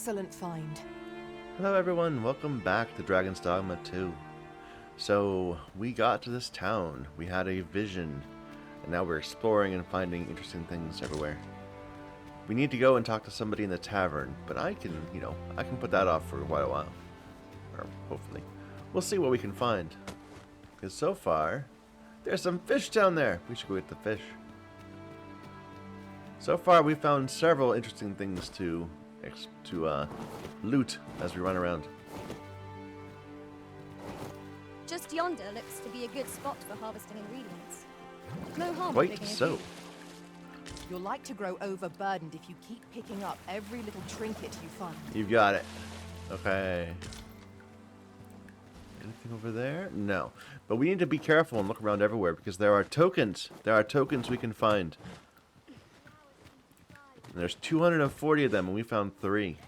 excellent find. Hello everyone, welcome back to Dragon's Dogma 2. So, we got to this town, we had a vision, and now we're exploring and finding interesting things everywhere. We need to go and talk to somebody in the tavern, but I can, I can put that off for quite a while. Or, hopefully. We'll see what we can find. Because so far, there's some fish down there! We should go get the fish. So far, we found several interesting things to loot as we run around. Just yonder looks to be a good spot for harvesting ingredients. No harm in Quite picking a so. few. You'll like to grow overburdened if you keep picking up every little trinket you find. You've got it. Okay. Anything over there? No. But we need to be careful and look around everywhere because there are tokens. There are tokens we can find. And there's 240 of them and we found 3.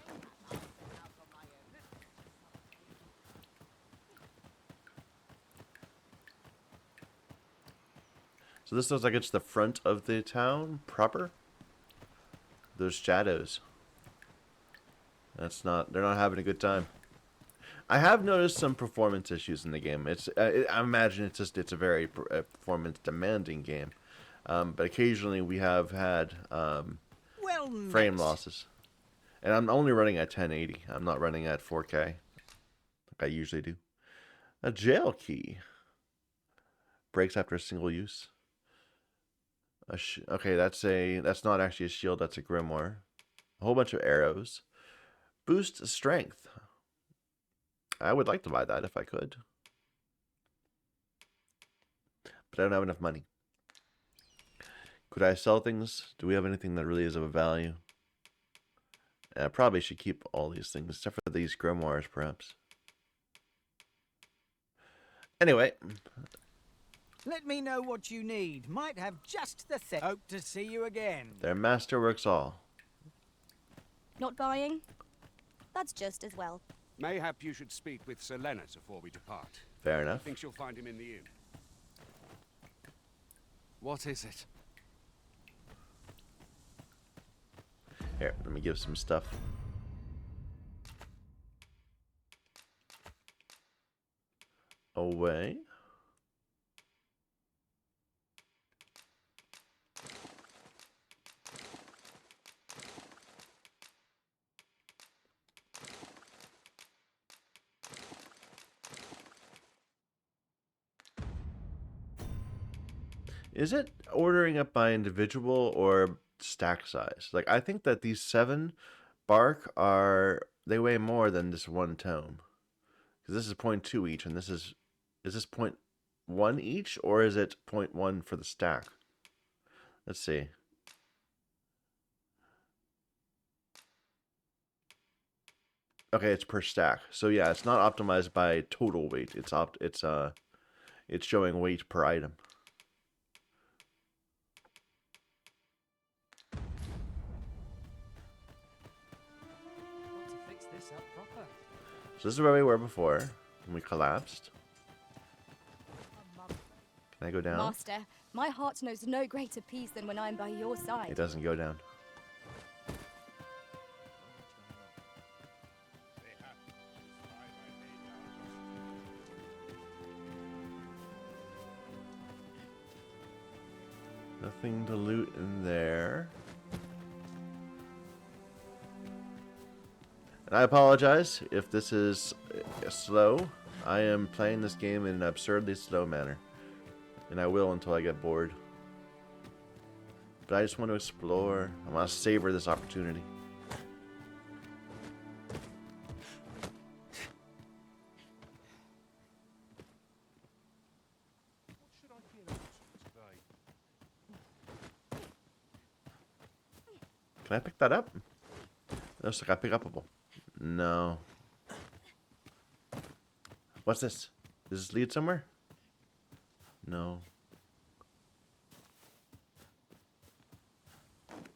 So this looks like it's the front of the town proper. Those shadows. They're not having a good time. I have noticed some performance issues in the game. I imagine it's a very performance demanding game. But occasionally we have had frame losses. And I'm only running at 1080. I'm not running at 4K like I usually do. A jail key. Breaks after a single use. Okay, that's not actually a shield, that's a grimoire. A whole bunch of arrows. Boost strength. I would like to buy that if I could. But I don't have enough money. Could I sell things? Do we have anything that really is of value? I probably should keep all these things, except for these grimoires, perhaps. Anyway. Let me know what you need. Might have just the thing. Hope to see you again. Their master works all. Not buying? That's just as well. Mayhap you should speak with Sir Leonard before we depart. Fair enough. I think you'll find him in the inn. What is it? Here, let me give some stuff. Away. Is it ordering up by individual or stack size? Like, I think that these 7 bark they weigh more than this one tome. Because this is 0.2 each, and is this 0.1 each, or is it 0.1 for the stack? Let's see. Okay, it's per stack. So yeah, it's not optimized by total weight. It's showing weight per item. So this is where we were before, when we collapsed. Can I go down? Master, my heart knows no greater peace than when I'm by your side. It doesn't go down. Nothing to loot in there. And I apologize if this is slow. I am playing this game in an absurdly slow manner. And I will until I get bored. But I just want to explore. I want to savor this opportunity. Can I pick that up? Looks like I pick upable. No. What's this? Does this lead somewhere? No.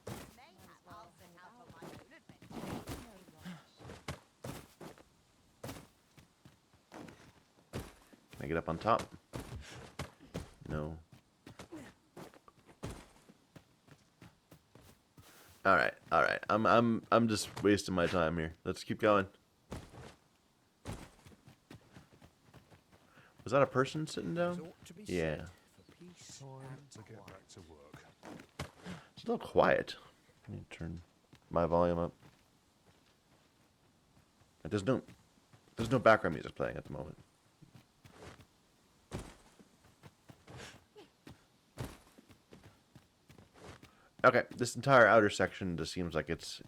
Can I get up on top? No. Alright, alright. I'm just wasting my time here. Let's keep going. Was that a person sitting down? Yeah. To get back to work. It's a little quiet. Let me turn my volume up. There's no background music playing at the moment. Okay, this entire outer section just seems like it's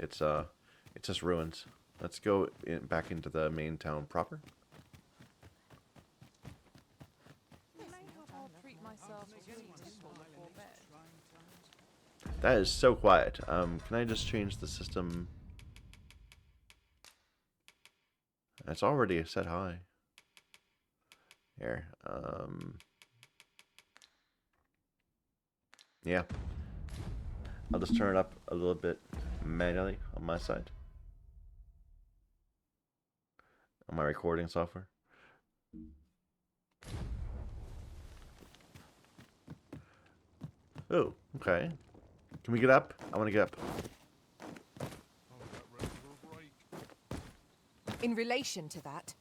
just ruins. Let's go back into the main town proper. That is so quiet. Can I just change the system? It's already set high. Here. Yeah. I'll just turn it up a little bit manually on my side. On my recording software. Oh, okay. Can we get up? I want to get up. In relation to that,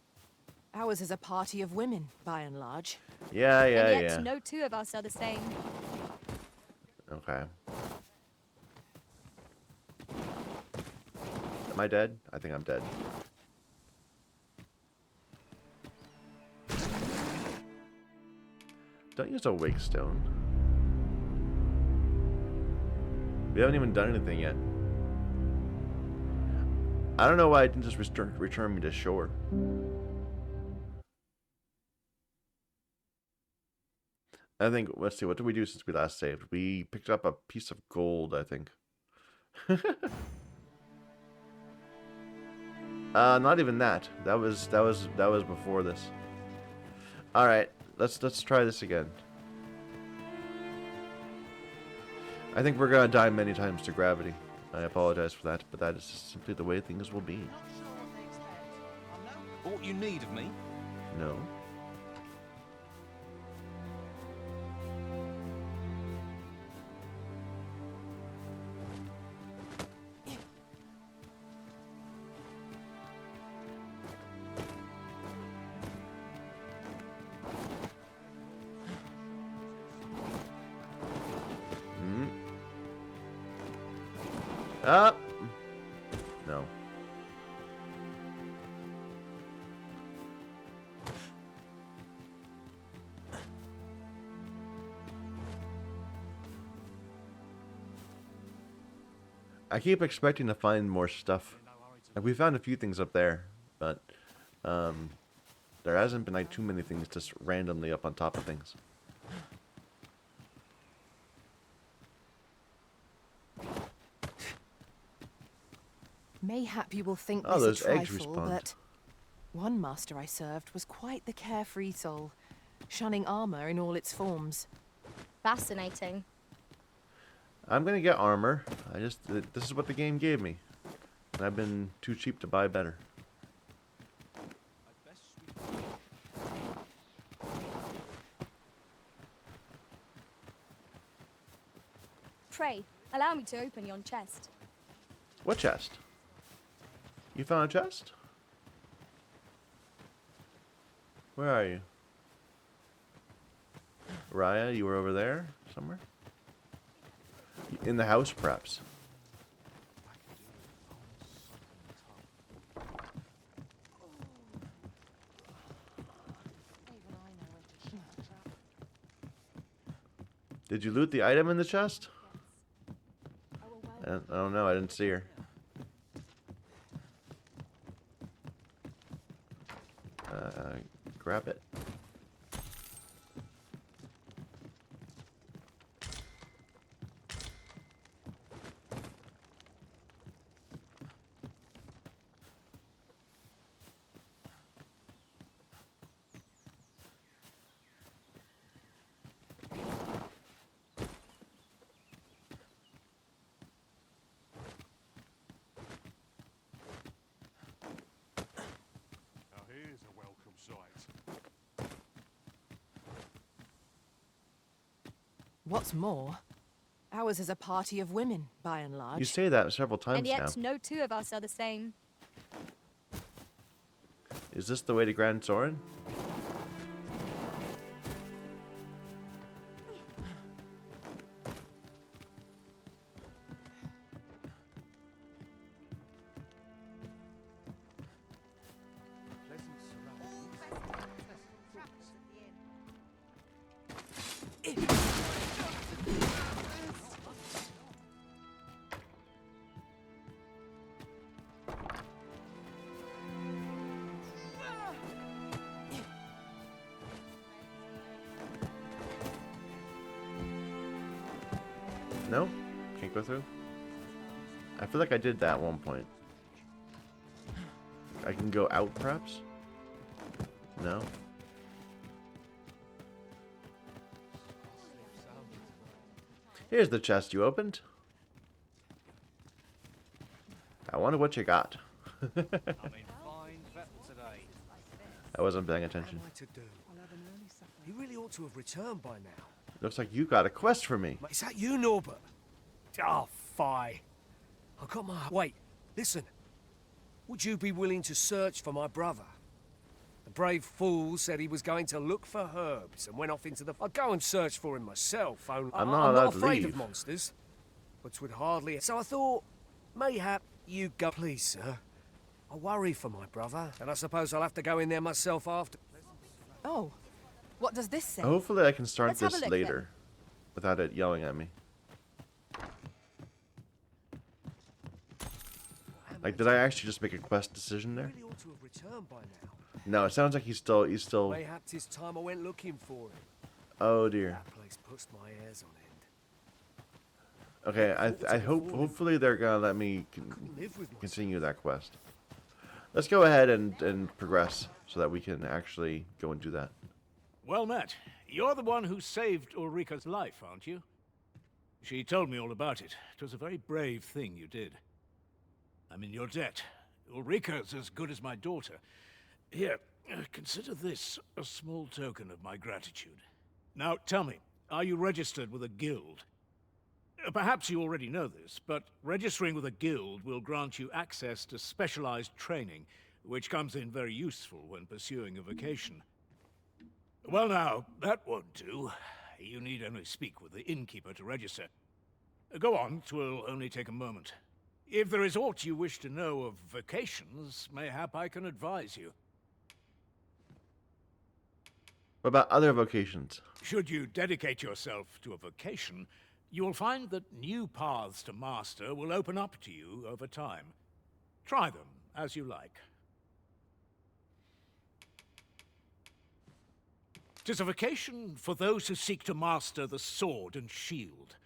ours is a party of women, by and large. Yeah, And yet yeah. no two of us are the same. Okay. Am I dead? I think I'm dead. Don't use a wake stone. We haven't even done anything yet. I don't know why it didn't just return me to shore. I think, let's see, what did we do since we last saved? We picked up a piece of gold, I think. Not even that. That was before this. All right, let's try this again. I think we're gonna die many times to gravity. I apologize for that, but that is just simply the way things will be. What you need of me? No. Up. No. I keep expecting to find more stuff. Like, we found a few things up there, but there hasn't been like too many things just randomly up on top of things. Mayhap you will think Oh, this those a eggs trifle, respawned. but one master I served was quite the carefree soul, shunning armor in all its forms. Fascinating. I'm gonna get armor. This is what the game gave me, and I've been too cheap to buy better. Pray, allow me to open yon chest. What chest? You found a chest? Where are you? Raya, you were over there somewhere? In the house, perhaps. Did you loot the item in the chest? I don't know. I didn't see her. Grab it. Now here's a welcome sight. What's more, Ours is a party of women, by and large. You say that several times And now. yet, no two of us are the same. Is this the way to Grand Soren? No? Can't go through? I feel like I did that at one point. I can go out, perhaps? No? Here's the chest you opened. I wonder what you got. I'm in fine fettle today. I wasn't paying attention. What am I to do? He really ought to have returned by now. Looks like you got a quest for me. Mate, is that you, Norbert? Oh, fie. I got my... Wait, listen. Would you be willing to search for my brother? The brave fool said he was going to look for herbs and went off into the... I'd go and search for him myself. Only I'm not allowed to afraid leave. of monsters. But 'twould hardly... So I thought, mayhap you go... Please, sir. I worry for my brother, and I suppose I'll have to go in there myself after... Oh, what does this say? Hopefully I can start Let's have this a look, later. Without it yelling at me. Like, did I actually just make a quest decision there? Really ought to have returned by now. No, it sounds like he's still... Mayhap 'tis time I went looking for him. Oh dear. That place puts my hairs on end. Okay, I hope... Hopefully they're gonna let me Couldn't live with myself. continue that quest. Let's go ahead and progress so that we can actually go and do that. Well met. You're the one who saved Ulrika's life, aren't you? She told me all about it. It was a very brave thing you did. I'm in your debt. Ulrika's as good as my daughter. Here, consider this a small token of my gratitude. Now, tell me, are you registered with a guild? Perhaps you already know this, but registering with a guild will grant you access to specialized training, which comes in very useful when pursuing a vocation. Well now, that won't do. You need only speak with the innkeeper to register. Go on, 'twill only take a moment. If there is aught you wish to know of vocations, mayhap I can advise you. What about other vocations? Should you dedicate yourself to a vocation, you will find that new paths to master will open up to you over time. Try them as you like. 'Tis a vocation for those who seek to master the sword and shield.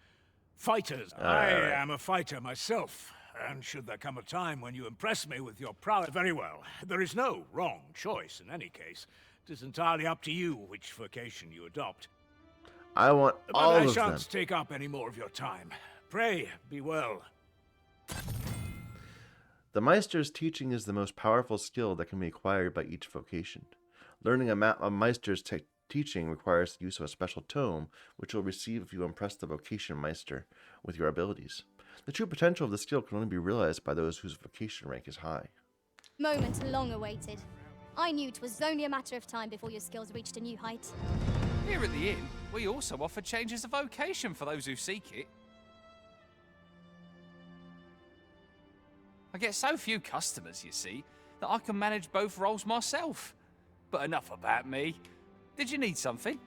Fighters. I am a fighter myself, and should there come a time when you impress me with your prowess, very well. There is no wrong choice in any case. It is entirely up to you which vocation you adopt. I want all But I of them. shan't take up any more of your time. Pray, be well. The Meister's teaching is the most powerful skill that can be acquired by each vocation. Learning a Meister's teaching requires the use of a special tome, which you'll receive if you impress the vocation Meister with your abilities. The true potential of the skill can only be realized by those whose vocation rank is high. Moment long awaited. I knew 'twas only a matter of time before your skills reached a new height. Here at the inn, we also offer changes of vocation for those who seek it. I get so few customers, you see, that I can manage both roles myself. But enough about me. Did you need something?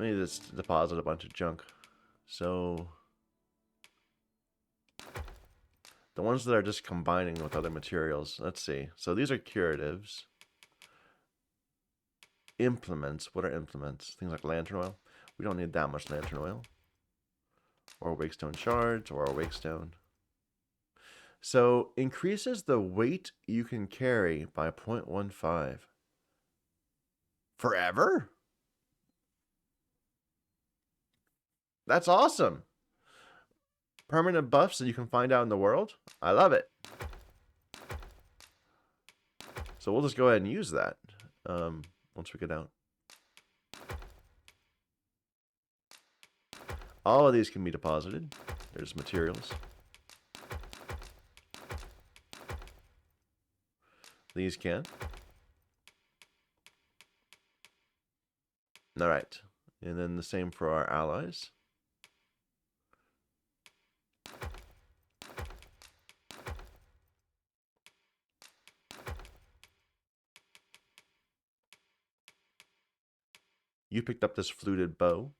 I need to deposit a bunch of junk. So... the ones that are just combining with other materials. Let's see. So these are curatives. Implements. What are implements? Things like lantern oil. We don't need that much lantern oil. Or wakestone shards, or a wakestone. So increases the weight you can carry by 0.15. Forever? That's awesome. Permanent buffs that you can find out in the world. I love it. So we'll just go ahead and use that once we get out. All of these can be deposited. There's materials. These can. Alright. And then the same for our allies. You picked up this fluted bow,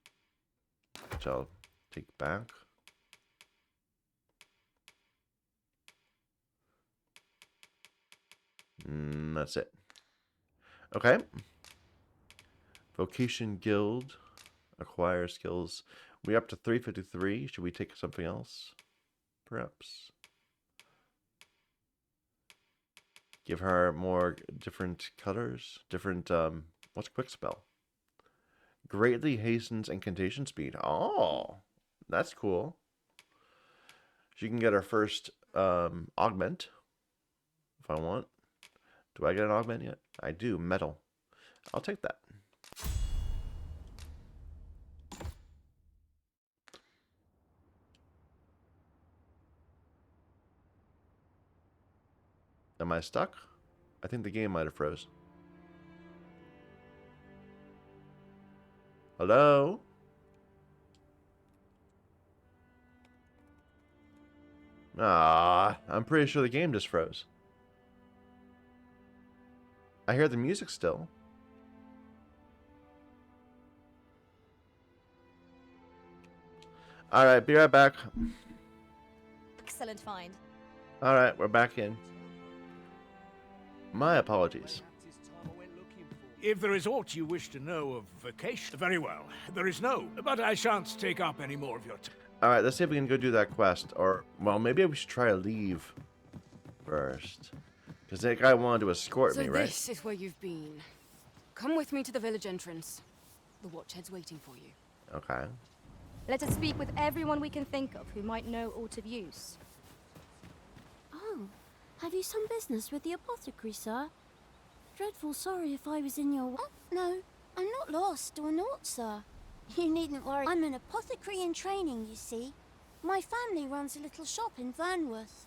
which I'll take back. That's it. Okay. Vocation Guild. Acquire skills. We're up to 353. Should we take something else? Perhaps. Give her more different colors. Different, what's quick spell? Greatly hastens incantation speed. Oh, that's cool. She can get her first augment if I want. Do I get an augment yet? I do. Metal. I'll take that. Am I stuck? I think the game might have froze. Hello? Ah, I'm pretty sure the game just froze. I hear the music still. Alright, be right back. Excellent find. Alright, we're back in. My apologies. If there is aught you wish to know of vocation, very well. There is no, but I shan't take up any more of your time. Alright, let's see if we can go do that quest. Or, well, maybe we should try to leave first. Because that guy wanted to escort me, right? So this is where you've been. Come with me to the village entrance. The Watchhead's waiting for you. Okay. Let us speak with everyone we can think of who might know aught of use. Oh, have you some business with the apothecary, sir? Dreadful sorry if I was in your way. Oh, no, I'm not lost or naught, sir. You needn't worry. I'm an apothecary in training, you see. My family runs a little shop in Vernworth.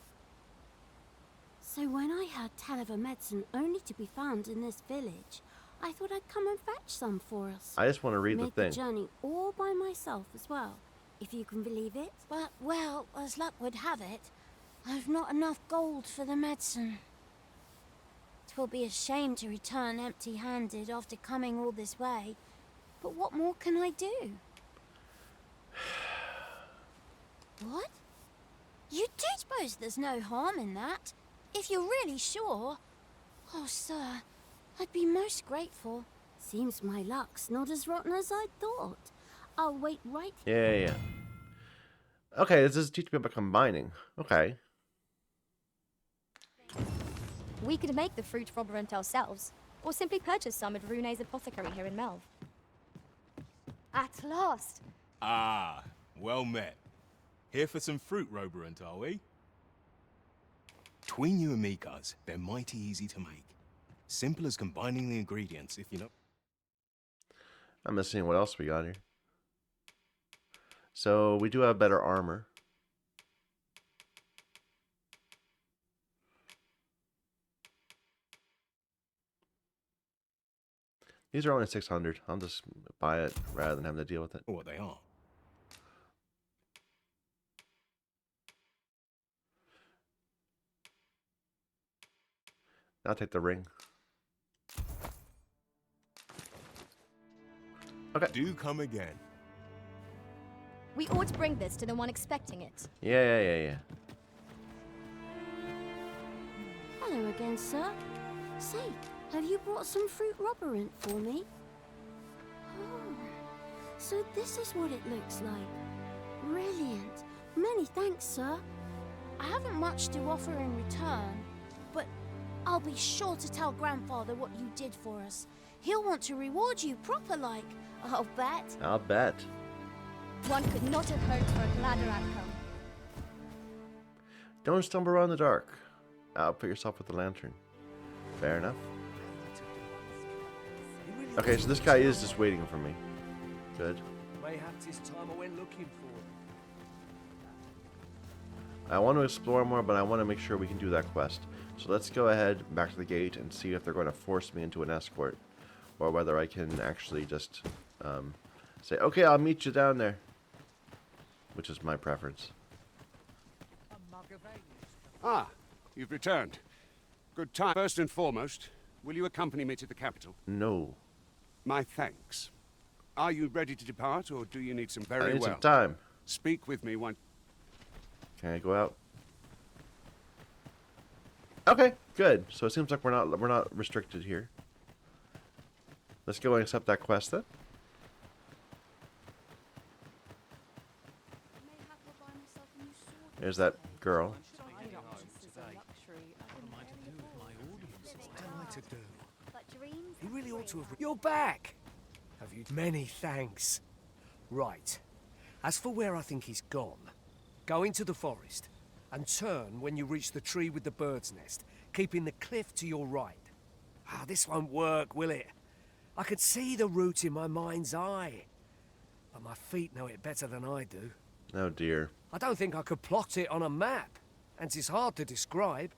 So when I heard tell of a medicine only to be found in this village, I thought I'd come and fetch some for us. I just want to read the Made thing. the journey all by myself as well, if you can believe it. But, well, as luck would have it, I've not enough gold for the medicine. 'Twill be a shame to return empty-handed after coming all this way. But what more can I do? What? You do suppose there's no harm in that? If you're really sure? Oh, sir, I'd be most grateful. Seems my luck's not as rotten as I thought. I'll wait right here. Yeah. Okay, this is teaching me about combining. Okay. We could make the fruit robberant ourselves, or simply purchase some at Rune's apothecary here in Melv. At last! Ah, well met. Here for some fruit roberant, are we? Between you and me, cuz, they're mighty easy to make. Simple as combining the ingredients, if you know. I'm just seeing what else we got here. So, we do have better armor. These are only 600. I'll just buy it rather than having to deal with it. What they are. I'll take the ring. Okay. Do come again. We ought to bring this to the one expecting it. Yeah. Hello again, sir. Say, have you brought some fruit robberant for me? Oh, so this is what it looks like. Brilliant. Many thanks, sir. I haven't much to offer in return, but I'll be sure to tell Grandfather what you did for us. He'll want to reward you proper-like, I'll bet. I'll bet. One could not have hoped for a gladder outcome. Don't stumble around in the dark. Outfit yourself with the lantern. Fair enough. Okay, so this guy is just waiting for me. Good. Mayhap 'tis time I went looking for him. I want to explore more, but I want to make sure we can do that quest. So let's go ahead back to the gate and see if they're going to force me into an escort, or whether I can actually just say, okay, I'll meet you down there, which is my preference. Ah, you've returned. Good time. First and foremost, will you accompany me to the capital? No. My thanks. Are you ready to depart, or do you need some I very need well? some time. Speak with me once. Can I go out? Okay, good. So it seems like we're not restricted here. Let's go and accept that quest then. There's that girl. He really ought to have... You're back! Have you... Many thanks. Right. As for where I think he's gone, go into the forest and turn when you reach the tree with the bird's nest, keeping the cliff to your right. Ah, this won't work, will it? I can see the route in my mind's eye, but my feet know it better than I do. Oh dear. I don't think I could plot it on a map, and it's hard to describe.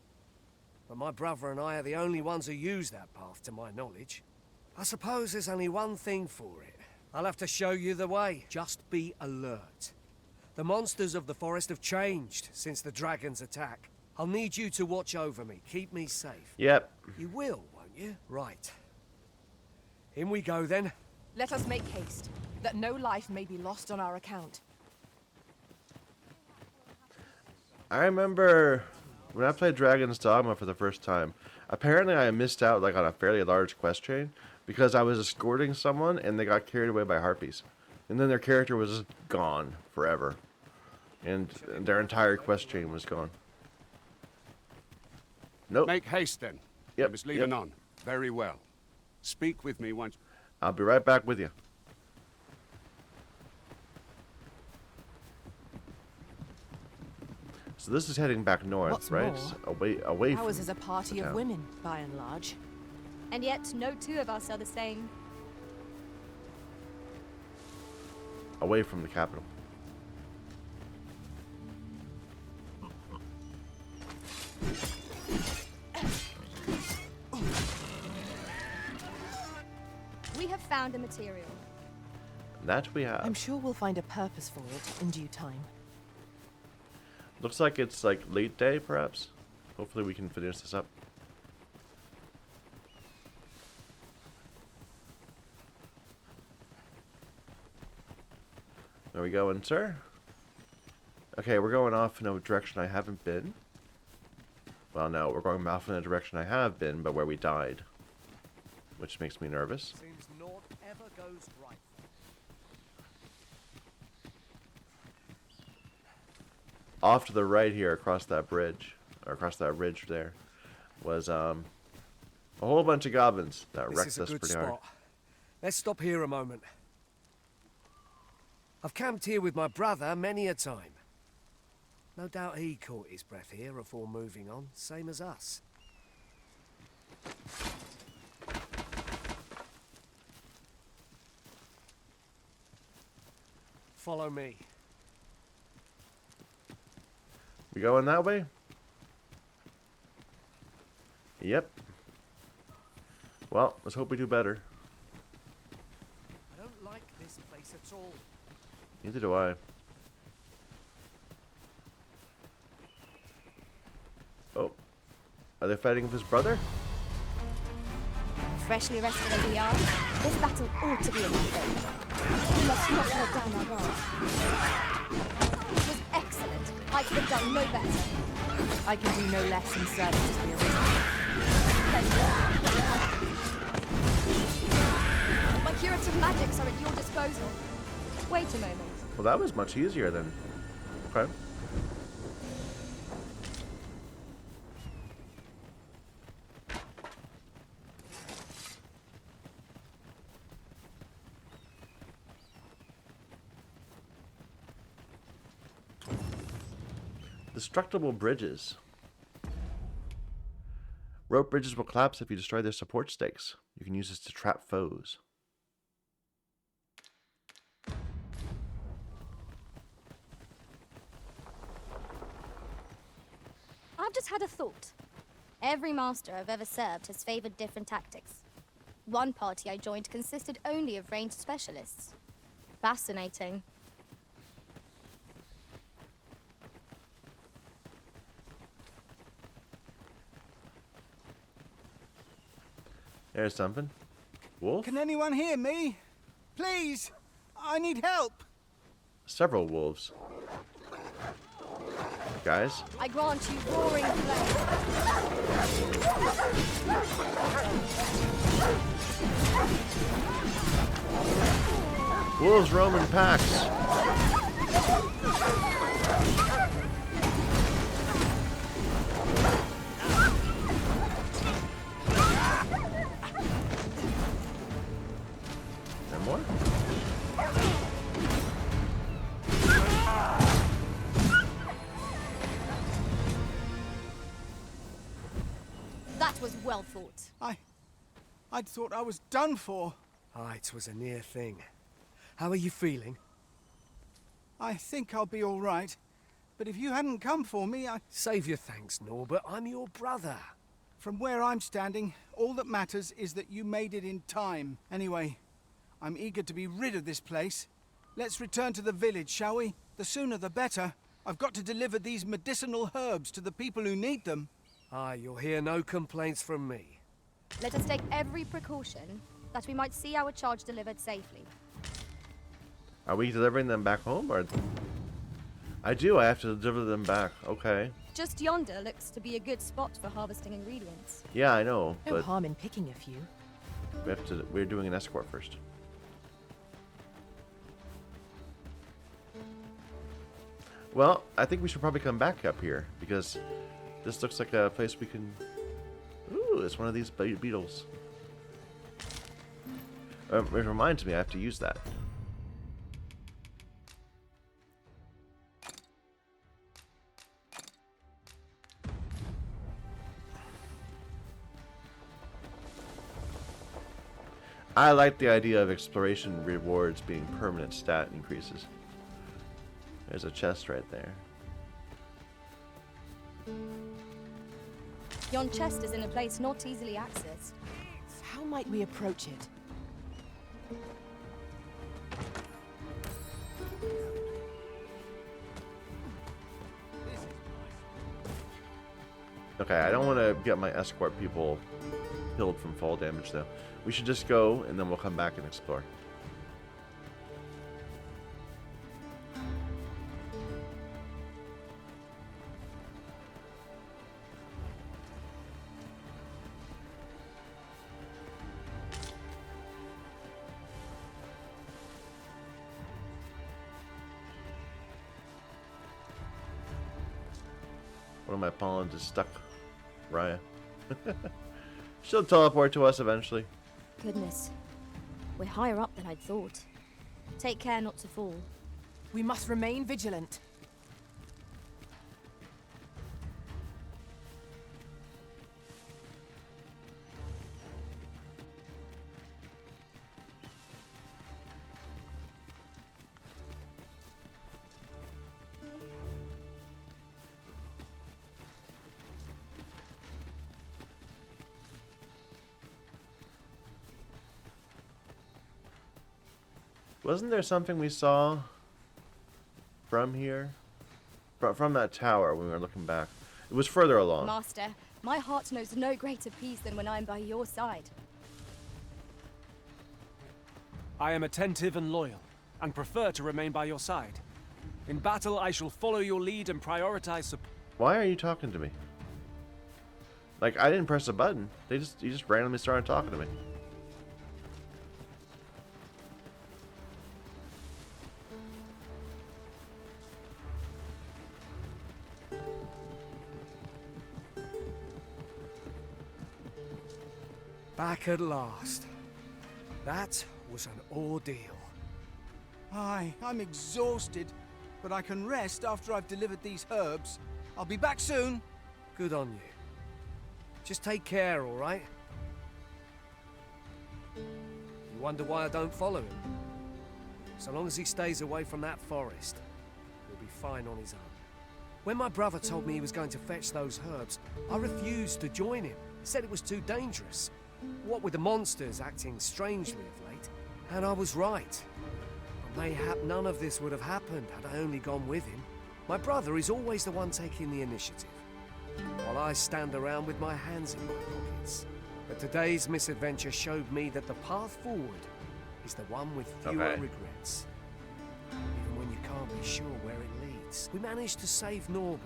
But my brother and I are the only ones who use that path, to my knowledge. I suppose there's only one thing for it. I'll have to show you the way. Just be alert. The monsters of the forest have changed since the dragon's attack. I'll need you to watch over me, keep me safe. Yep. You will, won't you? Right. In we go, then. Let us make haste, that no life may be lost on our account. I remember when I played Dragon's Dogma for the first time, apparently I missed out like on a fairly large quest chain because I was escorting someone and they got carried away by harpies. And then their character was just gone forever. And their entire quest chain was gone. Nope. Make haste then. Yep. You must leave anon. Very well. Speak with me once. I'll be right back with you. So this is heading back north, What's right? more, Away from ours is a party the of town. women, by and large. And yet, no two of us are the same. Away from the capital. We have found a material. That we have. I'm sure we'll find a purpose for it in due time. Looks like it's like late day, perhaps. Hopefully we can finish this up. There we go, sir. Okay, we're going off in a direction I haven't been. Well, no, we're going off in a direction I have been, but where we died. Which makes me nervous. Seems naught ever goes right. Off to the right here, across that bridge, or across that ridge there, was a whole bunch of goblins that This wrecked is a us good pretty spot. hard. Let's stop here a moment. I've camped here with my brother many a time. No doubt he caught his breath here before moving on, same as us. Follow me. We going that way? Yep. Well, let's hope we do better. I don't like this place at all. Neither do I. Oh. Are they fighting with his brother? Freshly rested as we are, this battle ought to be in our favour. We must not let down our guard. It was excellent. I could have done no better. I can do no less in service to the original. My curative magics are at your disposal. Wait a moment. Well, that was much easier then. Okay. Destructible bridges. Rope bridges will collapse if you destroy their support stakes. You can use this to trap foes. I've just had a thought. Every master I've ever served has favored different tactics. One party I joined consisted only of ranged specialists. Fascinating. There's something. Wolf? Can anyone hear me? Please! I need help! Several wolves. Guys? I grant you roaring flame. Wolves roam in packs. No more? That was well thought. I'd thought I was done for. Aye, it was a near thing. How are you feeling? I think I'll be all right. But if you hadn't come for me, Save your thanks, Norbert. I'm your brother. From where I'm standing, all that matters is that you made it in time. Anyway, I'm eager to be rid of this place. Let's return to the village, shall we? The sooner the better. I've got to deliver these medicinal herbs to the people who need them. Aye, you'll hear no complaints from me. Let us take every precaution that we might see our charge delivered safely. Are we delivering them back home, or...? I have to deliver them back. Okay. Just yonder looks to be a good spot for harvesting ingredients. Yeah, I know, No but harm in picking a few. we're doing an escort first. Well, I think we should probably come back up here, because this looks like a place we can... Ooh, it's one of these beetles. It reminds me I have to use that. I like the idea of exploration rewards being permanent stat increases. There's a chest right there. Yon chest is in a place not easily accessed. How might we approach it? Okay, I don't want to get my escort people healed from fall damage though. We should just go and then we'll come back and explore. One of my pollens is stuck. Raya. She'll teleport to us eventually. Goodness. We're higher up than I'd thought. Take care not to fall. We must remain vigilant. Wasn't there something we saw from here? From that tower when we were looking back. It was further along. Master, my heart knows no greater peace than when I am by your side. I am attentive and loyal, and prefer to remain by your side. In battle, I shall follow your lead and prioritize support. Why are you talking to me? Like, I didn't press a button. You just randomly started talking to me. Back at last. That was an ordeal. Aye, I'm exhausted, but I can rest after I've delivered these herbs. I'll be back soon. Good on you. Just take care, all right? You wonder why I don't follow him? So long as he stays away from that forest, he'll be fine on his own. When my brother told me he was going to fetch those herbs, I refused to join him. Said it was too dangerous. What with the monsters acting strangely of late. And I was right. But mayhap none of this would have happened had I only gone with him. My brother is always the one taking the initiative, while I stand around with my hands in my pockets. But today's misadventure showed me that the path forward is the one with fewer regrets. Even when you can't be sure where it leads. We managed to save Norbert,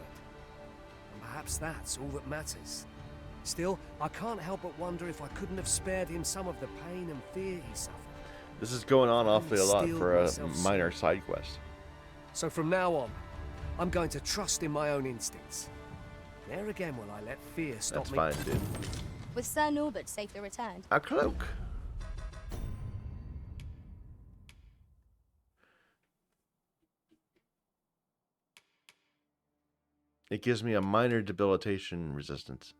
and perhaps that's all that matters. Still, I can't help but wonder if I couldn't have spared him some of the pain and fear he suffered. This is going on awfully a lot for a minor side quest. So from now on, I'm going to trust in my own instincts. Never again will I let fear stop me. That's fine, dude. Was Sir Norbert safely returned? A cloak. It gives me a minor debilitation resistance.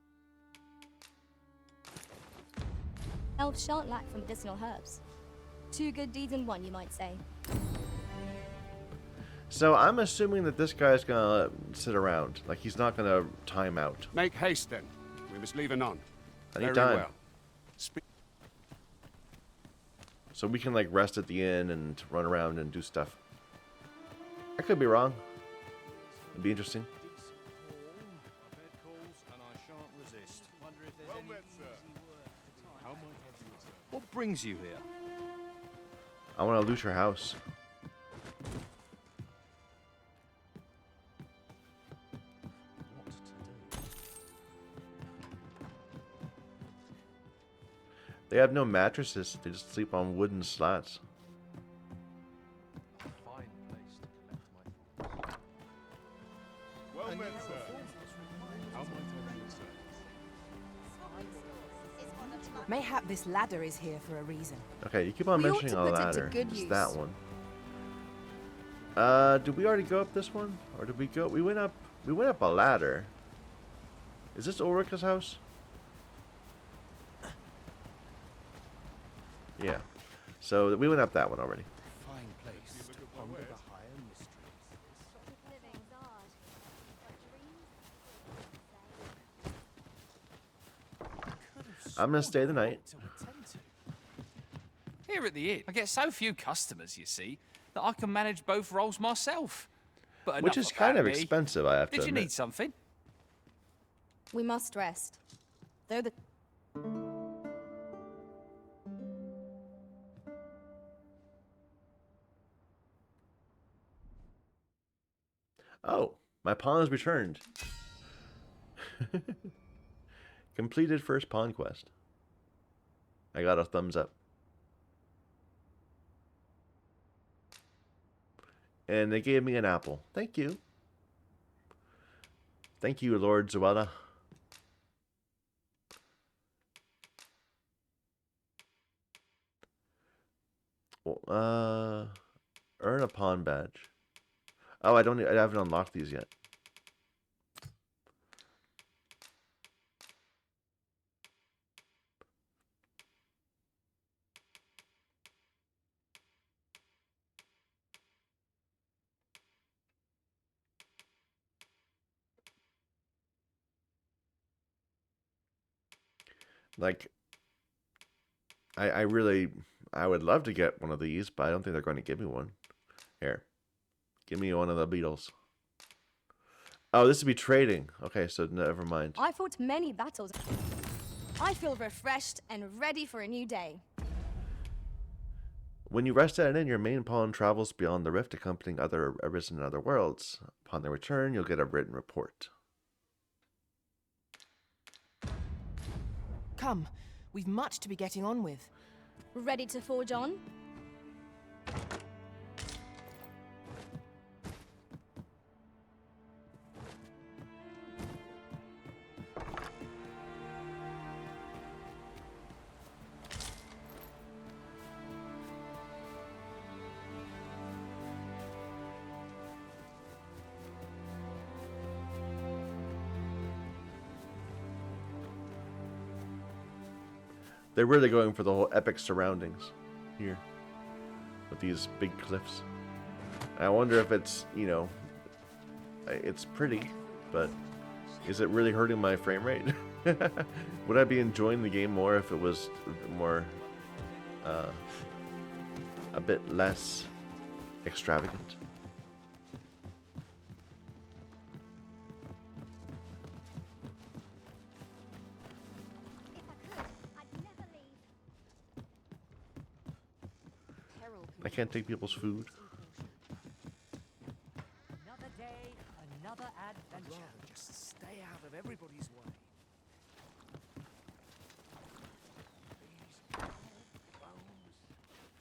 Elves shan't lack for medicinal herbs. Two good deeds in one, you might say. So I'm assuming that this guy's gonna sit around. Like, he's not gonna time out. Make haste, then. We must leave anon. I need Very time. well. So we can, like, rest at the inn and run around and do stuff. I could be wrong. It'd be interesting. What brings you here? I want to loot your house. They have no mattresses. They just sleep on wooden slats. Well met, sir. How might I be of service? Mayhap this ladder is here for a reason. Okay, you keep on We ought mentioning to a put it to ladder. good It's use. that one. Did we already go up this one? Or did we go? We went up a ladder. Is this Ulrica's house? Yeah. So we went up that one already. Fine place to ponder the higher mysteries. Living's odd, but dreams, I'm gonna stay the night. Here at the inn, I get so few customers, you see, that I can manage both roles myself. But Which enough is kind about of me. expensive, I have to Did you admit. need something? we must rest. Though the Oh, my pawn is returned. Completed first pawn quest. I got a thumbs up. And they gave me an apple. Thank you. Thank you, Lord Zuela. Well, earn a pawn badge. Oh, I haven't unlocked these yet. Like, I would love to get one of these, but I don't think they're going to give me one. Here. Give me one of the beetles. Oh, this would be trading. Okay, so never mind. I fought many battles. I feel refreshed and ready for a new day. When you rest at an inn, your main pawn travels beyond the rift, accompanying other arisen in other worlds. Upon their return, you'll get a written report. Come, we've much to be getting on with. Ready to forge on? They're really going for the whole epic surroundings here with these big cliffs. I wonder if it's, you know, It's pretty, but is it really hurting my frame rate? Would I be enjoying the game more if it was more, a bit less extravagant? I can't take people's food. Another day, another adventure. I'd rather just stay out of everybody's way.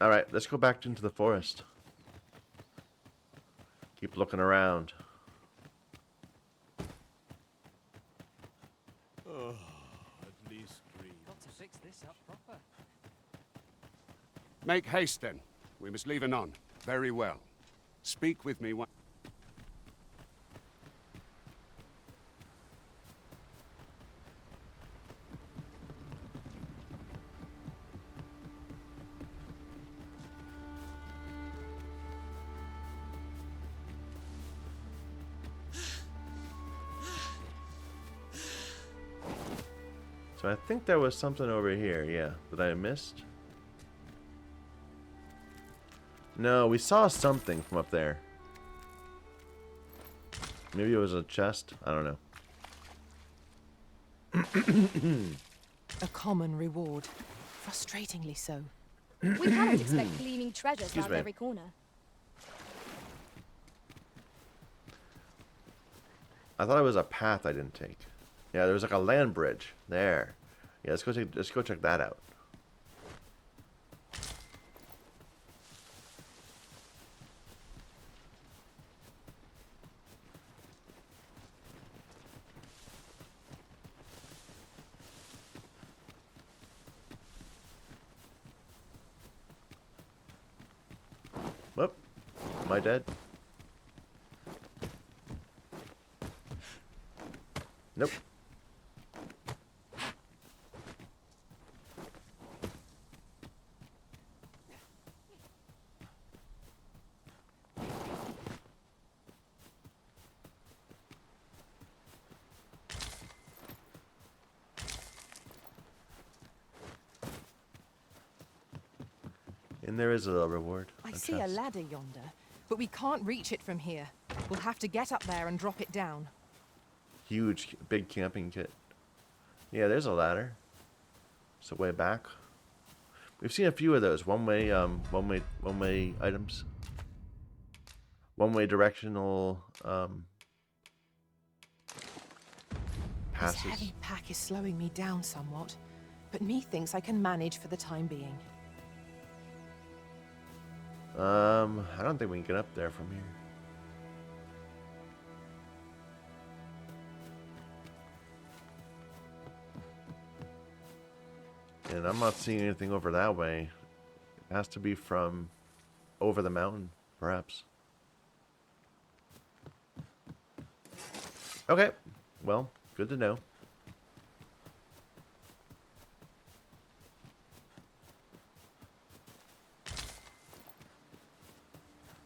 Alright, let's go back into the forest. Keep looking around. Oh, at least breathe. Got to fix this up proper. Make haste, then. We must leave anon. Very well. Speak with me one... So I think there was something over here, yeah, that I missed. No, we saw something from up there. Maybe it was a chest? I don't know. A common reward. Frustratingly so. We cannot expect gleaming treasures Excuse around me. every corner. I thought it was a path I didn't take. Yeah, there was like a land bridge there. Yeah, let's go check that out. Whoop. Am I dead? Nope. And there is a little reward. I see a chest. ladder yonder, but we can't reach it from here. We'll have to get up there and drop it down. Huge, big camping kit. Yeah, there's a ladder. It's a way back. We've seen a few of those one-way items. One-way directional This passes. heavy pack is slowing me down somewhat, but methinks I can manage for the time being. I don't think we can get up there from here. And I'm not seeing anything over that way. It has to be from over the mountain, perhaps. Okay. Well, good to know.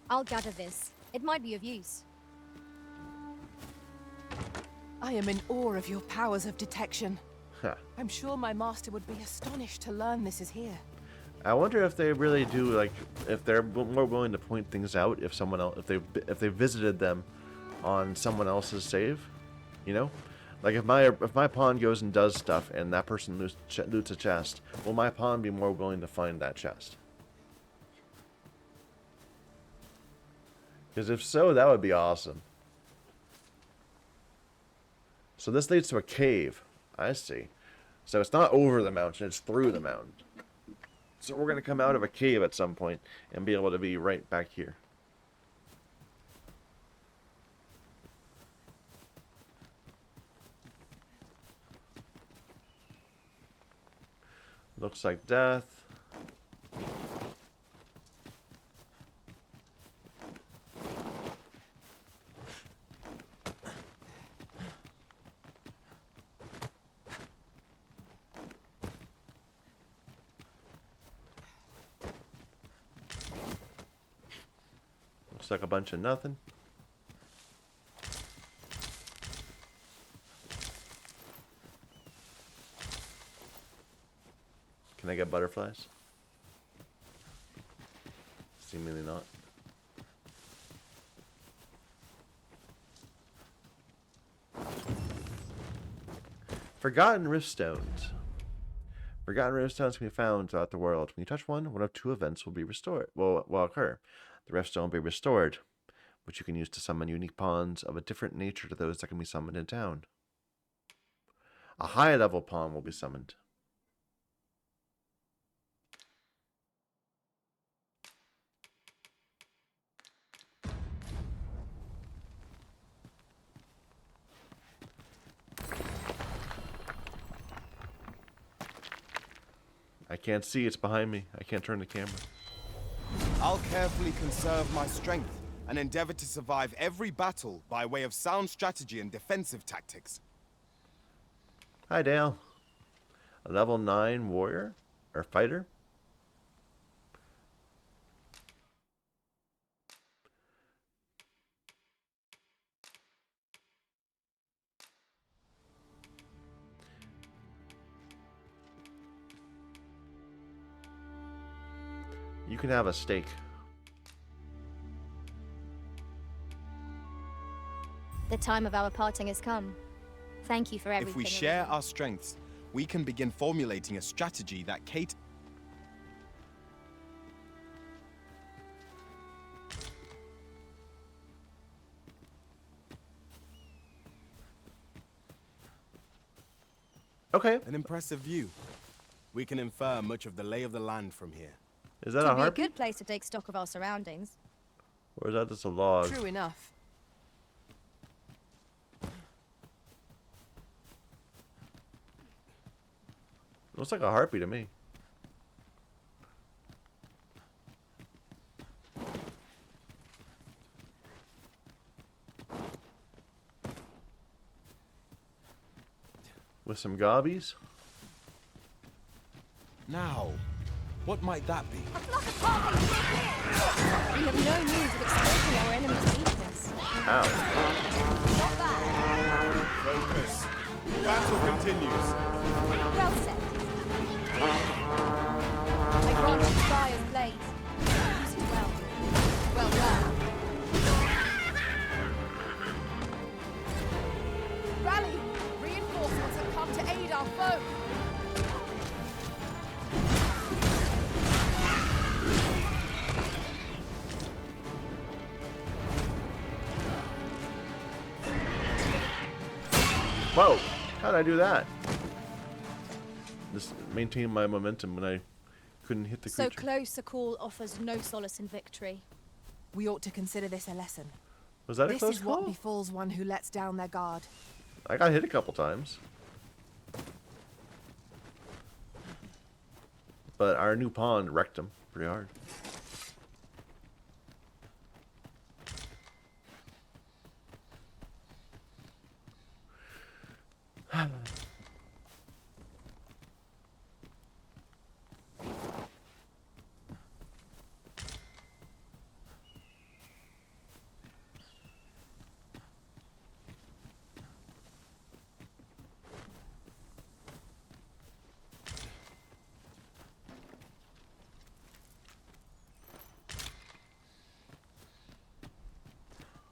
I'll gather this. It might be of use. I am in awe of your powers of detection. Huh. I'm sure my master would be astonished to learn this is here. I wonder if they really do, like, if they're more willing to point things out if someone else, if they visited them on someone else's save, you know, like if my pawn goes and does stuff and that person loots a chest, will my pawn be more willing to find that chest? Because if so, that would be awesome. So this leads to a cave. I see. So it's not over the mountain, it's through the mountain. So we're going to come out of a cave at some point and be able to be right back here. Looks like death. Looks like a bunch of nothing. Can I get butterflies? Seemingly not. Forgotten Rift Stones. Forgotten Rift Stones can be found throughout the world. When you touch one of two events will be restored. Will occur. The Rift Stone will be restored, which you can use to summon unique pawns of a different nature to those that can be summoned in town. A high level pawn will be summoned. I can't see, it's behind me. I can't turn the camera. I'll carefully conserve my strength and endeavor to survive every battle by way of sound strategy and defensive tactics. Hi, Dale. A level 9 warrior? Or fighter? You can have a steak. The time of our parting has come. Thank you for everything. If we share our strengths, we can begin formulating a strategy that caters. Okay. An impressive view. We can infer much of the lay of the land from here. Is that a It'd be a harpy? good place to take stock of our surroundings. Or is that just a log? True enough. Looks like a harpy to me. With some gobbies? Now, what might that be? We have no means of exposing our enemy's weakness. Ow. Not bad. Focus. Battle continues. Well said. I grant you fire's blade. Use it well. Well done. Rally! Reinforcements have come to aid our foe! Whoa! How did I do that? Just maintain my momentum when I couldn't hit the So creature. close a call offers no solace in victory. We ought to consider this a lesson. Was that a This close is what call? befalls one who lets down their guard. I got hit a couple times. But our new pawn wrecked him pretty hard.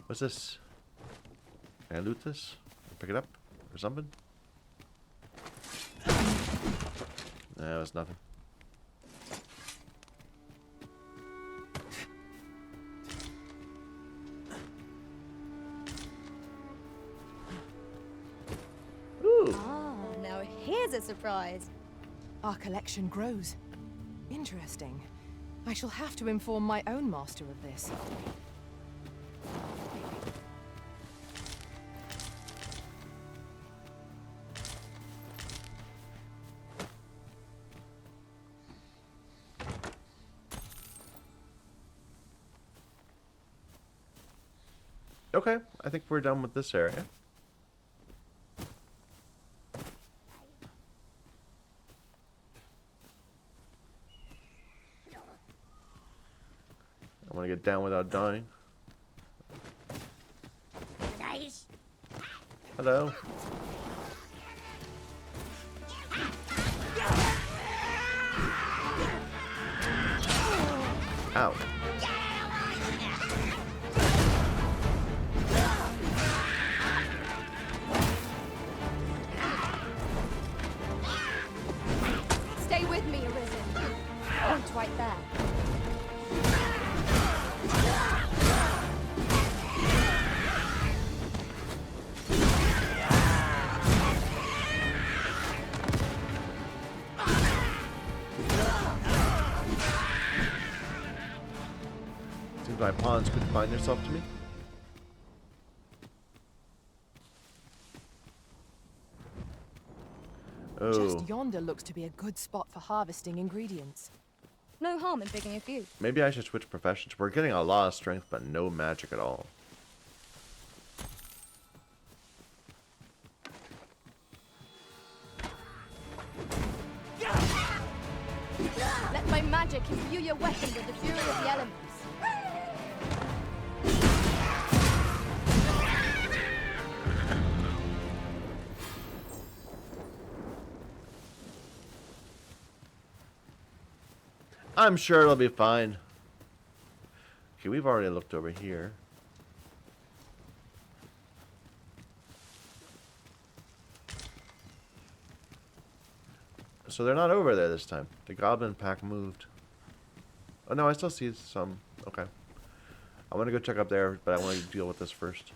What's this? Can I loot this? Pick it up? Or something? No, it's nothing. Ooh. Ah, now here's a surprise. Our collection grows. Interesting. I shall have to inform my own master of this. Okay, I think we're done with this area. I want to get down without dying. Nice. Ow. Stay with me, Arisen. Point right there. Seems my pawns could find yourself to me. Oh. Just yonder looks to be a good spot for harvesting ingredients. No harm in picking a few. Maybe I should switch professions. We're getting a lot of strength, but no magic at all. Let my magic imbue your weapon with the fury of the elements. I'm sure it'll be fine. Okay, we've already looked over here. So they're not over there this time. The goblin pack moved. Oh no, I still see some. Okay. I want to go check up there, but I want to deal with this first.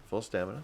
Full stamina.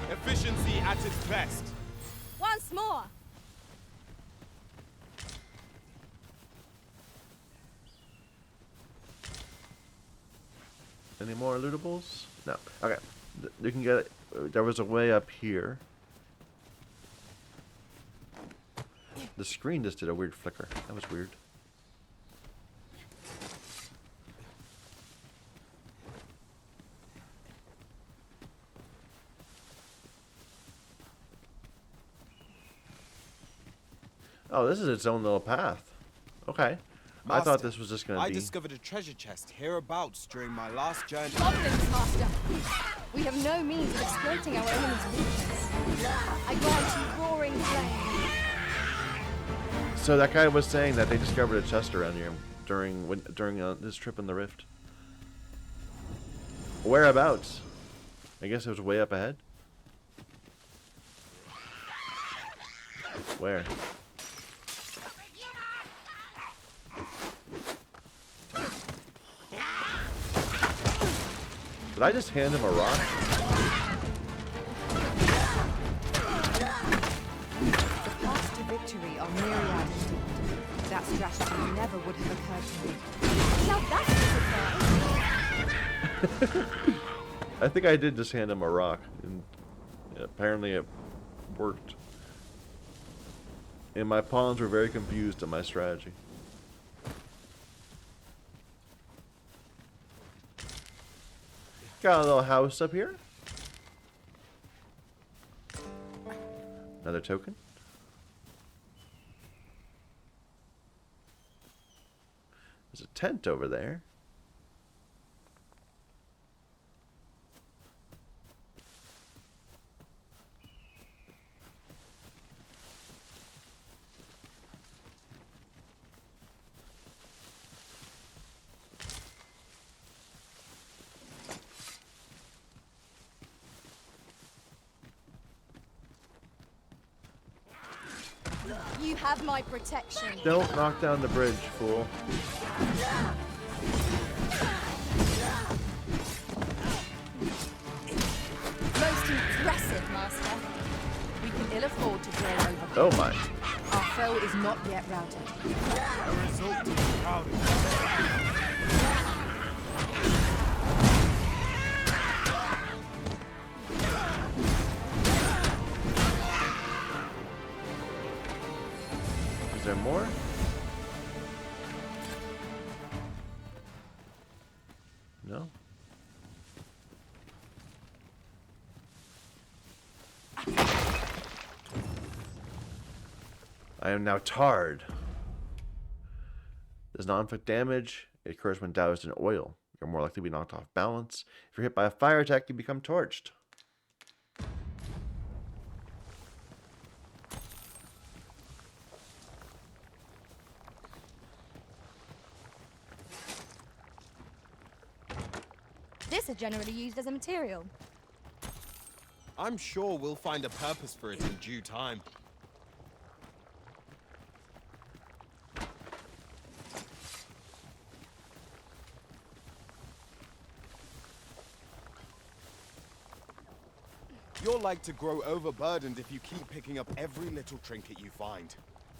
Efficiency at its best. Once more. Any more lootables? No. Okay. You can get it. There was a way up here. The screen just did a weird flicker. That was weird. Oh, this is its own little path. Okay. I thought this was just going to I be... discovered a treasure chest hereabouts during my last journey. Goblins, Master. We have no means of exploiting our enemy's weakness. I grant you roaring flame. So that guy was saying that they discovered a chest around here during this trip in the rift. Whereabouts? I guess it was way up ahead. Where? Did I just hand him a rock? The paths to victory are myriad indeed. That strategy never would have occurred to me. Now that's a surprise. I think I did just hand him a rock, and apparently it worked. And my pawns were very confused at my strategy. Got a little house up here. Another token. There's a tent over there. You have my protection. Don't knock down the bridge, fool. Most impressive, Master. We can ill afford to draw over. Oh my. Our foe is not yet routed. A result crowded. more? No? I am now tarred. Does not inflict damage. It occurs when doused in oil. You're more likely to be knocked off balance. If you're hit by a fire attack, you become torched. This is generally used as a material. I'm sure we'll find a purpose for it in due time. You're like to grow overburdened if you keep picking up every little trinket you find.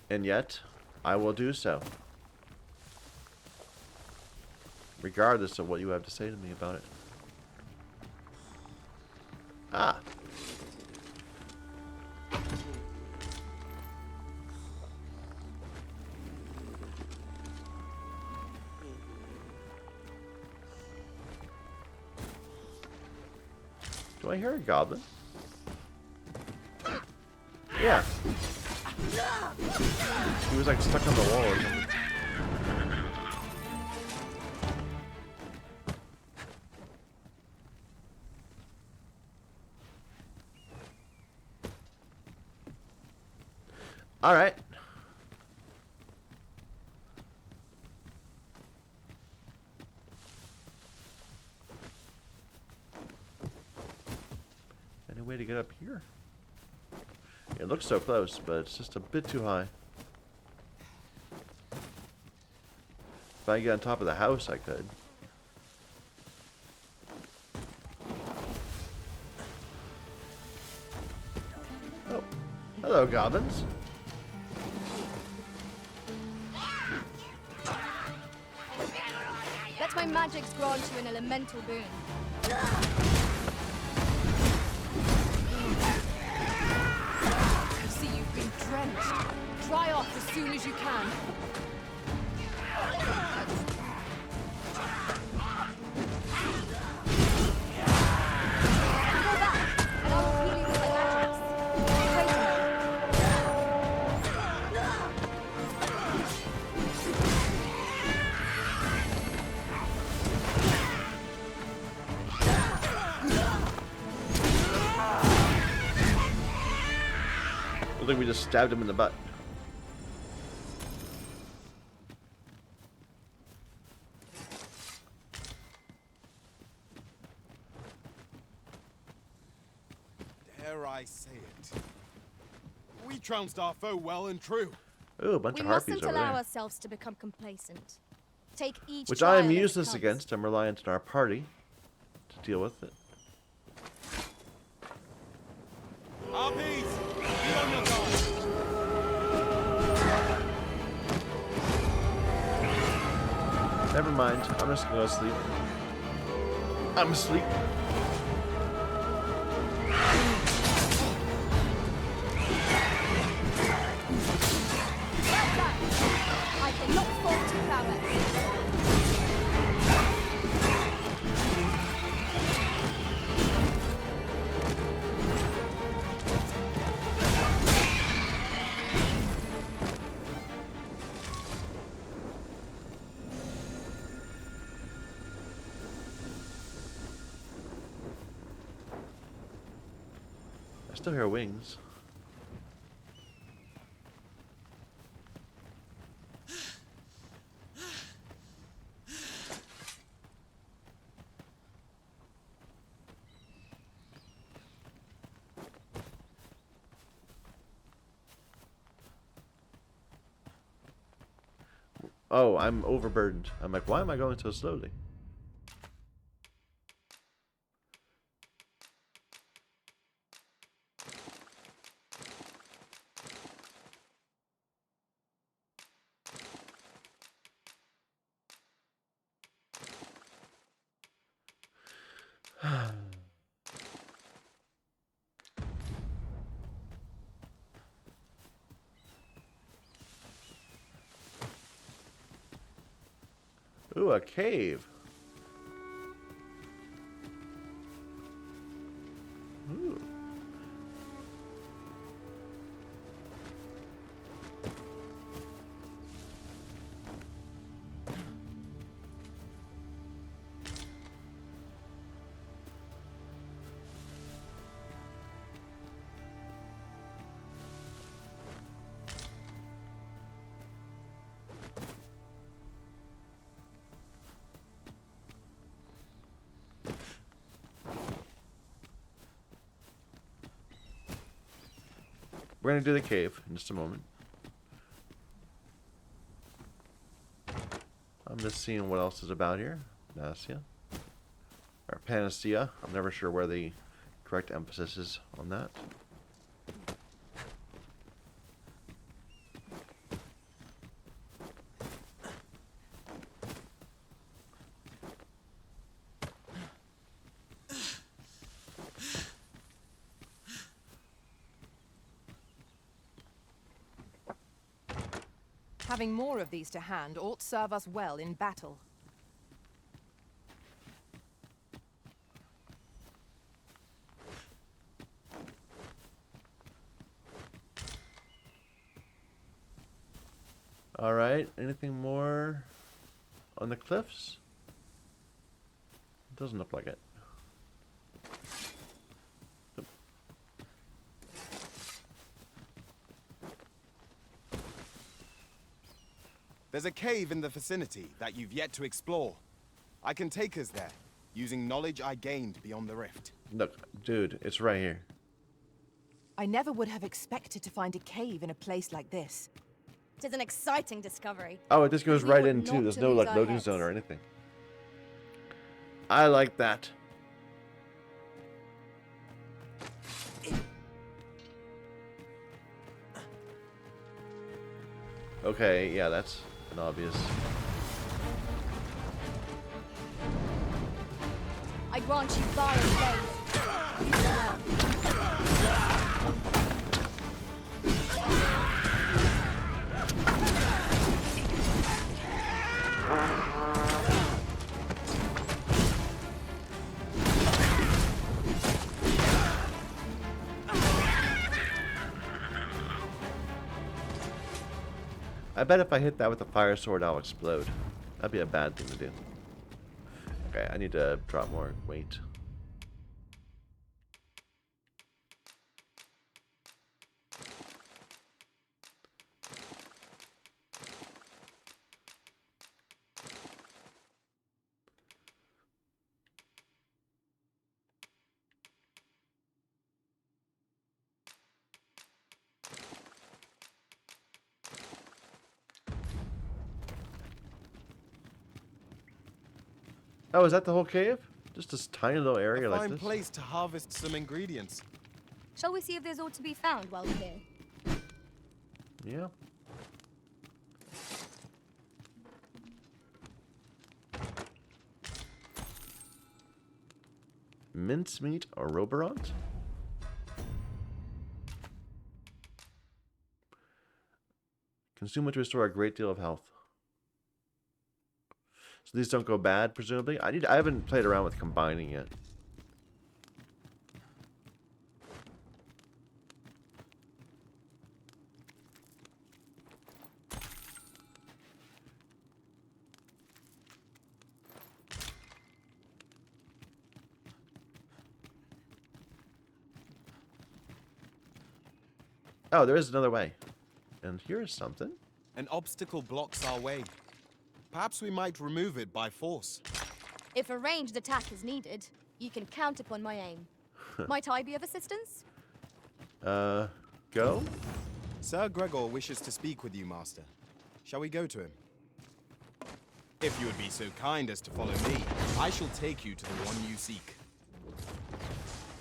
And yet, I will do so. Regardless of what you have to say to me about it. Ah! Do I hear a goblin? Yeah. He was like stuck on the wall or something. All right. Any way to get up here? It looks so close, but it's just a bit too high. If I get on top of the house, I could. Oh, hello, goblins. Let my magics grant you an elemental boon. I see you've been drenched. Dry off as soon as you can. Go back, and I'll heal you with my magics. Wait a minute. Looks like we just stabbed him in the butt. Dare I say it? We trounced our foe well and true. Ooh, a bunch We of harpies mustn't over allow there. ourselves to become complacent. Take each Which I am trial as it useless comes. against. I'm reliant on our party to deal with it. Harpies, be on your guard. Never mind. I'm just gonna go to sleep. I'm asleep. I cannot fault your prowess. I still hear wings. Oh, I'm overburdened. I'm like, why am I going so slowly? a cave. Ooh. We're gonna do the cave in just a moment. I'm just seeing what else is about here. Panacea. Or Panacea. I'm never sure where the correct emphasis is on that. Having more of these to hand ought serve us well in battle. Alright, anything more on the cliffs? Doesn't look like it. There's a cave in the vicinity that you've yet to explore. I can take us there, using knowledge I gained beyond the rift. Look, dude, it's right here. I never would have expected to find a cave in a place like this. It is an exciting discovery. Oh, it just goes We right ought in not too. There's to no lose like our loading heads. zone or anything. I like that. Okay, yeah, that's an obvious. I grant you violent days. Use it well. I bet if I hit that with a fire sword, I'll explode. That'd be a bad thing to do. Okay, I need to drop more weight. Oh, is that the whole cave? Just this tiny little area A like fine this? place to harvest some ingredients. Shall we see if there's aught to be found while we're here? Yeah. Mincemeat or roborant? Consume it to restore a great deal of health. So these don't go bad, presumably. I haven't played around with combining yet. Oh, there is another way. And here's something. An obstacle blocks our way. Perhaps we might remove it by force. If a ranged attack is needed, you can count upon my aim. Might I be of assistance? Go? Sir Gregor wishes to speak with you, Master. Shall we go to him? If you would be so kind as to follow me, I shall take you to the one you seek.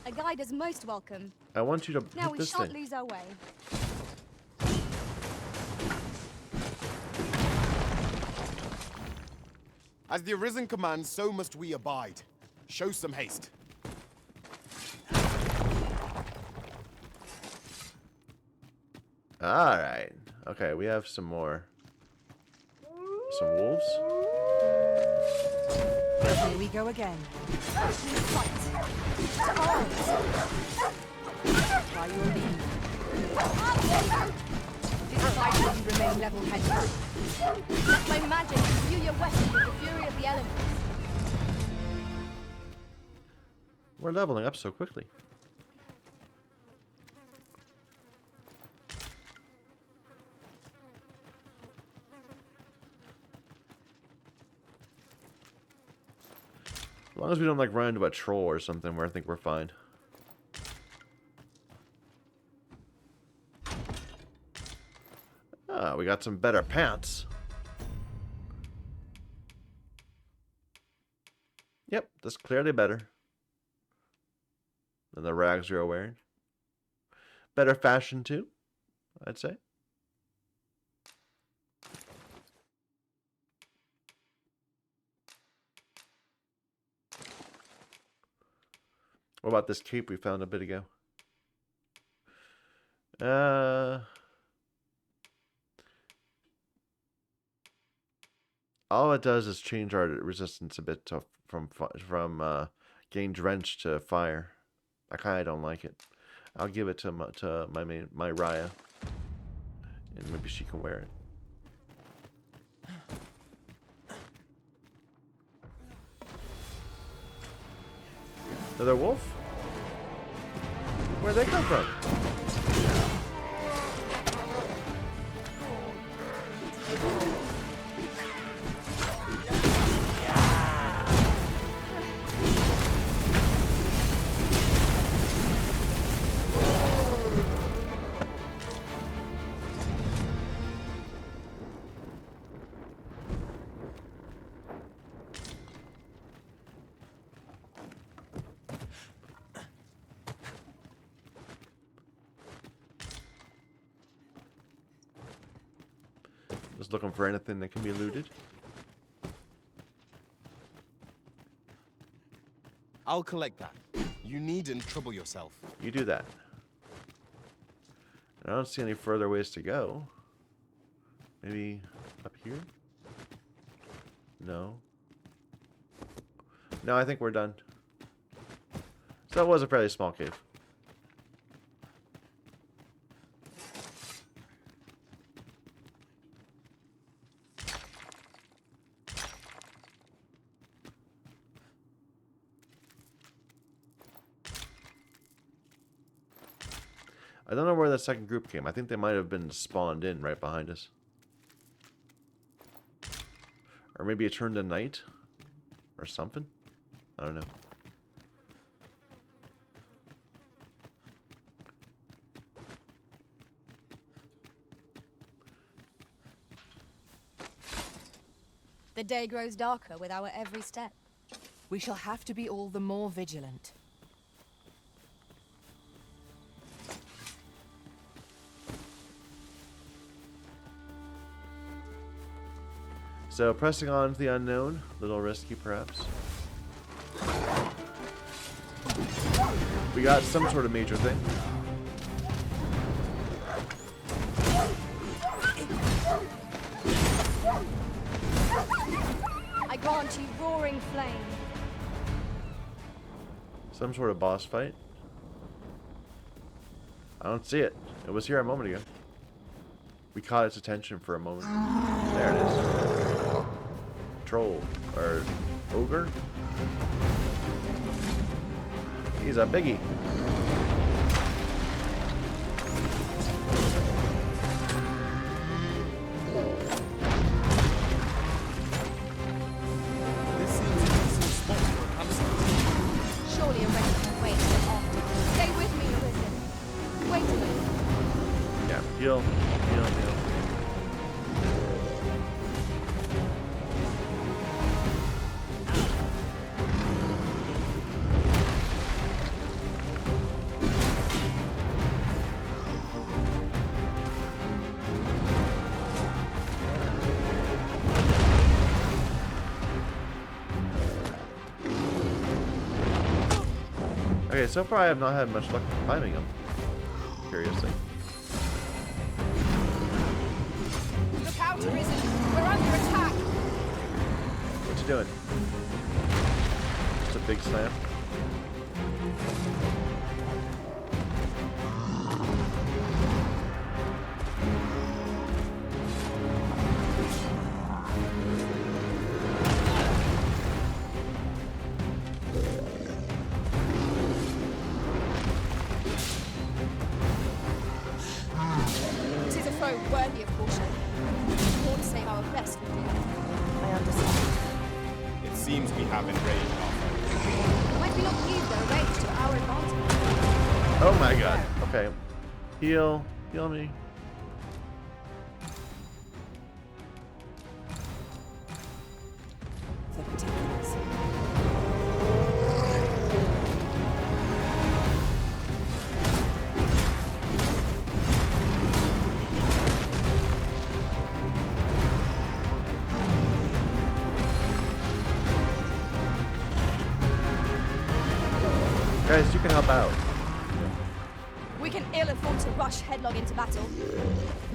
A guide is most welcome. I want you to Now hit we this shan't thing. lose our way. As the Arisen commands, so must we abide. Show some haste. Alright. Okay, we have some more. Some wolves. Here we go again. Fight. To arms. By your lead. Decide that you remain level-headed. Let my magic imbue your weapon with the fury of the elements. We're leveling up so quickly. As long as we don't like run into a troll or something, where I think we're fine. Ah, we got some better pants. Yep, that's clearly better than the rags you're wearing. Better fashion too, I'd say. What about this cape we found a bit ago? All it does is change our resistance a bit to, from getting drenched to fire. I kind of don't like it. I'll give it to my Raya, and maybe she can wear it. Another wolf? Where'd they come from? Just looking for anything that can be looted. I'll collect that. You needn't trouble yourself. You do that. I don't see any further ways to go. Maybe up here? No. No, I think we're done. So that was a fairly small cave. I don't know where the second group came. I think they might have been spawned in right behind us. Or maybe it turned to night? Or something? I don't know. The day grows darker with our every step. We shall have to be all the more vigilant. So pressing on to the unknown, a little risky perhaps. We got some sort of major thing. I grant you roaring flame. Some sort of boss fight. I don't see it. It was here a moment ago. We caught its attention for a moment. There it is. Troll. Or ogre? He's a biggie. This seems a decent spot for a campsite. Surely a rest can wait till after. Stay with me, Arisen. Wait a minute. Yeah, heal. Okay, so far I have not had much luck climbing them. Curiously. Look out, Arisen. We're under attack. What you doing? Big slam. It is a foe worthy of caution. We ought to save our best with you. I understand. It seems we have enraged our foe. Might we not use their rage to our advantage? Oh my god. Okay. Heal. Heal me. The particulars. Guys, you can help out. We can ill afford to rush headlong into battle.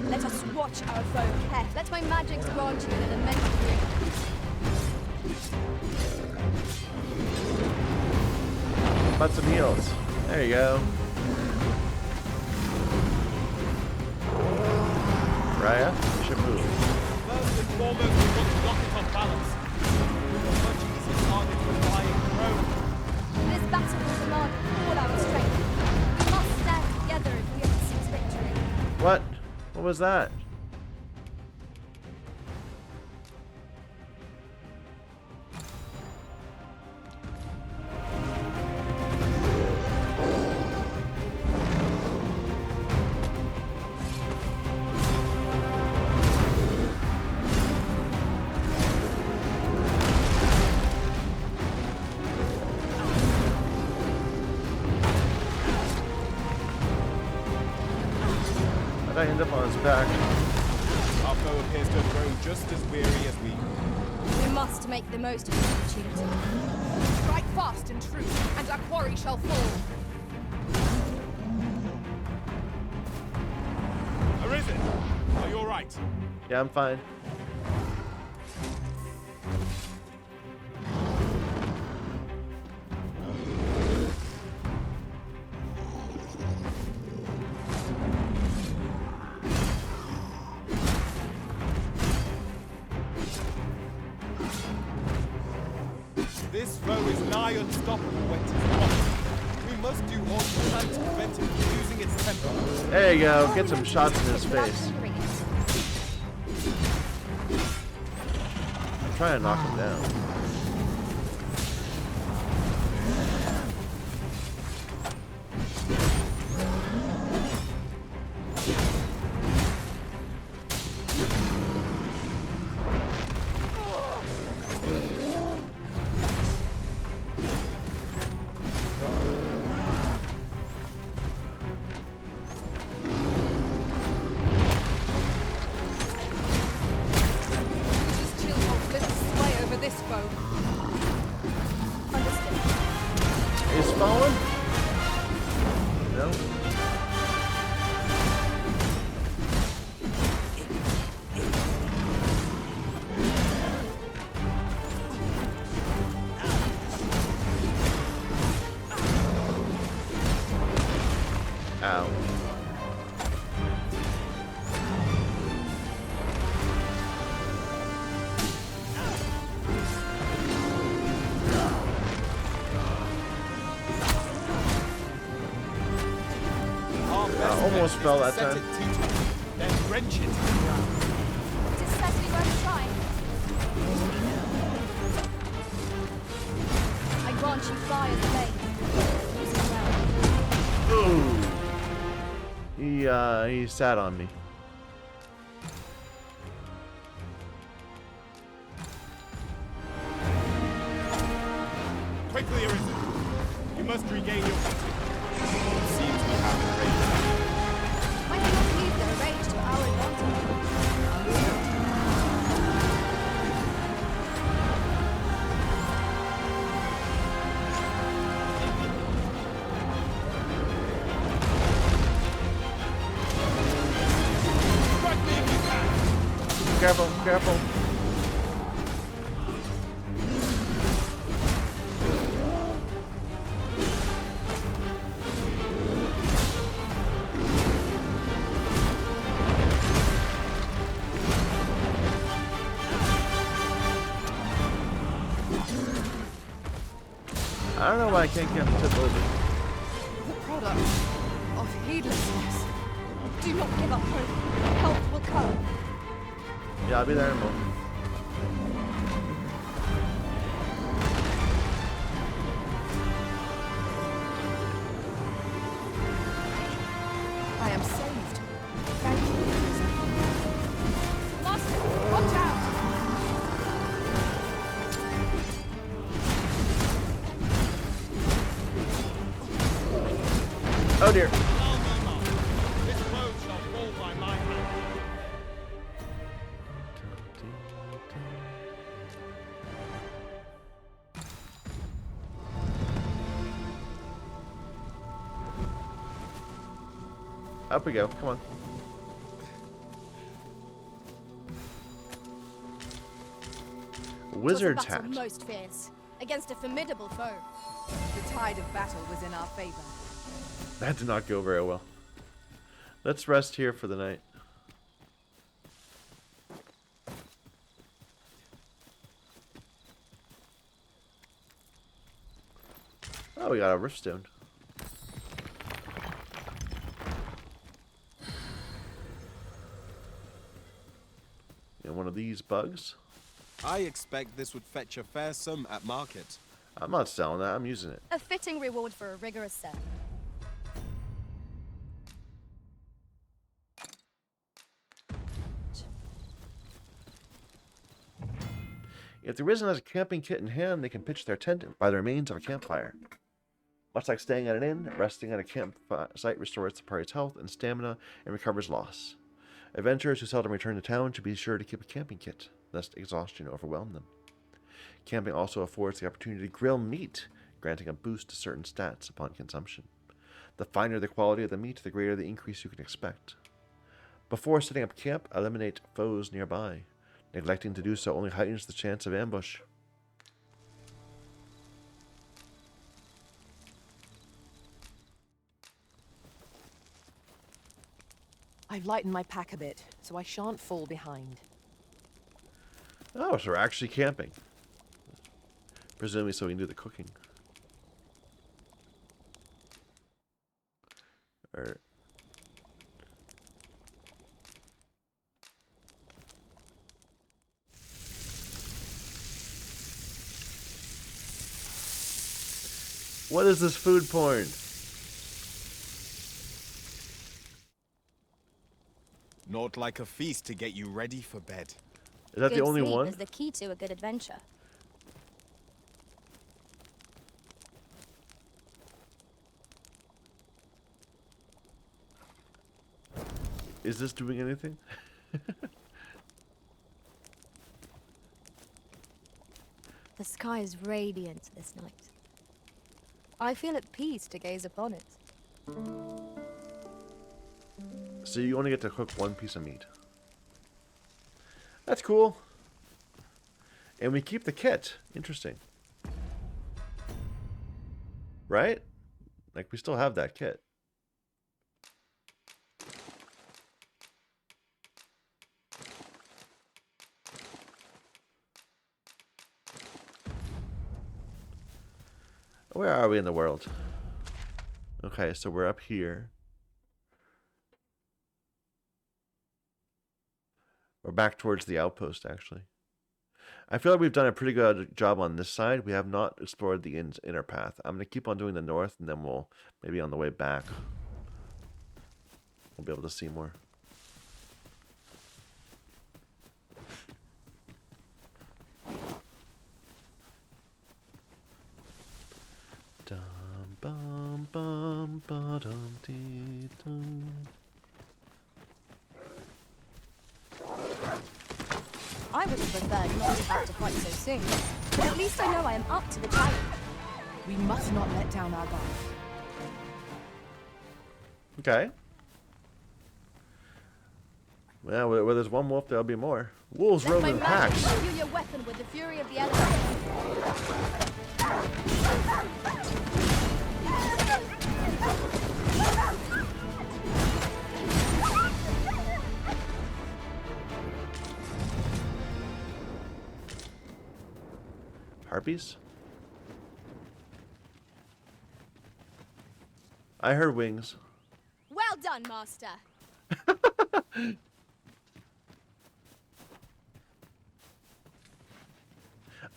Let us watch our foe carefully. Let my magics grant you an immense degree. About some heals. There you go. Raya, you should move. First and foremost, we want to lock it on balance. With a much easier target for flying prone. This battle will demand all our strength. We must stand together if we are to seize victory. What? What was that? I end up on his back. Our foe appears to have grown just as weary as we. We must make the most of this opportunity. Strike fast and true, and our quarry shall fall. Arisen, are you all right? Yeah, I'm fine. This foe is nigh unstoppable when it is watched. We must do all we can to prevent it from losing its temper. There you go. Get some shots in his face. I'm trying to knock him down. Is fallen? No. Ow. Almost fell that time. Then wrench it. It is certainly worth a try. I grant you fire the blade. Use it well. Ooh. He sat on me. Quickly, Arisen. You must regain your footing. It seems we have enraged. Why not use their rage to our advantage? Strike me if you can. Careful, careful. don't know why I can't get tip over. The product of heedlessness. Do not give up hope. Help will come. Yeah, I'll be there in a moment. I am saved. Thank you. Master, watch out! Oh dear. This blow shall fall by my hand. Up we go. Come on. Wizard's battle hat. most fierce, against a formidable foe. The tide of battle was in our favor. That did not go very well. Let's rest here for the night. Oh, we got a riftstone. And one of these bugs. I expect this would fetch a fair sum at market. I'm not selling that. I'm using it. A fitting reward for a rigorous search. If the Risen has a camping kit in hand, they can pitch their tent by the remains of a campfire. Much like staying at an inn, resting at a campsite restores the party's health and stamina and recovers loss. Adventurers who seldom return to town should be sure to keep a camping kit, lest exhaustion overwhelm them. Camping also affords the opportunity to grill meat, granting a boost to certain stats upon consumption. The finer the quality of the meat, the greater the increase you can expect. Before setting up camp, eliminate foes nearby. Neglecting to do so only heightens the chance of ambush. I've lightened my pack a bit, so I shan't fall behind. Oh, so we're actually camping. Presumably so we can do the cooking. Or... What is this food porn? Not like a feast to get you ready for bed. Is that the Good only sleep one? is the key to a good adventure. Is this doing anything? The sky is radiant this night. I feel at peace to gaze upon it. So you only get to cook one piece of meat. That's cool. And we keep the kit. Interesting. Right? Like, we still have that kit. Where are we in the world? Okay, so we're up here. We're back towards the outpost, actually. I feel like we've done a pretty good job on this side. We have not explored the inner path. I'm going to keep on doing the north, and then we'll, maybe on the way back, we'll be able to see more. Dum bum bum ba dum dee dum. I would have preferred not to have to fight so soon, but at least I know I am up to the challenge. We must not let down our guard. Okay. Well, where there's one wolf, there'll be more. Wolves roam in packs. Let my magic your weapon with the fury of the elements. Harpies? I heard wings. Well done, Master.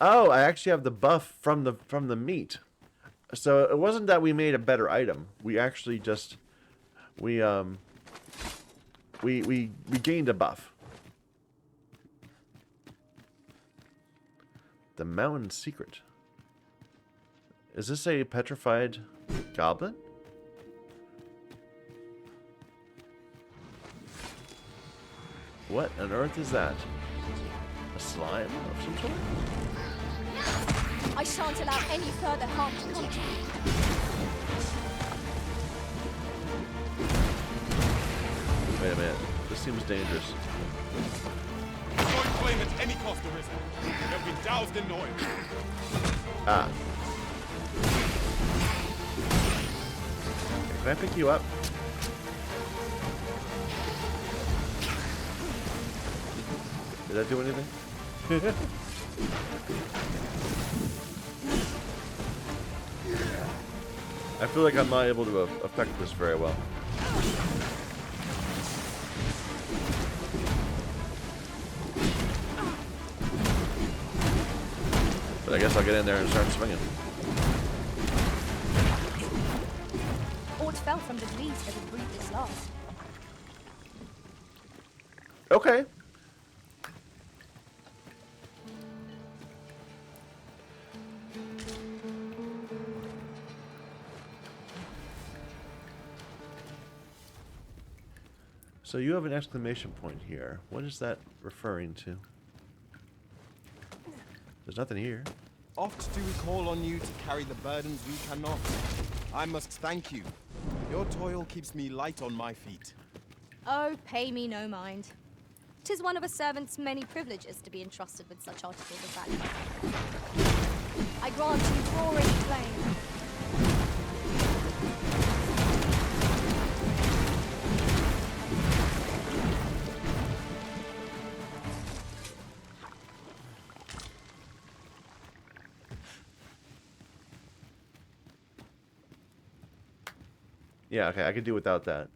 Oh, I actually have the buff from the meat. So it wasn't that we made a better item. We actually just we gained a buff. The mountain secret. Is this a petrified goblin? What on earth is that? A slime of some sort? I shan't allow any further harm to come to you. Wait a minute. This seems dangerous. Avoid flame at any cost, Arisen. They'll be doused in oil. Ah. Can I pick you up? Did that do anything? I feel like I'm not able to affect this very well. But I guess I'll get in there and start swinging. Aught fell from the trees that had breathed this last. Okay. So you have an exclamation point here. What is that referring to? There's nothing here. Oft do we call on you to carry the burdens we cannot. I must thank you. Your toil keeps me light on my feet. Oh, pay me no mind. 'Tis one of a servant's many privileges to be entrusted with such articles of value. I grant you roaring flame. Yeah, okay, I could do without that.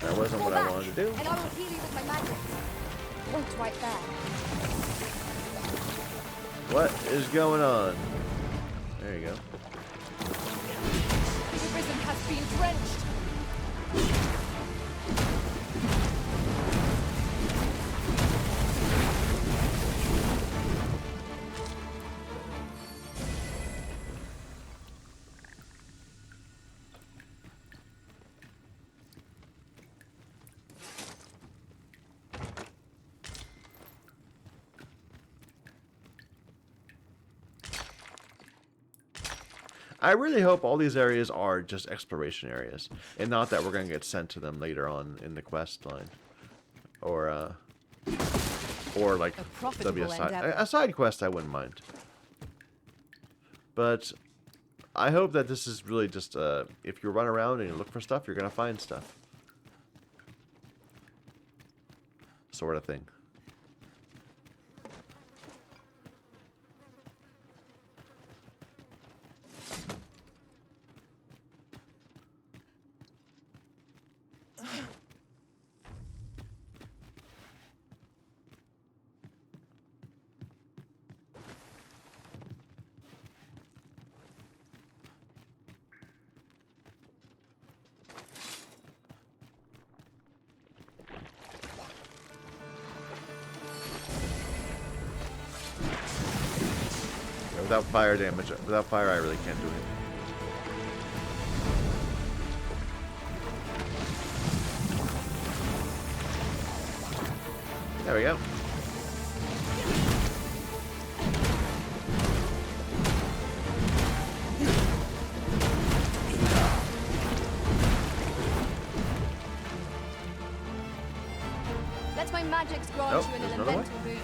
That wasn't what I wanted to do. And I will heal you with my magic. Wait right there. What is going on? There you go. The risen has been drenched. I really hope all these areas are just exploration areas, and not that we're going to get sent to them later on in the quest line, or like there'll be a side quest. I wouldn't mind, but I hope that this is really just if you run around and you look for stuff, you're going to find stuff, sort of thing. Without fire damage, without fire I really can't do it. There we go. Let my magics grant Nope, you an there's another elemental boon.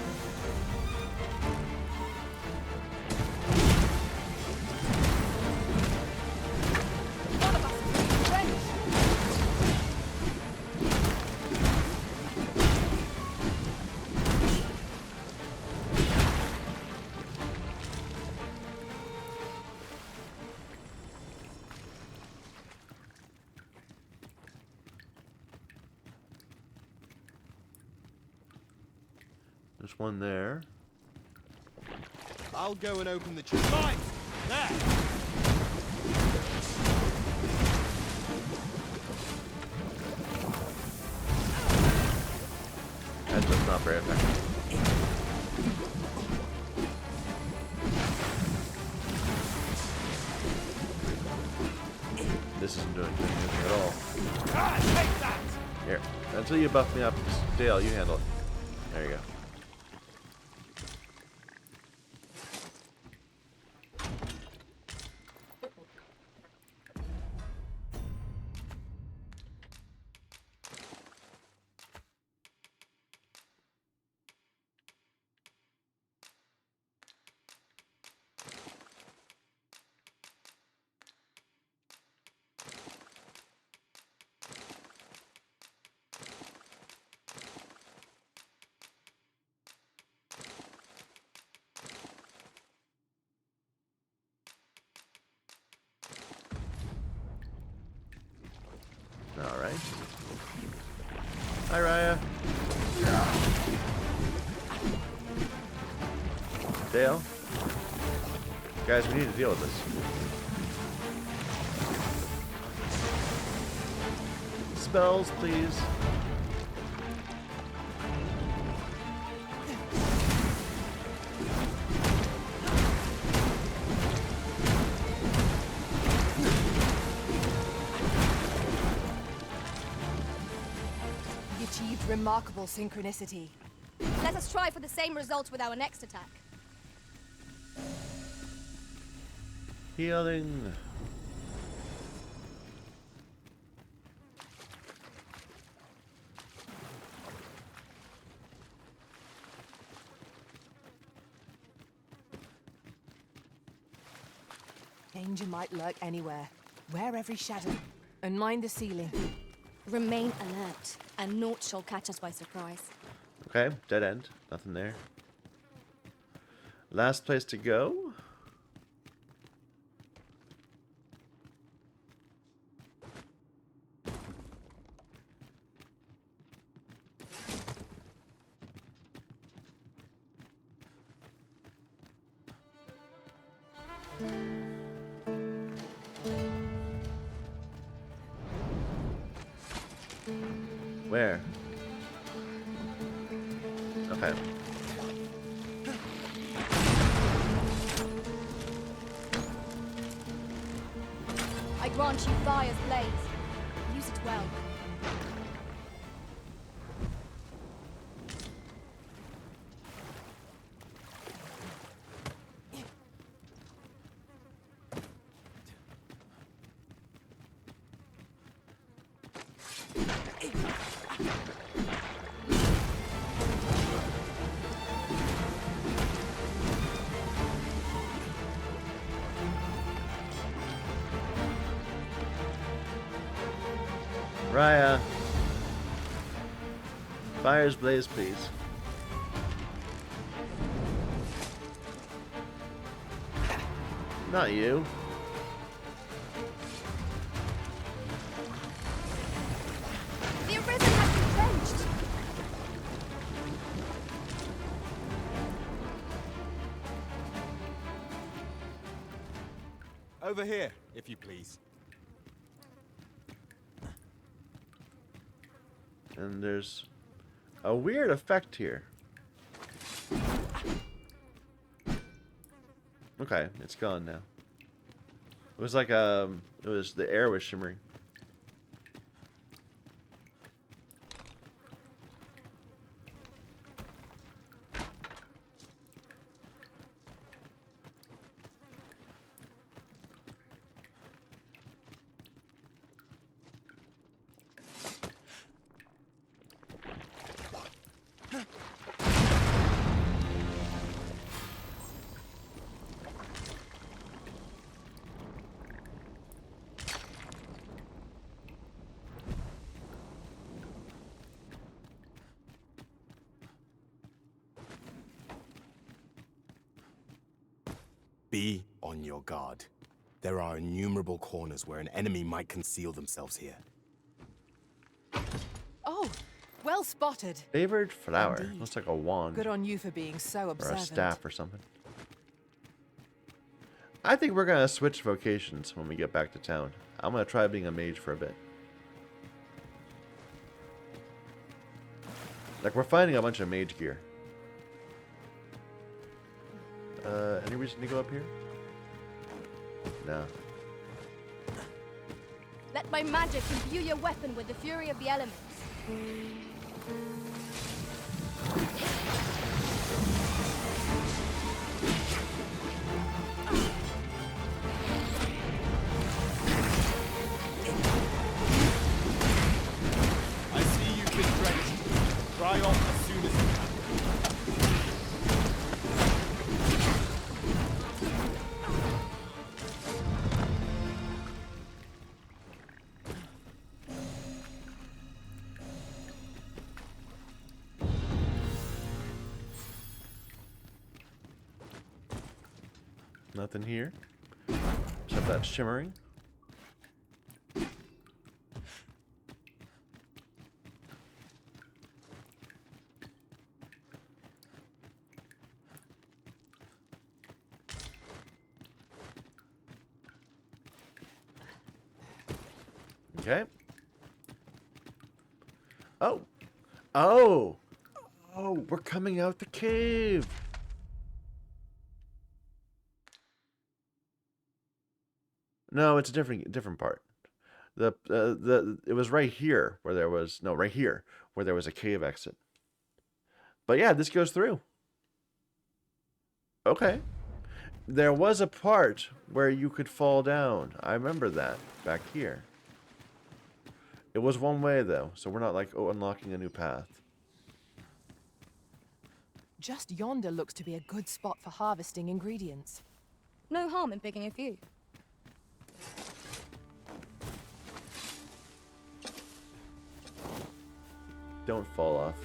There's one there. I'll go and open the chest. Right! There! That's just not very effective. This isn't doing anything at all. Ah, take that! Here, until you buff me up, Dale, you handle it. There you go. Alright. Hi, Raya. Dale. Guys, we need to deal with this. Spells, please. You achieved remarkable synchronicity. Let us try for the same result with our next attack. Healing. Danger might lurk anywhere. Wear every shadow. And mind the ceiling. Remain alert, and naught shall catch us by surprise. Okay, dead end. Nothing there. Last place to go. Where? Okay. I grant you fire's blaze. Use it well. Raya. Fire's blaze, please. Not you. The Arisen has been drenched. Over here, if you please. And there's a weird effect here. Okay, it's gone now. It was like it was the air was shimmering. Be on your guard. There are innumerable corners where an enemy might conceal themselves here. Oh, Well spotted. Favored flower. Indeed. Looks like a wand. Good on you for being so Or observant. a staff or something. I think we're gonna switch vocations when we get back to town. I'm gonna try being a mage for a bit. Like, we're finding a bunch of mage gear. Any reason to go up here? No. Let my magic imbue your weapon with the fury of the elements. I see you've been drenched. Dry off as soon as you can. Nothing here. Except that shimmering. Okay. Oh. Oh. Oh, we're coming out the cave. No, it's a different part. It was right here where there was right here where there was a cave exit. But yeah, this goes through. Okay. There was a part where you could fall down. I remember that back here. It was one way though, so we're not like unlocking a new path. Just yonder looks to be a good spot for harvesting ingredients. No harm in picking a few. Don't fall off.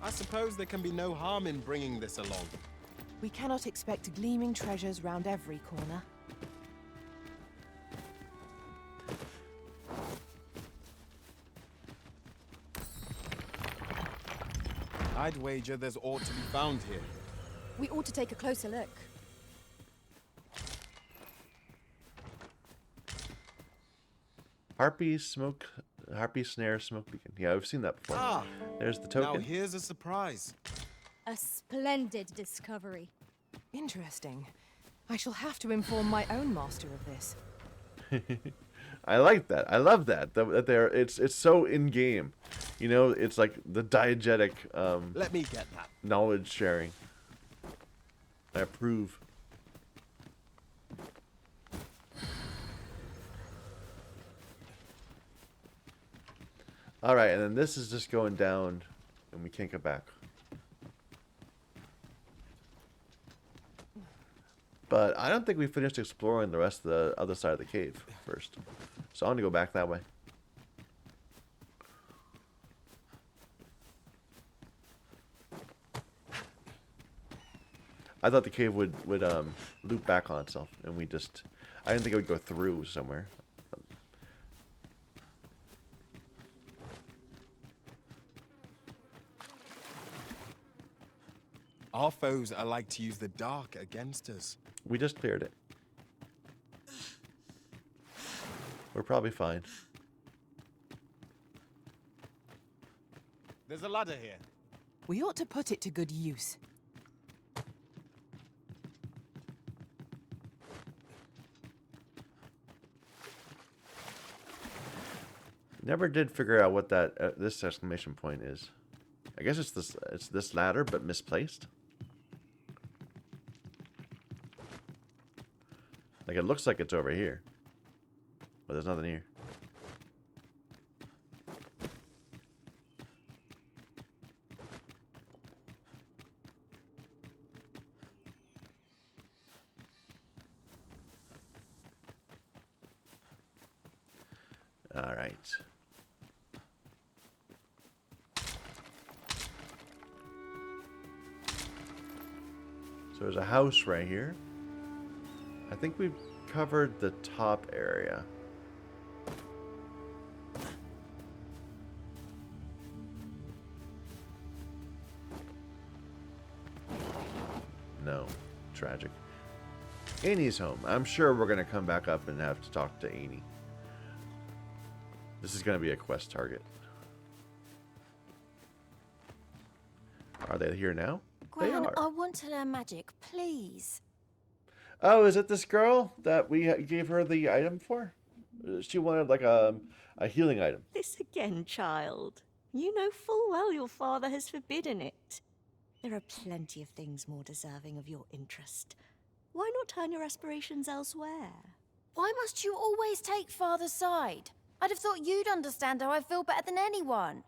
I suppose there can be no harm in bringing this along. We cannot expect gleaming treasures round every corner. I'd wager there's aught to be found here. We ought to take a closer look. Harpy snare smoke beacon. Yeah, I've seen that before. Ah, there's the now token. here's a surprise. A splendid discovery. Interesting. I shall have to inform my own master of this. I like that. I love that. That there, it's so in game. You know, it's like the diegetic. Let me get that. Knowledge sharing. I approve. All right, and then this is just going down, and we can't get back. But I don't think we finished exploring the rest of the other side of the cave first. So I'm going to go back that way. I thought the cave would loop back on itself, and we just... I didn't think it would go through somewhere. Our foes are like to use the dark against us. We just cleared it. We're probably fine. There's a ladder here. We ought to put it to good use. Never did figure out what that this exclamation point is. I guess it's this ladder, but misplaced. Like, it looks like it's over here, but there's nothing here. All right. So there's a house right here. I think we've covered the top area. No. Tragic. Annie's home. I'm sure we're going to come back up and have to talk to Annie. This is going to be a quest target. Are they here now? They Gran, are. I want to learn magic, please. Oh, is it this girl that we gave her the item for? She wanted like a healing item. This again, child. You know full well your father has forbidden it. There are plenty of things more deserving of your interest. Why not turn your aspirations elsewhere? Why must you always take Father's side? I'd have thought you'd understand how I feel better than anyone.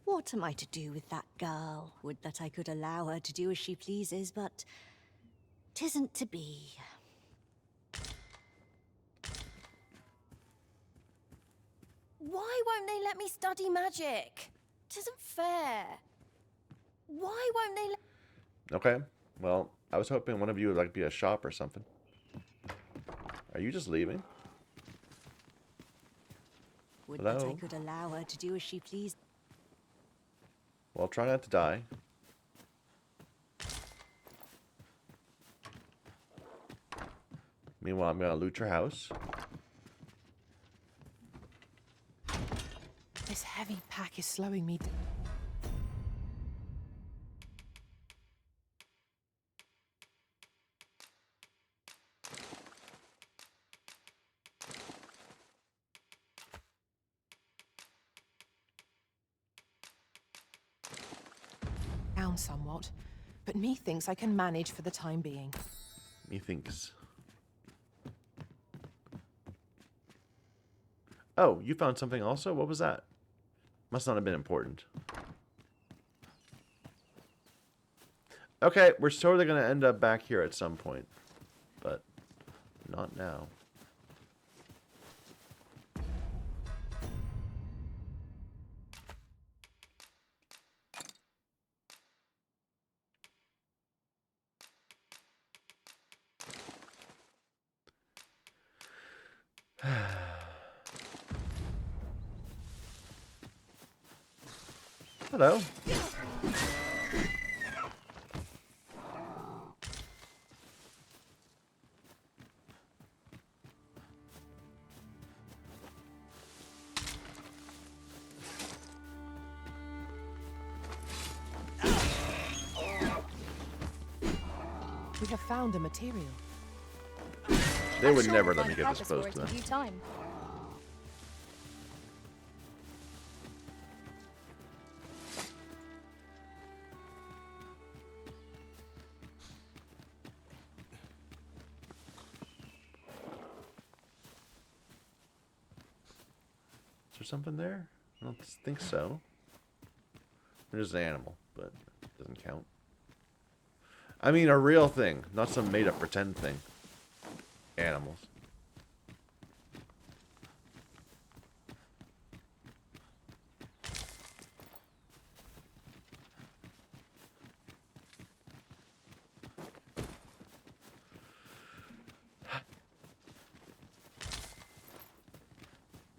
What am I to do with that girl? Would that I could allow her to do as she pleases, but 'tisn't to be. Why won't they let me study magic? 'Tisn't fair. Why won't they let... Okay. Well, I was hoping one of you would like be a shop or something. Are you just leaving? Would Hello? that I could allow her to do as she pleased. Well, try not to die. Meanwhile, I'm going to loot your house. This heavy pack is slowing me down. Somewhat, but methinks I can manage for the time being. Methinks. Oh, you found something also? What was that? Must not have been important. Okay, we're totally going to end up back here at some point, but not now. Hello. We have found a material. They would I'm sure never we'll let me find get this purpose for close it to in them. due time. Is there something there? I don't think so. There's an animal, but it doesn't count. I mean a real thing, not some made-up pretend thing. Animals.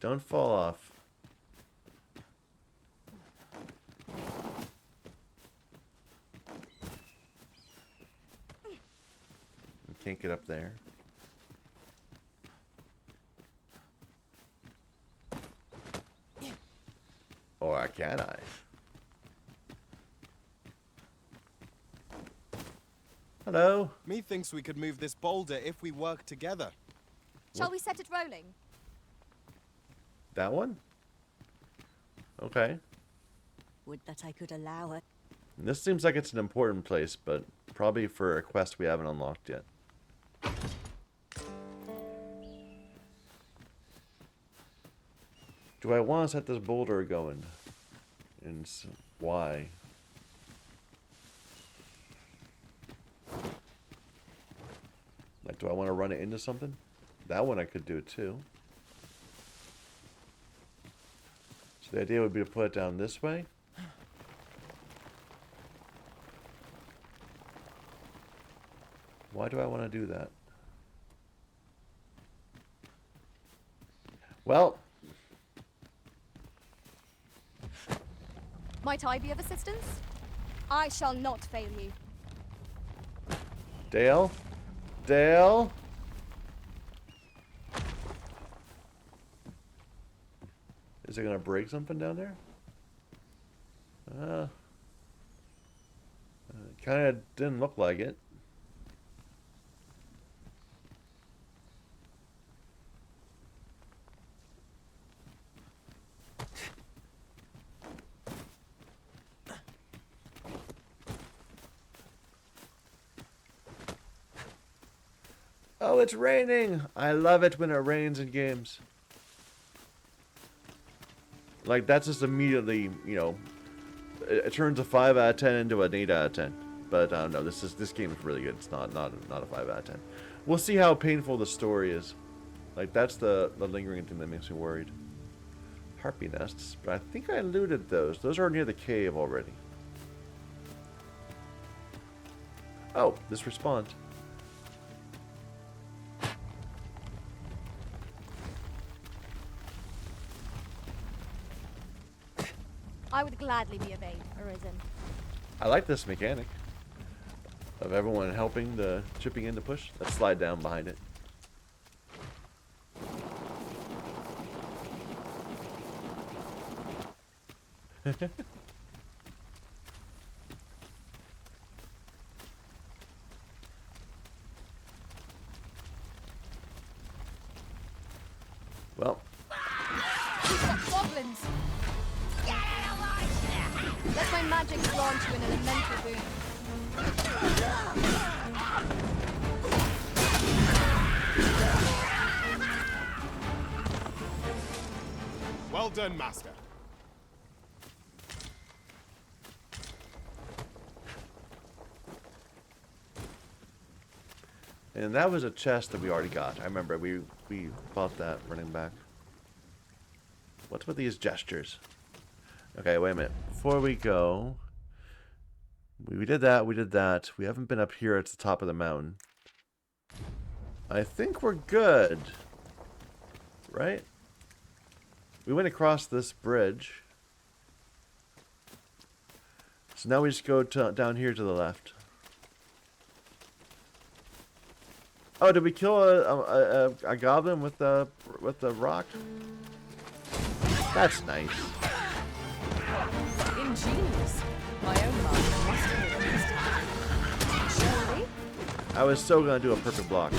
Don't fall off. You can't get up there. Or can I? Hello? Methinks we could move this boulder if we work together. Shall we set it rolling? That one? Okay. Would that I could allow her. This seems like it's an important place, but probably for a quest we haven't unlocked yet. Do I want to set this boulder going? And why? Like, do I want to run it into something? That one I could do too. So the idea would be to put it down this way. Why do I want to do that? Well, Might I be of assistance? I shall not fail you. Dale? Dale? Is it gonna break something down there? Kinda didn't look like it. Oh, it's raining! I love it when it rains in games. Like, that's just immediately, you know, it turns a 5 out of 10 into an 8 out of 10. But I don't know, this game is really good. It's not a 5 out of 10. We'll see how painful the story is. Like, that's the lingering thing that makes me worried. Harpy nests, but I think I looted those. Those are near the cave already. Oh, this respawned. I would gladly be of aid, Arisen. I like this mechanic of everyone helping the chipping in to push. Let's slide down behind it. Well, We've got goblins! Let my magic grant you an elemental boon. Well done, Master. and that was a chest that we already got. I remember we bought that running back. What's with these gestures? Okay, wait a minute. Before we go, we did that, we did that. We haven't been up here at the top of the mountain. I think we're good. Right? We went across this bridge. So now we just go down here to the left. Oh, did we kill a goblin with the rock? That's nice. Ingenious. My own master must have used it. Surely? I was so gonna do a perfect block.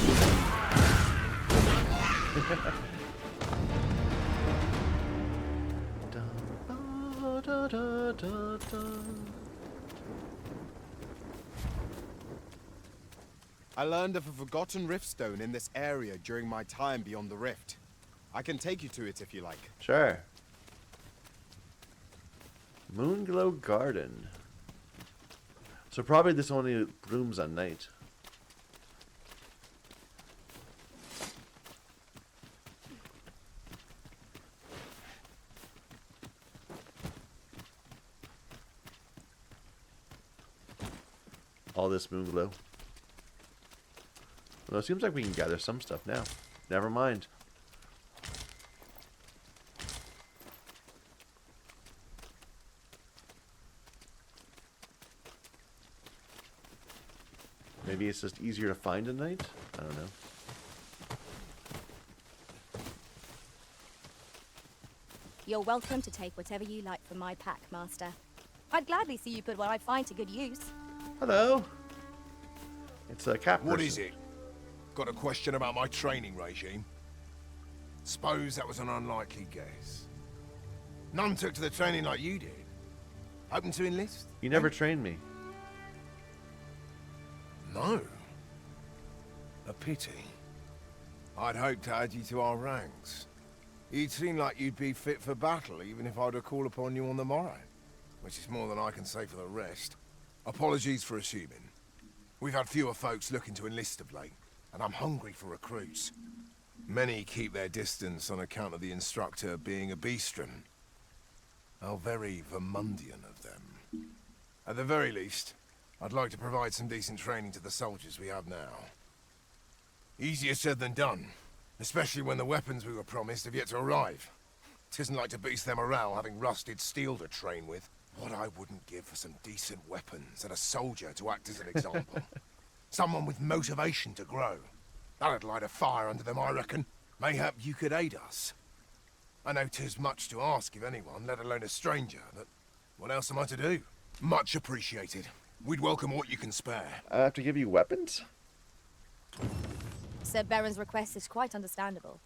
I learned of a forgotten riftstone in this area during my time beyond the rift. I can take you to it if you like. Sure. Moonglow Garden. So probably this only blooms at night. All this moonglow. Well, it seems like we can gather some stuff now. Never mind. Maybe it's just easier to find at night? I don't know. You're welcome to take whatever you like from my pack, Master. I'd gladly see you put what I find to good use. Hello. It's a cat person. What is it? Got a question about my training regime? Suppose that was an unlikely guess. None took to the training like you did. Hoping to enlist? You never trained me. No. A pity. I'd hoped to add you to our ranks. You'd seem like you'd be fit for battle, even if I were to call upon you on the morrow. Which is more than I can say for the rest. Apologies for assuming. We've had fewer folks looking to enlist of late, and I'm hungry for recruits. Many keep their distance on account of the instructor being a beastren. How very Vermundian of them. At the very least, I'd like to provide some decent training to the soldiers we have now. Easier said than done, especially when the weapons we were promised have yet to arrive. Tisn't like to boost their morale having rusted steel to train with. What I wouldn't give for some decent weapons and a soldier to act as an example. Someone with motivation to grow. That'd light a fire under them, I reckon. Mayhap you could aid us. I know 'tis much to ask of anyone, let alone a stranger, but what else am I to do? Much appreciated. We'd welcome what you can spare. I have to give you weapons? Sir Baron's request is quite understandable.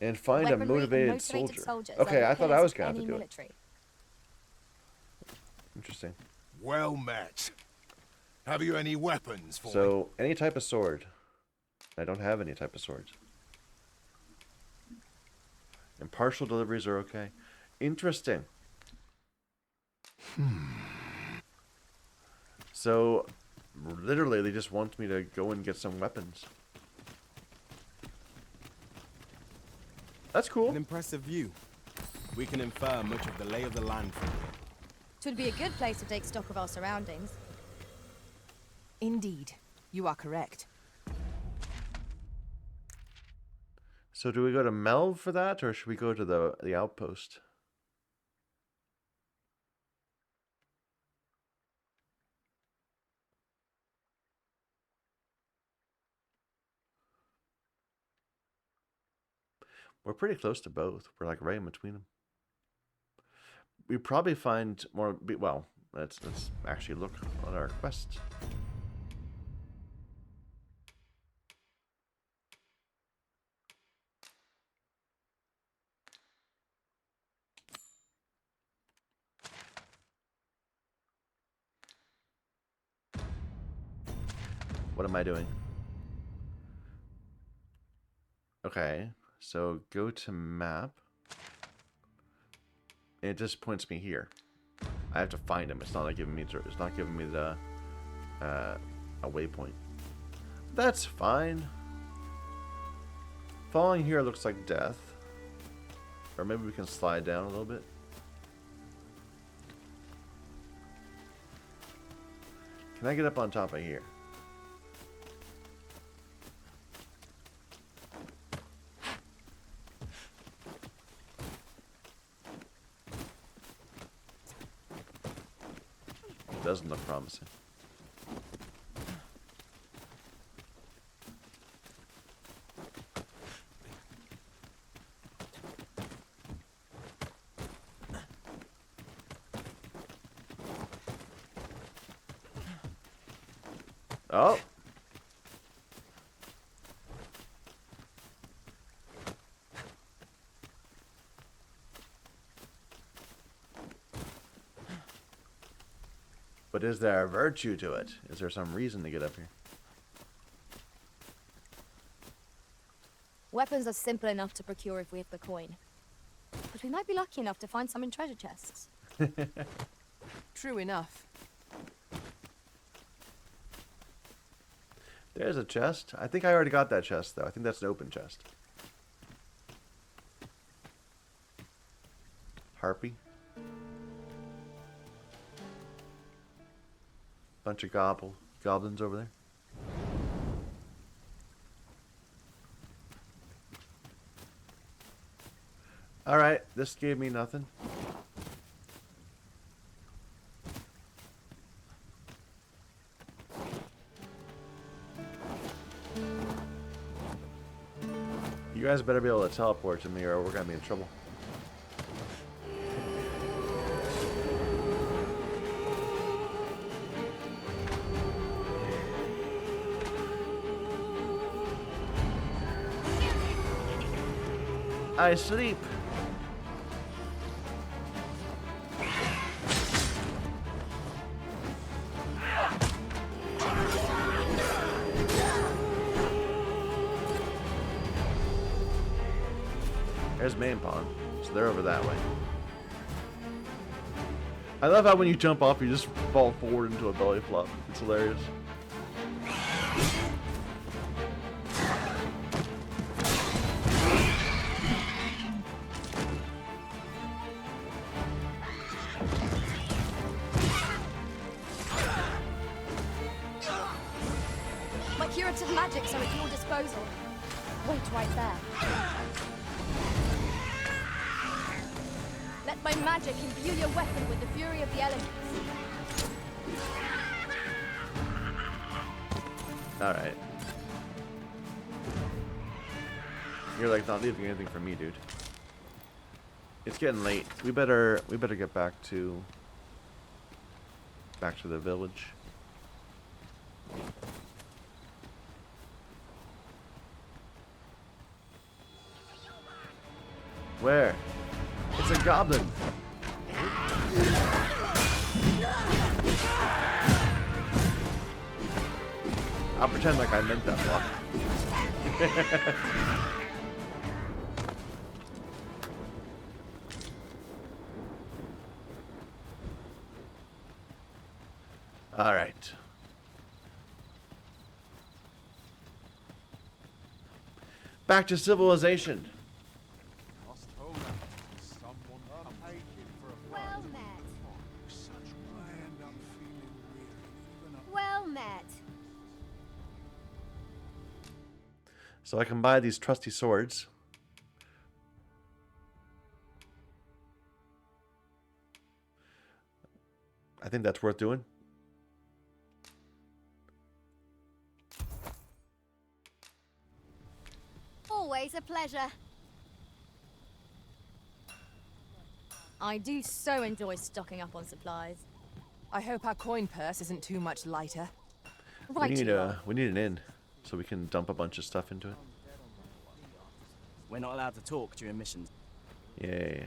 And find a Weaponry and motivated motivated soldier. soldiers Okay, are the I thought I pillars was of going to have any to do military. it. Interesting. Well met. Have you any weapons for me? So, any type of sword. I don't have any type of swords. And partial deliveries are okay. Interesting. So, literally, they just want me to go and get some weapons. That's cool. An impressive view. We can infer much of the lay of the land from here. It would be a good place to take stock of our surroundings. Indeed. You are correct. So do we go to Melv for that, or should we go to the outpost? We're pretty close to both. We're like right in between them. We probably find more. Well, let's actually look on our quests. What am I doing? Okay, so go to map. And it just points me here. I have to find him. It's not like giving me. It's not giving me the a waypoint. That's fine. Falling here looks like death. Or maybe we can slide down a little bit. Can I get up on top of here? Doesn't look promising. Oh. But is there a virtue to it? Is there some reason to get up here? Weapons are simple enough to procure if we have the coin. But we might be lucky enough to find some in treasure chests. True enough. There's a chest. I think I already got that chest, though. I think that's an open chest. Harpy. Bunch of goblins over there. Alright, this gave me nothing. You guys better be able to teleport to me or we're gonna be in trouble. I sleep. There's main pawn, so they're over that way. I love how when you jump off, you just fall forward into a belly flop. It's hilarious. My curative magics are at your disposal. Wait right there. Let my magic imbue your weapon with the fury of the elements. Alright. You're like not leaving anything for me, dude. It's getting late. We better get back to the village. Where? It's a goblin. I'll pretend like I meant that block. All right. Back to civilization. Well met. Well met. So I can buy these trusty swords. I think that's worth doing. Always a pleasure. I do so enjoy stocking up on supplies. I hope our coin purse isn't too much lighter. We need an inn so we can dump a bunch of stuff into it. We're not allowed to talk during missions. Yeah.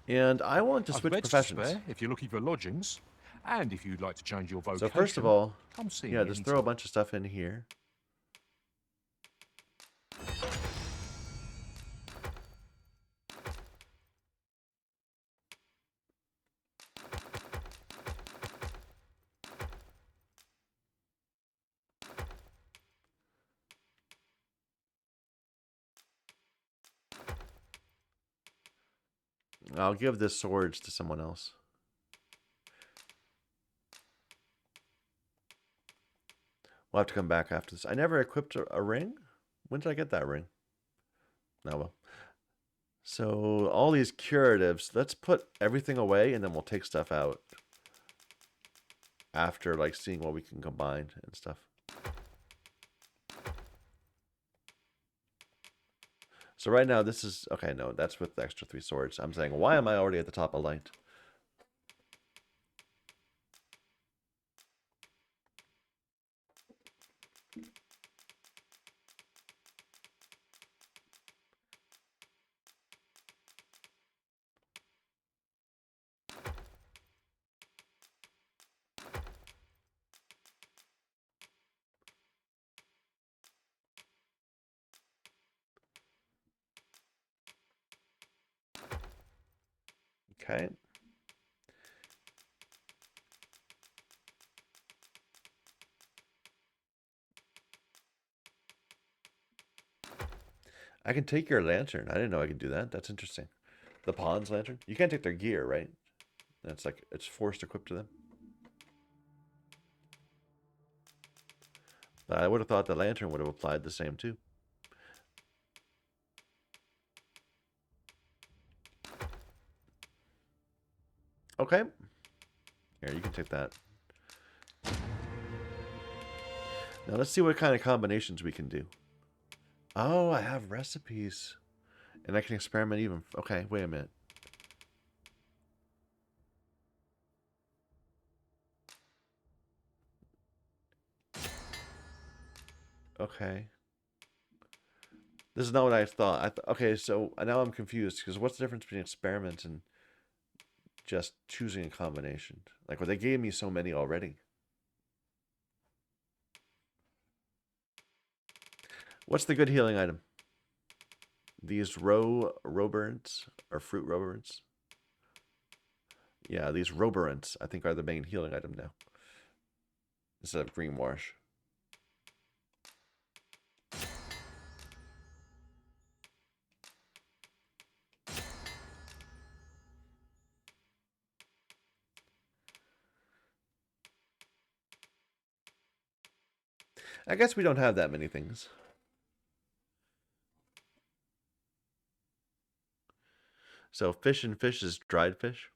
And I want to switch professions. If you're looking for lodgings, and if you'd like to change your vocation. So first of all, come see yeah, me just throw a bunch of stuff in here. I'll give the swords to someone else. We'll have to come back after this. I never equipped a ring? When did I get that ring? No, well. So, all these curatives, let's put everything away and then we'll take stuff out. After, like, seeing what we can combine and stuff. So right now, this is... Okay, no, that's with the extra 3 swords. I'm saying, why am I already at the top of light? Okay. I can take your lantern. I didn't know I could do that. That's interesting. The pawn's lantern. You can't take their gear, right? That's like, it's forced equipped to them. But I would have thought the lantern would have applied the same too. Okay. Here, you can take that. Now let's see what kind of combinations we can do. Oh, I have recipes. And I can experiment even... Okay, wait a minute. Okay. This is not what I thought. Okay, so now I'm confused. Because what's the difference between experiment and just choosing a combination? Like, well, they gave me so many already. What's the good healing item? These roborants or fruit roborants? Yeah, these roborants I think are the main healing item now. Instead of green wash. I guess we don't have that many things. So fish and fish is dried fish?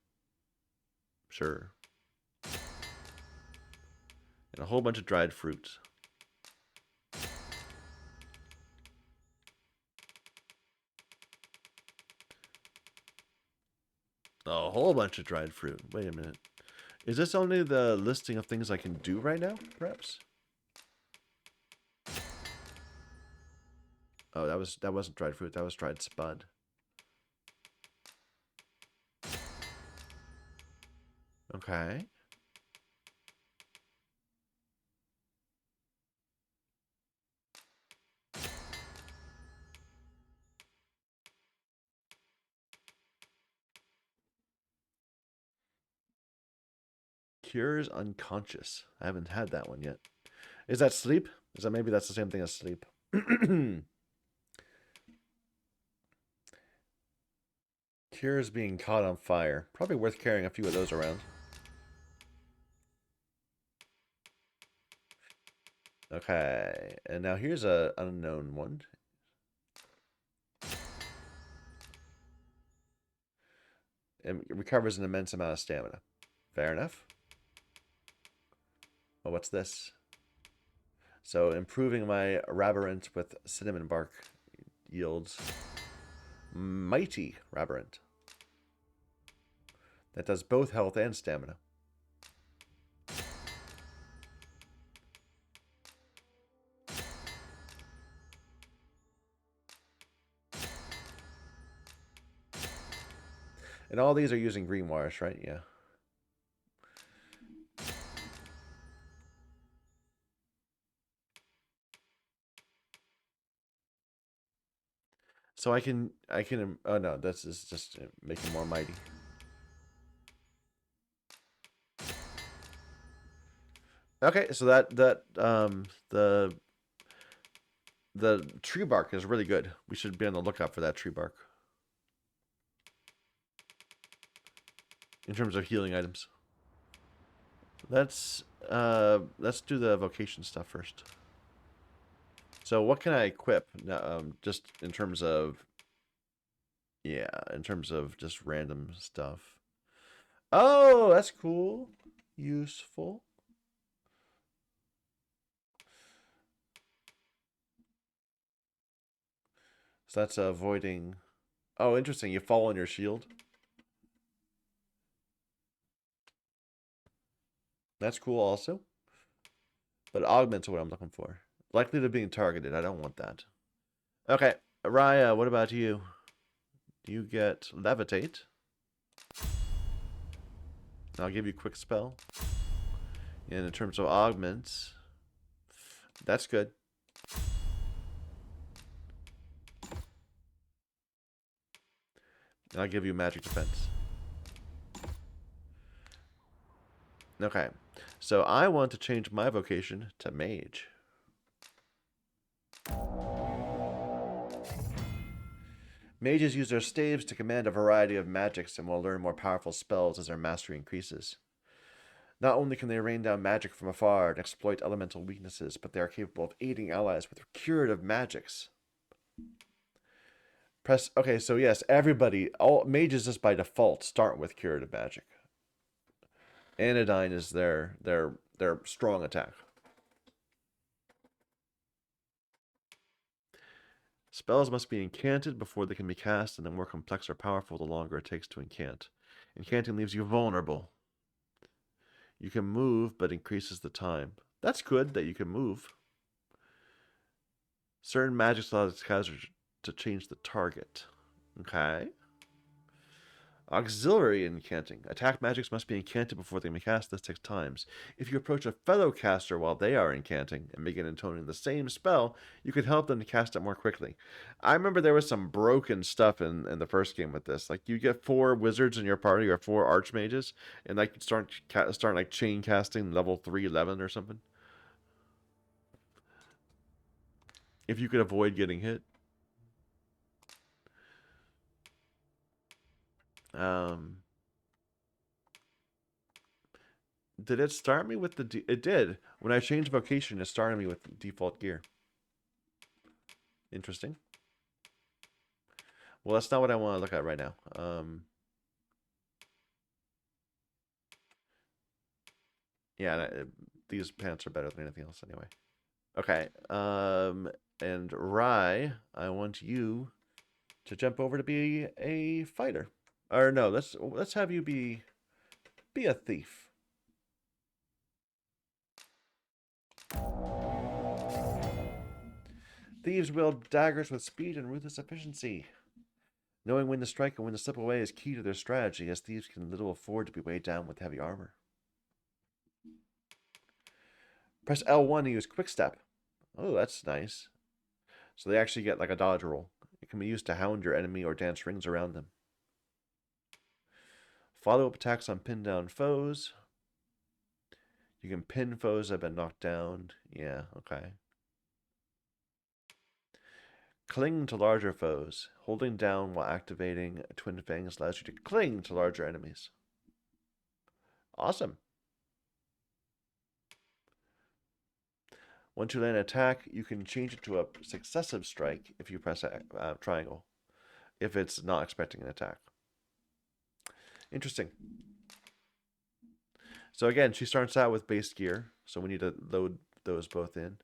Sure. And a whole bunch of dried fruits. A whole bunch of dried fruit. Wait a minute. Is this only the listing of things I can do right now, perhaps? Oh, that wasn't dried fruit, that was dried spud. Okay. Cures unconscious. I haven't had that one yet. Is that sleep? Is that maybe that's the same thing as sleep? Cures being caught on fire. Probably worth carrying a few of those around. Okay, and now here's an unknown one. It recovers an immense amount of stamina. Fair enough. Oh, what's this? So improving my Rabarant with cinnamon bark yields mighty Rabarant. That does both health and stamina. And all these are using greenwash, right? Yeah. So I can, oh no, this is just making more mighty. Okay, so the tree bark is really good. We should be on the lookout for that tree bark. In terms of healing items. Let's do the vocation stuff first. So what can I equip? Just in terms of, yeah, in terms of just random stuff. Oh, that's cool. Useful. So that's avoiding. Oh, interesting. You fall on your shield. That's cool also. But augments what I'm looking for. Likely to being targeted. I don't want that. Okay. Raya, what about you? You get levitate. I'll give you quick spell. And in terms of augments, that's good. And I'll give you magic defense. Okay. So I want to change my vocation to mage. Mages use their staves to command a variety of magics and will learn more powerful spells as their mastery increases. Not only can they rain down magic from afar and exploit elemental weaknesses, but they are capable of aiding allies with curative magics. Okay, so yes, everybody, all mages just by default start with curative magic. Anodyne is their strong attack. Spells must be incanted before they can be cast, and the more complex or powerful, the longer it takes to incant. Incanting leaves you vulnerable. You can move, but increases the time. That's good that you can move. Certain magics allow the caster to change the target. Okay. Auxiliary incanting. Attack magics must be incanted before they can be cast. This takes times. If you approach a fellow caster while they are incanting and begin intoning the same spell, you can help them to cast it more quickly. I remember there was some broken stuff in the first game with this. Like you get 4 wizards in your party or 4 archmages, and like start like chain casting level 311 or something. If you could avoid getting hit. Did it start me with the it did. When I change vocation, it started me with default gear. Interesting. Well, that's not what I want to look at right now. Yeah, these pants are better than anything else anyway. Okay. And Rye, I want you to jump over to be a fighter. Or no, let's have you be a thief. Thieves wield daggers with speed and ruthless efficiency. Knowing when to strike and when to slip away is key to their strategy, as thieves can little afford to be weighed down with heavy armor. Press L1 to use Quick Step. Oh, that's nice. So they actually get like a dodge roll. It can be used to hound your enemy or dance rings around them. Follow-up attacks on pinned down foes. You can pin foes that have been knocked down. Yeah, okay. Cling to larger foes. Holding down while activating Twin Fangs allows you to cling to larger enemies. Awesome. Once you land an attack, you can change it to a successive strike if you press triangle, if it's not expecting an attack. Interesting. So again, she starts out with base gear, so we need to load those both in.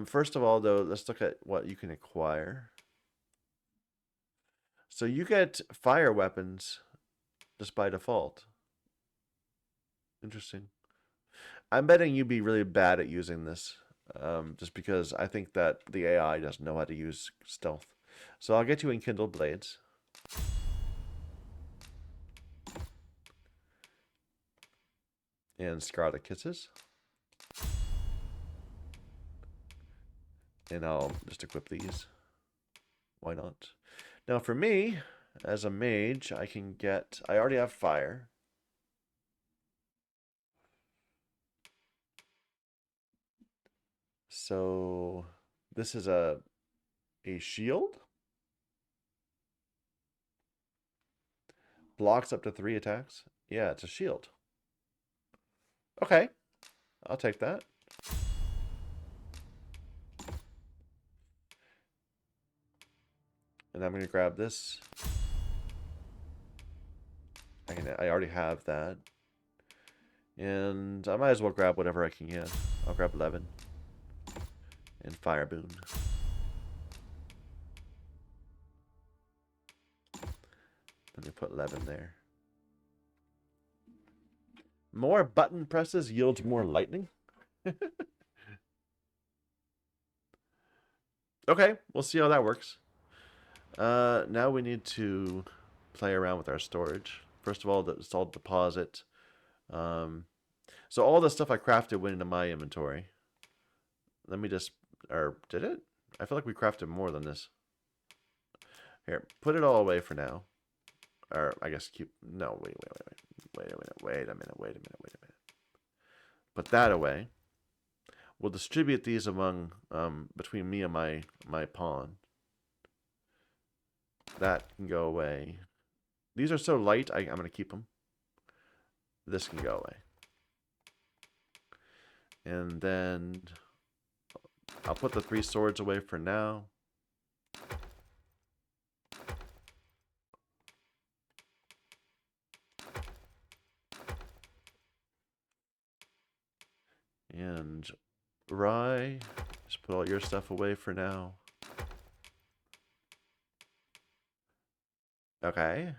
First of all, though, let's look at what you can acquire. So you get fire weapons just by default. Interesting. I'm betting you'd be really bad at using this, just because I think that the AI doesn't know how to use stealth. So I'll get you enkindled blades. And Scarlet Kisses. And I'll just equip these. Why not? Now for me, as a mage, I can get... I already have fire. So this is a shield. Blocks up to 3 attacks. Yeah, it's a shield. Okay, I'll take that. And I'm going to grab this. I already have that. And I might as well grab whatever I can get. I'll grab 11. And Fire Boon. Let me put 11 there. More button presses yields more lightning? Okay, we'll see how that works. Now we need to play around with our storage. First of all, it's all deposit. So all the stuff I crafted went into my inventory. Let me just... Or did it? I feel like we crafted more than this. Here, put it all away for now. Or I guess keep... No, wait a minute. Put that away. We'll distribute these among... between me and my pawn. That can go away. These are so light, I'm going to keep them. This can go away. And then I'll put the 3 swords away for now. And Rye, just put all your stuff away for now. Okay.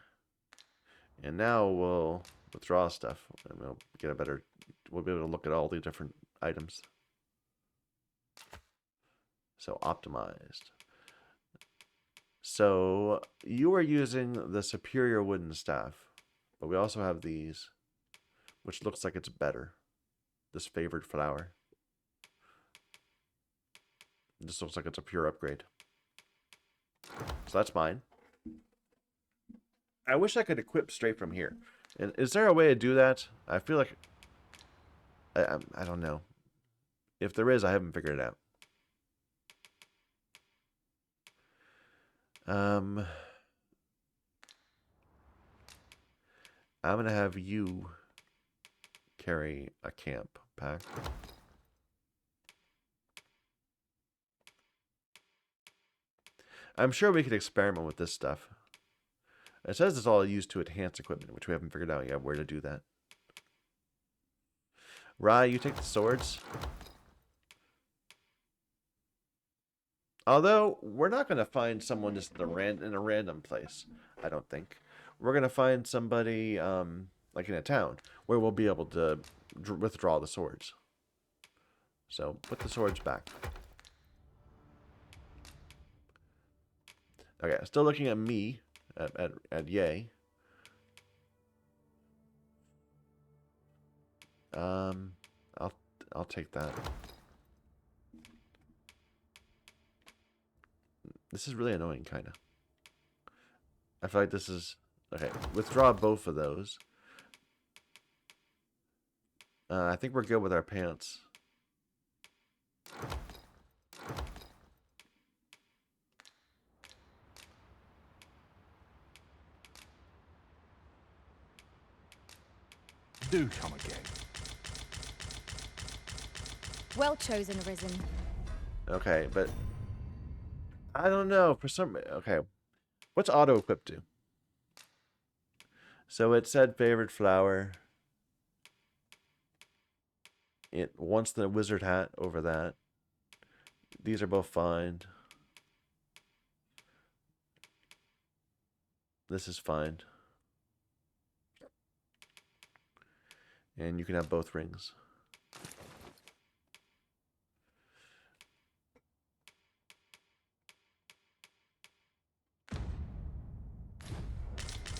And now we'll withdraw stuff and we'll get a better... We'll be able to look at all the different items. So optimized. So you are using the superior wooden staff, but we also have these, which looks like it's better. This favored flower. This looks like it's a pure upgrade. So that's mine. I wish I could equip straight from here. And is there a way to do that? I feel like... I don't know. If there is, I haven't figured it out. I'm going to have you carry a camp pack. I'm sure we could experiment with this stuff. It says it's all used to enhance equipment, which we haven't figured out yet where to do that. Rye, you take the swords. Although, we're not going to find someone just in a random place, I don't think. We're going to find somebody, like in a town, where we'll be able to withdraw the swords. So, put the swords back. Okay, still looking at me, at Yay. I'll take that. This is really annoying, kind of. I feel like this is... Okay, withdraw both of those. I think we're good with our pants. Do come again. Well chosen, Arisen. Okay, but... I don't know. For some... Okay. What's auto-equip do? So it said favorite flower. It wants the wizard hat over that. These are both fine. This is fine. And you can have both rings.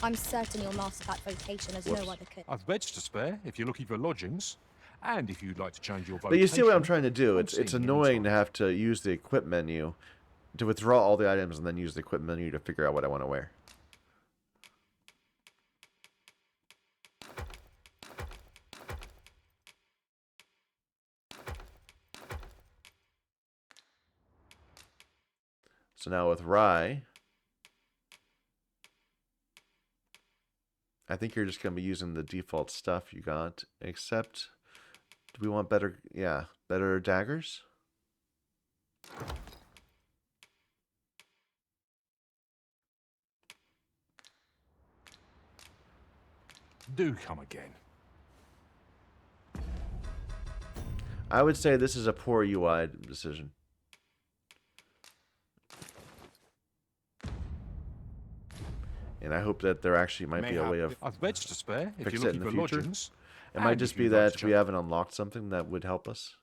I'm certain you'll master that vocation as no other could. I've beds to spare if you're looking for lodgings. And if you'd like to change your vocation. But you see what I'm trying to do? It's annoying to have to use the equip menu to withdraw all the items and then use the equip menu to figure out what I want to wear. So now with Rye, I think you're just going to be using the default stuff you got, except, do we want better, yeah, better daggers? Do come again. I would say this is a poor UI decision. And I hope that there actually might be a way of I've beds to spare if fix you're it in looking the for future. lodgings. It might And just if be you'd like that to we haven't unlocked something that would help us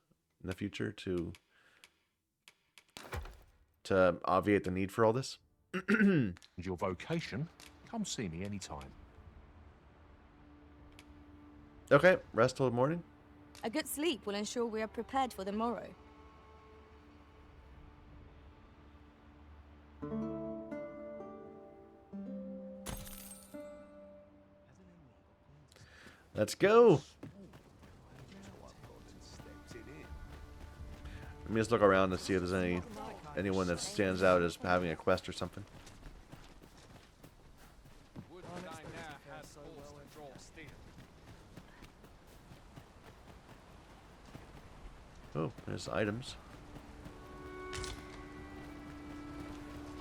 in the future to obviate the need for all this. Your vocation, come see me anytime. Okay, rest till morning. A good sleep will ensure we are prepared for the morrow. Let's go. Let me just look around to see if there's anyone that stands out as having a quest or something. Oh, there's items.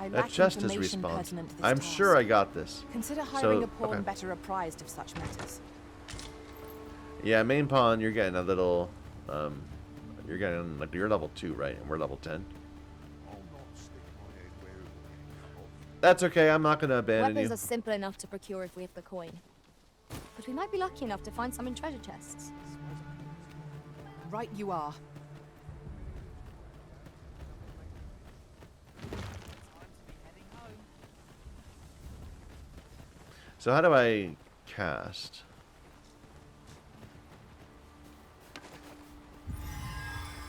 That chest has respawned. I'm sure I got this. Consider hiring a pawn better apprised of such matters. Yeah, main pawn, you're getting a little, you're getting, like, you're level 2, right? And we're level 10. That's okay, I'm not going to abandon Weapons you. are simple enough to procure if we have the coin. But we might be lucky enough to find some in treasure chests. Right you are. So how do I cast?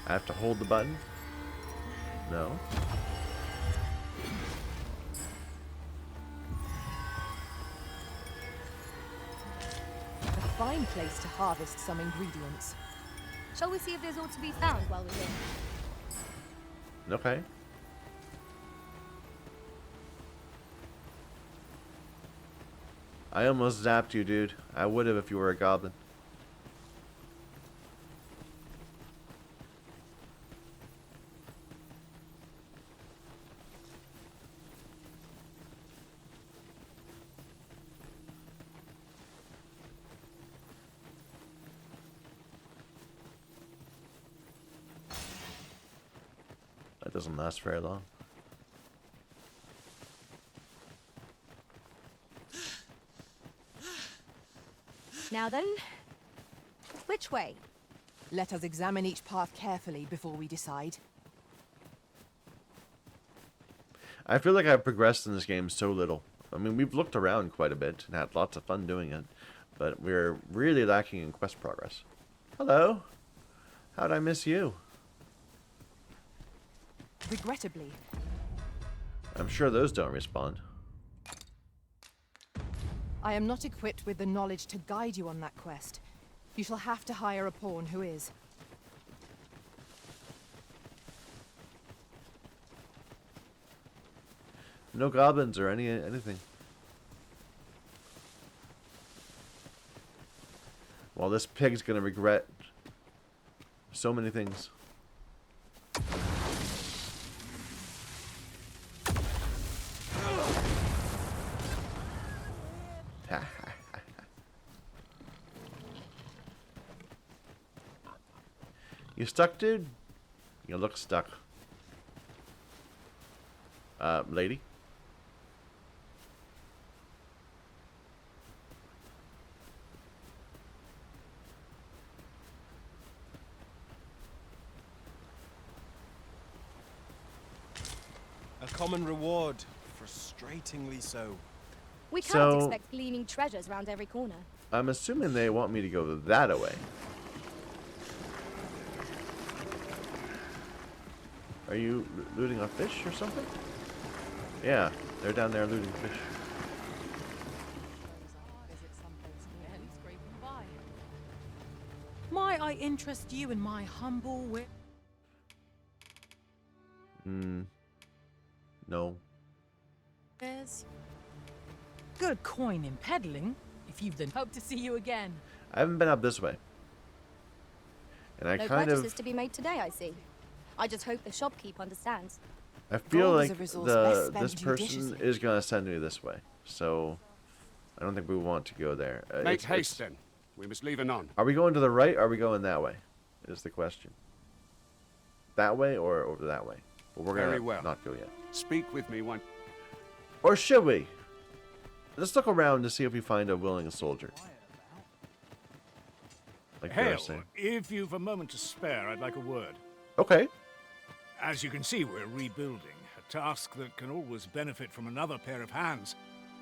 I have to hold the button? No. A fine place to harvest some ingredients. Shall we see if there's all to be found while we're here? Okay. I almost zapped you, dude. I would have if you were a goblin. That doesn't last very long. Now then, which way? Let us examine each path carefully before we decide. I feel like I've progressed in this game so little. I mean, we've looked around quite a bit and had lots of fun doing it, but we're really lacking in quest progress. Hello. How'd I miss you? Regrettably. I'm sure those don't respond. I am not equipped with the knowledge to guide you on that quest. You shall have to hire a pawn who is. No goblins or anything. Well, this pig's gonna regret so many things. You stuck, dude? You look stuck. Lady? A common reward, frustratingly so. We can't So- expect gleaming treasures round every corner. I'm assuming they want me to go that way. Are you looting a fish or something? Yeah, they're down there looting fish. Might I interest you in my humble wit? No. There's good coin in peddling, if you've then hope to see you again. I haven't been up this way. And I No kind purchases of... to be made today, I see. I just hope the shopkeep understands. I feel Gold is like a resource best spent this person judiciously. is going to send me this way. So, I don't think we want to go there. Make haste, then. We must leave anon. Are we going to the right or are we going that way? Is the question. That way or over that way? But we're Very going to well. not go yet. Speak with me one. Or should we? Let's look around to see if we find a willing soldier. Like they were Hale, saying. if you've a moment to spare, I'd like a word. Okay. As you can see, we're rebuilding, a task that can always benefit from another pair of hands.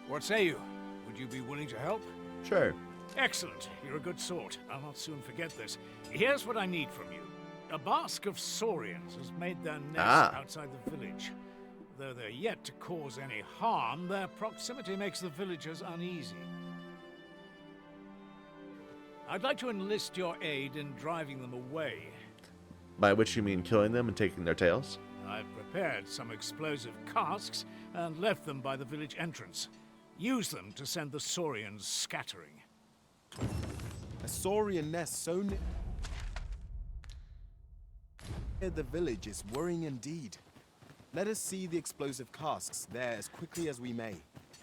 What say you? Would you be willing to help? Sure. Excellent. You're a good sort. I'll not soon forget this. Here's what I need from you. A basque of saurians has made their nest outside the village. Though they're yet to cause any harm, their proximity makes the villagers uneasy. I'd like to enlist your aid in driving them away. By which you mean killing them and taking their tails? I've prepared some explosive casks and left them by the village entrance. Use them to send the saurians scattering. A saurian nest so near the village is worrying indeed. Let us see the explosive casks there as quickly as we may.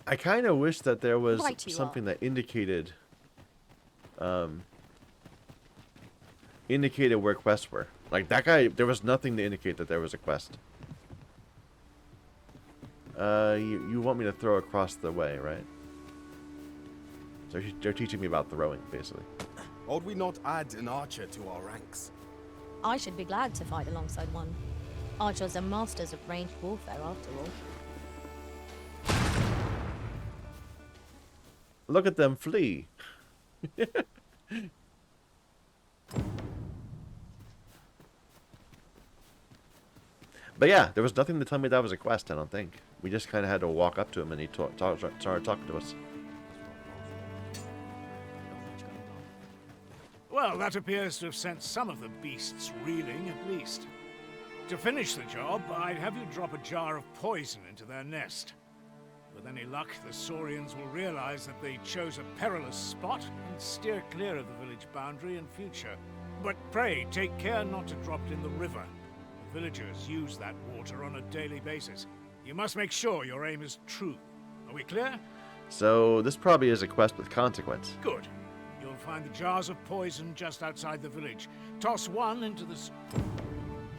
I kind of wish that there was Right you something that indicated indicated where quests were. Like that guy, there was nothing to indicate that there was a quest. You want me to throw across the way, right? So they're teaching me about throwing, basically. Ought we not add an archer to our ranks? I should be glad to fight alongside one. Archers are masters of ranged warfare, after all. Look at them flee. But yeah, there was nothing to tell me that was a quest, I don't think. We just kind of had to walk up to him and he started talking to us. Well, that appears to have sent some of the beasts reeling, at least. To finish the job, I'd have you drop a jar of poison into their nest. With any luck, the saurians will realize that they chose a perilous spot and steer clear of the village boundary in future. But pray, take care not to drop it in the river. The villagers use that water on a daily basis. You must make sure your aim is true. Are we clear? So this probably is a quest with consequence. Good. You'll find the jars of poison just outside the village. Toss one into the...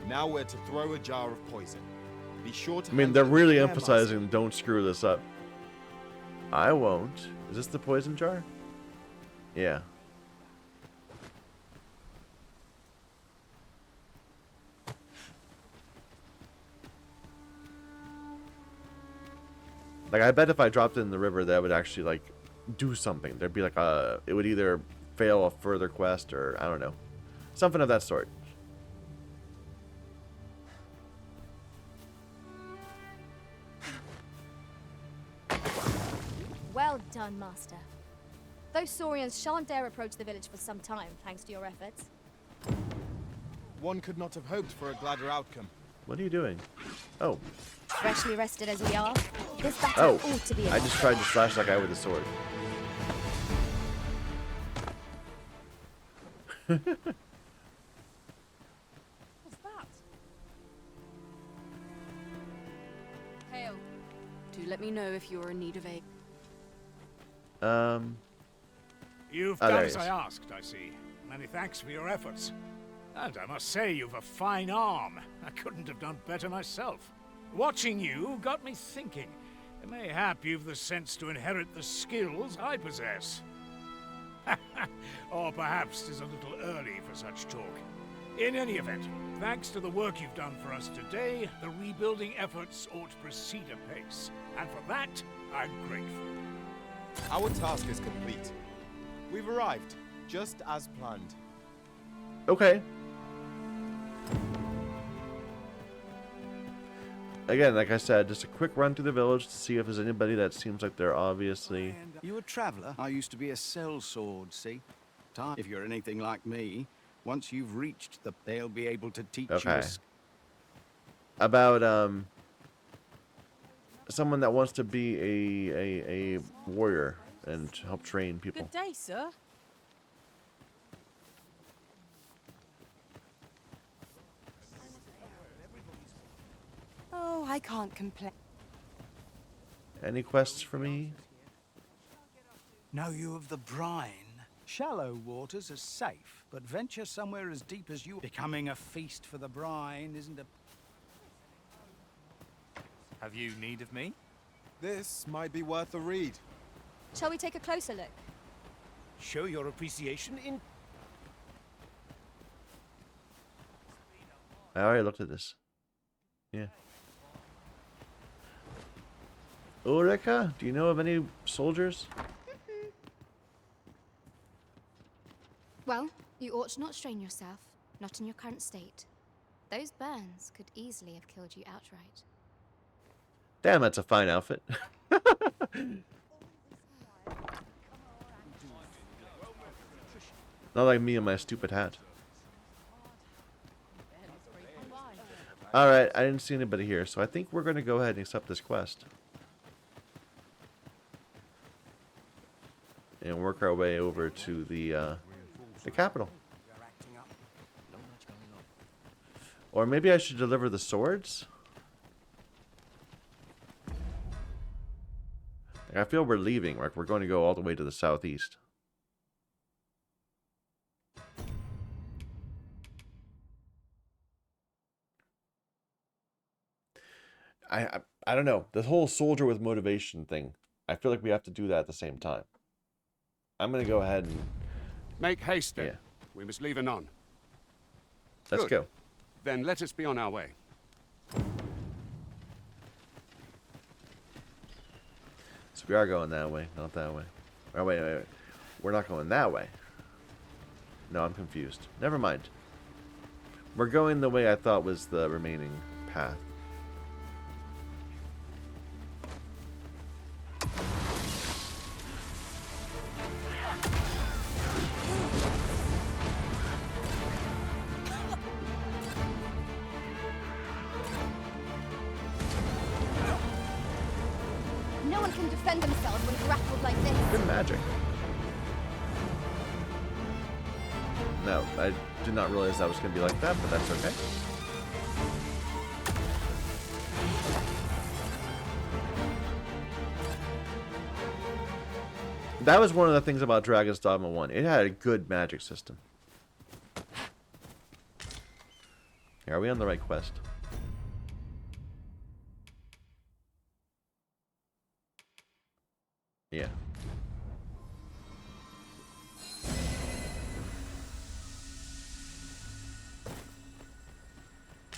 Now we're to throw a jar of poison. Be sure to. I mean, handle they're it with really care, emphasizing Master. don't screw this up. I won't. Is this the poison jar? Yeah. Like, I bet if I dropped it in the river, that would actually, like, do something. There'd be, like, a... It would either fail a further quest or, I don't know. Something of that sort. Well done, Master. Those Saurians shan't dare approach the village for some time, thanks to your efforts. One could not have hoped for a gladder outcome. What are you doing? Oh. Freshly rested as we are, this battle Oh. ought to be I just tried to slash that guy with a sword. What's that? Hail. Do let me know if you're in need of aid. You've Oh, done there he as is. I asked, I see. Many thanks for your efforts. And I must say, you've a fine arm. I couldn't have done better myself. Watching you got me thinking. Mayhap you've the sense to inherit the skills I possess. Or perhaps 'tis a little early for such talk. In any event, thanks to the work you've done for us today, the rebuilding efforts ought to proceed apace. And for that, I'm grateful. Our task is complete. We've arrived, just as planned. Okay. Again, like I said, just a quick run through the village to see if there's anybody that seems like they're obviously... You a traveller? I used to be a sellsword, see? If you're anything like me, once you've reached the... They'll be able to teach you Okay. a About, someone that wants to be a warrior and help train people. Good day, sir. Oh, I can't complain. Any quests for me? Know you of the brine? Shallow waters are safe, but venture somewhere as deep as you... Becoming a feast for the brine isn't a... Have you need of me? This might be worth a read. Shall we take a closer look? Show your appreciation in... I already looked at this. Yeah. Ulrika, do you know of any soldiers? Well, you ought to not strain yourself, not in your current state. Those burns could easily have killed you outright. Damn, that's a fine outfit. Not like me and my stupid hat. Alright, I didn't see anybody here, so I think we're going to go ahead and accept this quest. And work our way over to the capital. Or maybe I should deliver the swords? Like, I feel we're leaving, like we're going to go all the way to the southeast. I don't know. The whole soldier with motivation thing. I feel like we have to do that at the same time. I'm going to go ahead and... Make haste, then. Yeah. We must leave anon. Let's Good. go. Then let us be on our way. So we are going that way, not that way. Oh, wait. We're not going that way. No, I'm confused. Never mind. We're going the way I thought was the remaining path. No one can defend themselves when grappled like this. Good magic. No, I did not realize that was going to be like that, but that's okay. That was one of the things about Dragon's Dogma 1. It had a good magic system. Are we on the right quest? Yeah.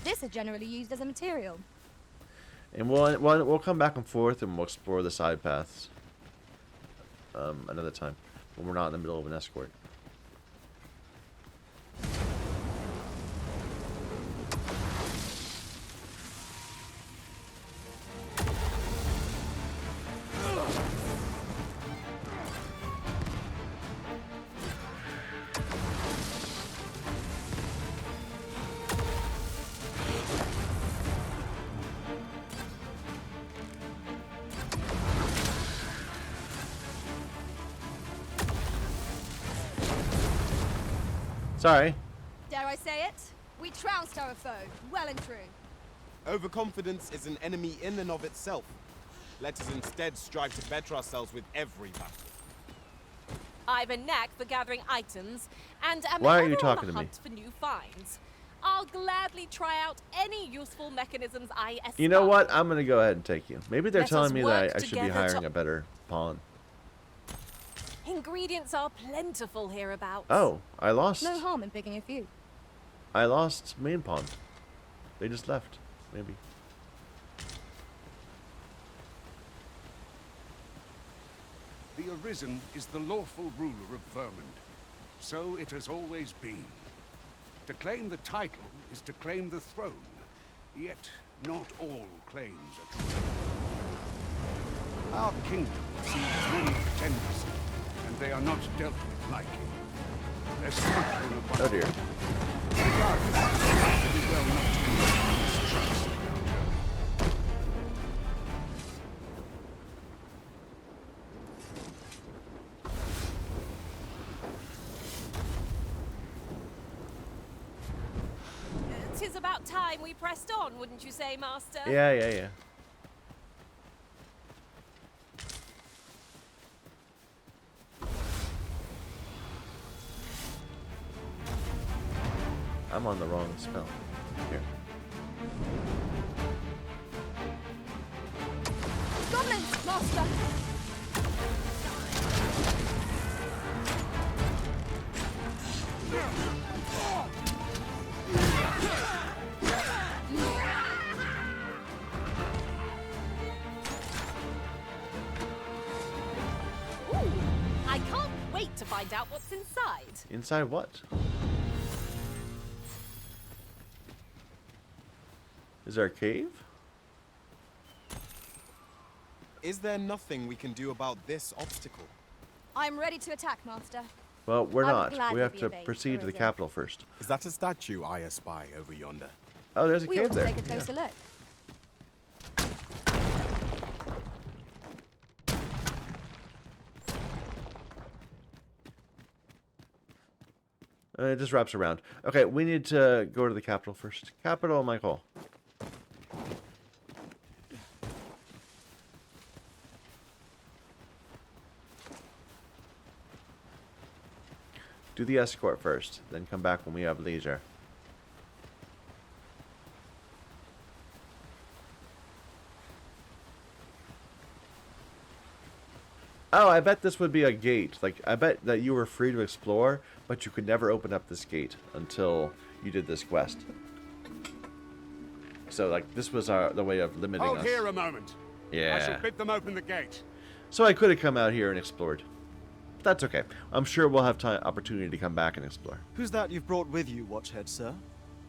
This is generally used as a material. And we'll come back and forth and we'll explore the side paths another time when we're not in the middle of an escort. Sorry. Dare I say it? We trounced our foe, well and true. Overconfidence is an enemy in and of itself. Let us instead strive to better ourselves with every battle. I've a knack for gathering items, and am Why are ever you on talking the to me? hunt for new finds. I'll gladly try out any useful mechanisms I espy. You know what? I'm gonna go ahead and take you. Maybe they're Let telling us me work that I should be together hiring a better pawn. Ingredients are plentiful hereabouts. Oh, I lost. No harm in picking a few. I lost main pawn. They just left. Maybe. The Arisen is the lawful ruler of Vermund. So it has always been. To claim the title is to claim the throne. Yet, not all claims are true. Our kingdom sees many pretenders, and they are not dealt with lightly. Their spectrum of Oh dear. regardless, it is well not to be mistrust. Tis about time we pressed on, wouldn't you say, Master? Yeah. I'm on the wrong spell. Here. Goblins, Master! Ooh, I can't wait to find out what's inside. Inside what? Is there a cave? Is there nothing we can do about this obstacle? I'm ready to attack, Master. Well, we're I would not. gladly We have be to obeyed, proceed to the Arisen. capital first. Is that a statue I espy over yonder? Oh, there's a We ought cave to there. take a closer look. It just wraps around. Okay, we need to go to the capital first. Capital, Michael. Do the escort first, then come back when we have leisure. Oh, I bet this would be a gate. Like, I bet that you were free to explore, but you could never open up this gate until you did this quest. So, like, this was the way of limiting Hold us. here a moment. Yeah. I shall bid them open the gate. So I could have come out here and explored. That's okay. I'm sure we'll have opportunity to come back and explore. Who's that you've brought with you, Watchhead, sir?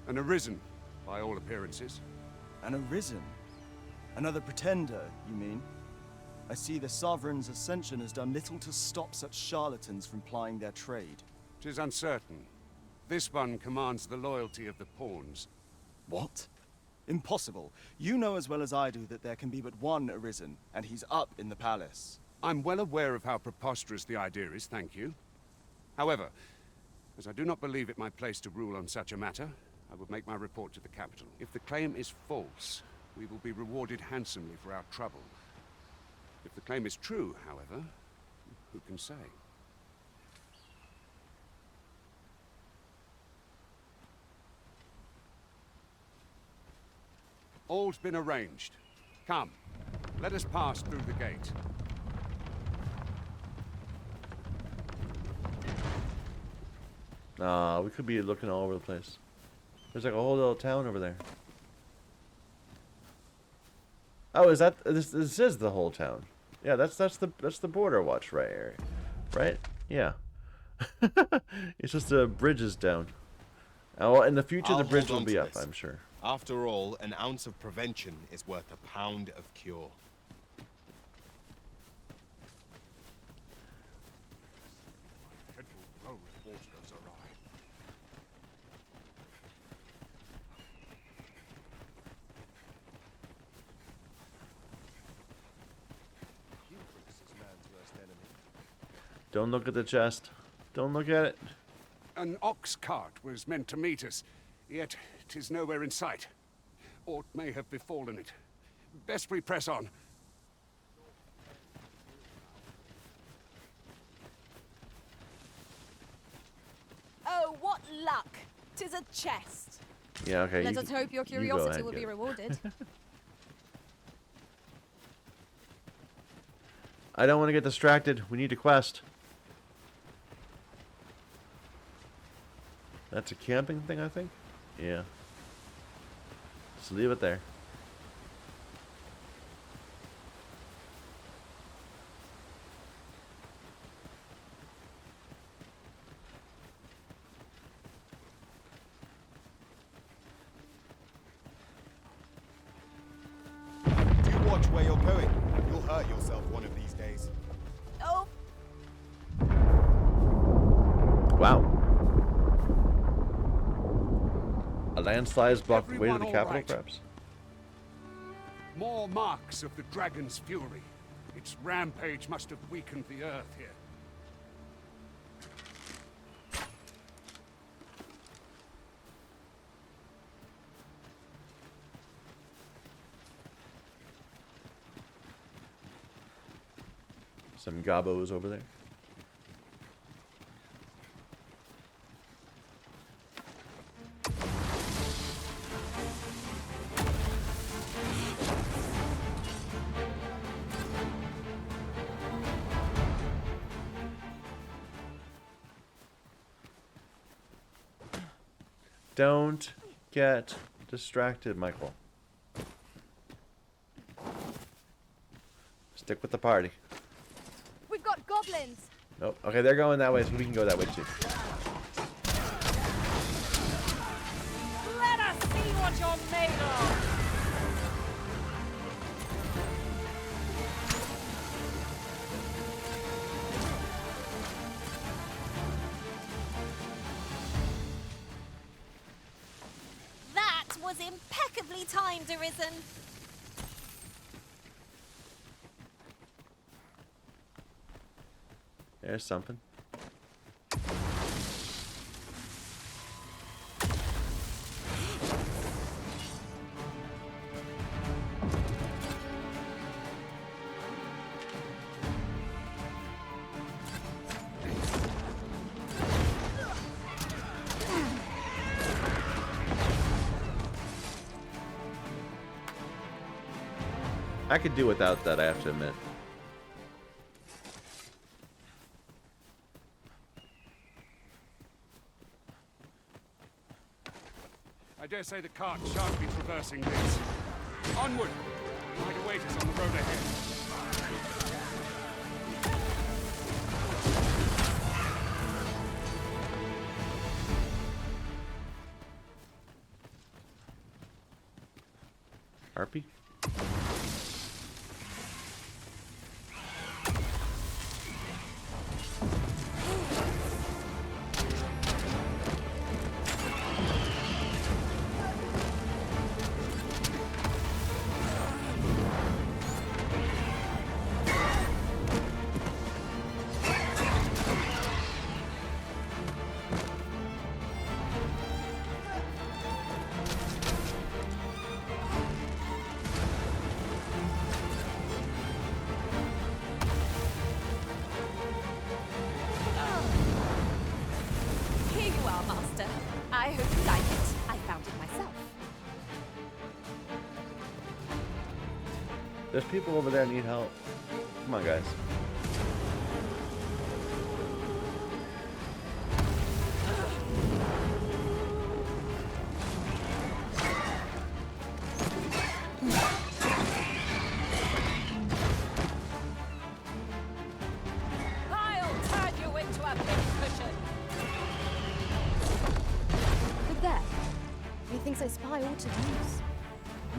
An Arisen, by all appearances. An Arisen? Another pretender, you mean? I see the Sovereign's ascension has done little to stop such charlatans from plying their trade. 'Tis uncertain. This one commands the loyalty of the pawns. What? Impossible. You know as well as I do that there can be but one Arisen, and he's up in the palace. I'm well aware of how preposterous the idea is, thank you. However, as I do not believe it my place to rule on such a matter, I will make my report to the capital. If the claim is false, we will be rewarded handsomely for our trouble. If the claim is true, however, who can say? All's been arranged. Come, let us pass through the gate. We could be looking all over the place. There's like a whole little town over there. Oh, is that this is the whole town? Yeah, that's the border watch right area. Right? Yeah. It's just the bridge is down. Oh, in the future the bridge will be up, I'm sure. After all, an ounce of prevention is worth a pound of cure. Don't look at the chest. Don't look at it. An ox cart was meant to meet us, yet 'tis nowhere in sight. Aught may have befallen it. Best we press on. Oh, what luck! 'Tis a chest. Yeah, okay. Let us hope your curiosity will be get it. rewarded. I don't want to get distracted. We need a quest. That's a camping thing, I think? Yeah. Just leave it there. Do watch where you're going. You'll hurt yourself one of these days. Oh, Wow. A landslide has blocked the way to Everyone the all capital, right? perhaps? More marks of the dragon's fury. Its rampage must have weakened the earth here. Some gobos over there. Don't get distracted, Michael. Stick with the party. We've got goblins. Nope. Okay, they're going that way, so we can go that way too. let us see what you're made of! That was impeccably timed, Arisen. There's something. I could do without that, I have to admit. I dare say the cart shan't be traversing this. Onward! Might await us on the road ahead. Harpy? There's people over there that need help. Come on, guys. I'll turn you into a big cushion. Look there. Methinks I spy all to use.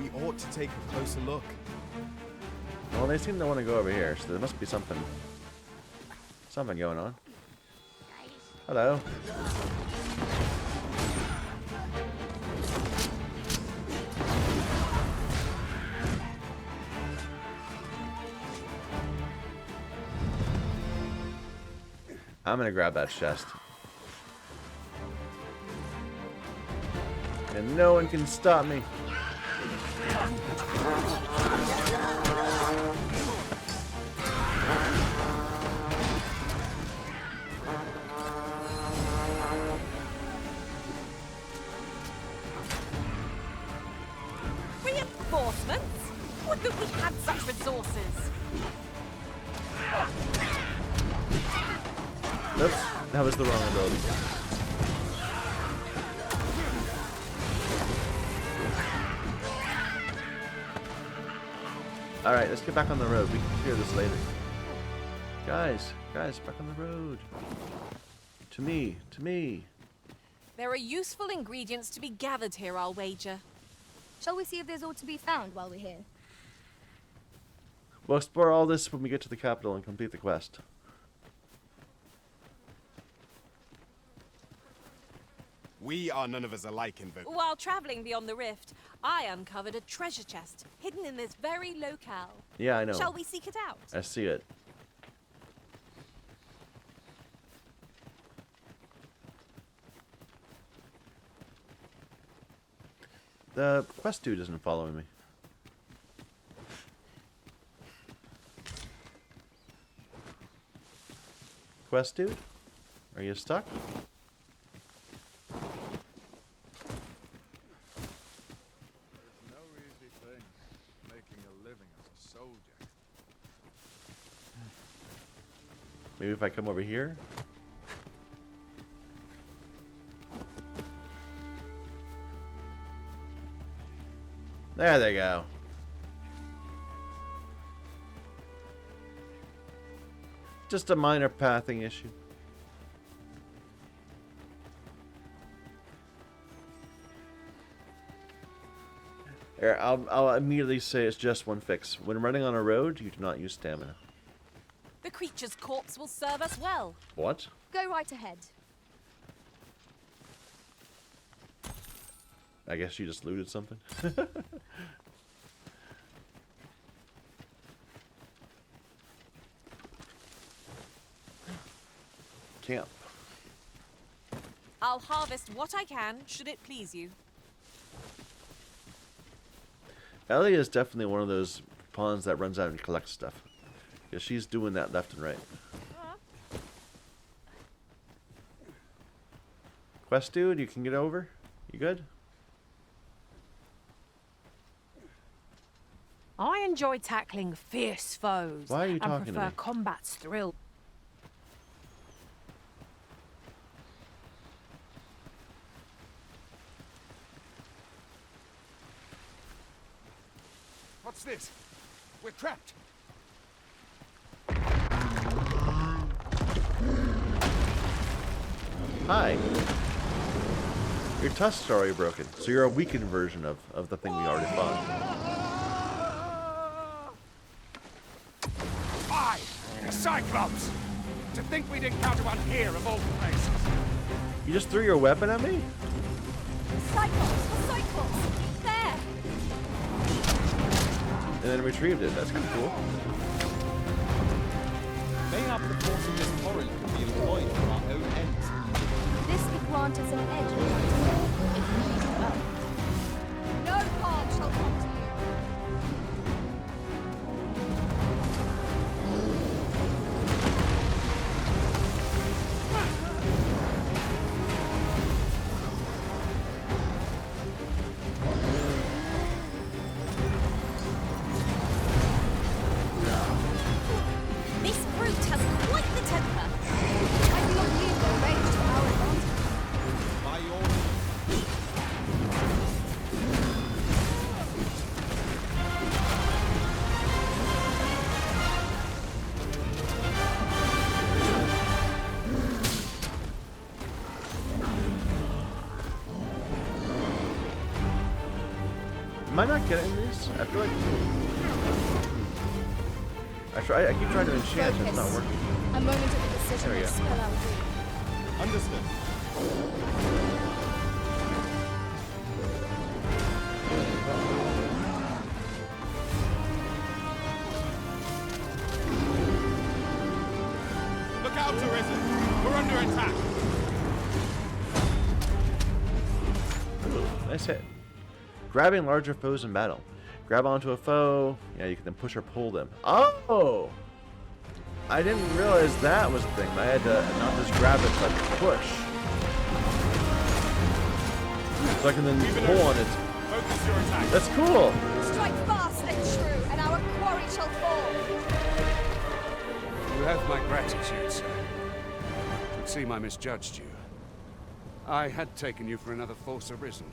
We ought to take a closer look. Well, they seem to want to go over here, so there must be something going on. Hello. I'm gonna grab that chest. And no one can stop me. Reinforcements? Would that we had such resources. Oops, that was the wrong ability. Alright, let's get back on the road. We can clear this later. Guys, back on the road. To me. There are useful ingredients to be gathered here, I'll wager. Shall we see if there's aught to be found while we're here? We'll explore all this when we get to the capital and complete the quest. We are none of us alike in vote. While traveling beyond the rift, I uncovered a treasure chest hidden in this very locale. Yeah, I know. Shall we seek it out? I see it. The quest dude isn't following me. Quest dude? Are you stuck? No easy thing, making a living as a soldier. Maybe if I come over here? There they go. Just a minor pathing issue. Here, I'll immediately say it's just one fix. When running on a road, you do not use stamina. The creature's corpse will serve us well. What? Go right ahead. I guess you just looted something. Camp. I'll harvest what I can, should it please you. Ellie is definitely one of those pawns that runs out and collects stuff. Yeah, she's doing that left and right. Quest dude, you can get over? You good? I enjoy tackling fierce foes. Why are you talking and to prefer me? combat's thrill. What's this? We're trapped. Hi. Your tusk's already broken, so you're a weakened version of the thing we already fought. A Cyclops! To think we'd encounter one here of all places. You just threw your weapon at me? Cyclops! A Cyclops! There! And then retrieved it. That's kind of cool. Mayhap the force of this torrent could be employed for our own ends. This could grant us an edge in hunting, if we use it well. No harm shall come to you. I not getting these? I feel like... I keep trying to enchant and it's not working. A moment of indecision There we will go. spell our doom. Understood. Look out, Arisen! We're under attack! Ooh, nice hit. Grabbing larger foes in battle. Grab onto a foe. Yeah, you can then push or pull them. Oh! I didn't realize that was the thing. I had to not just grab it, but push. So I can then pull on it. Focus your attack. That's cool! Strike fast and true, and our quarry shall fall. You have my gratitude, sir. It seems I misjudged you. I had taken you for another Force Arisen.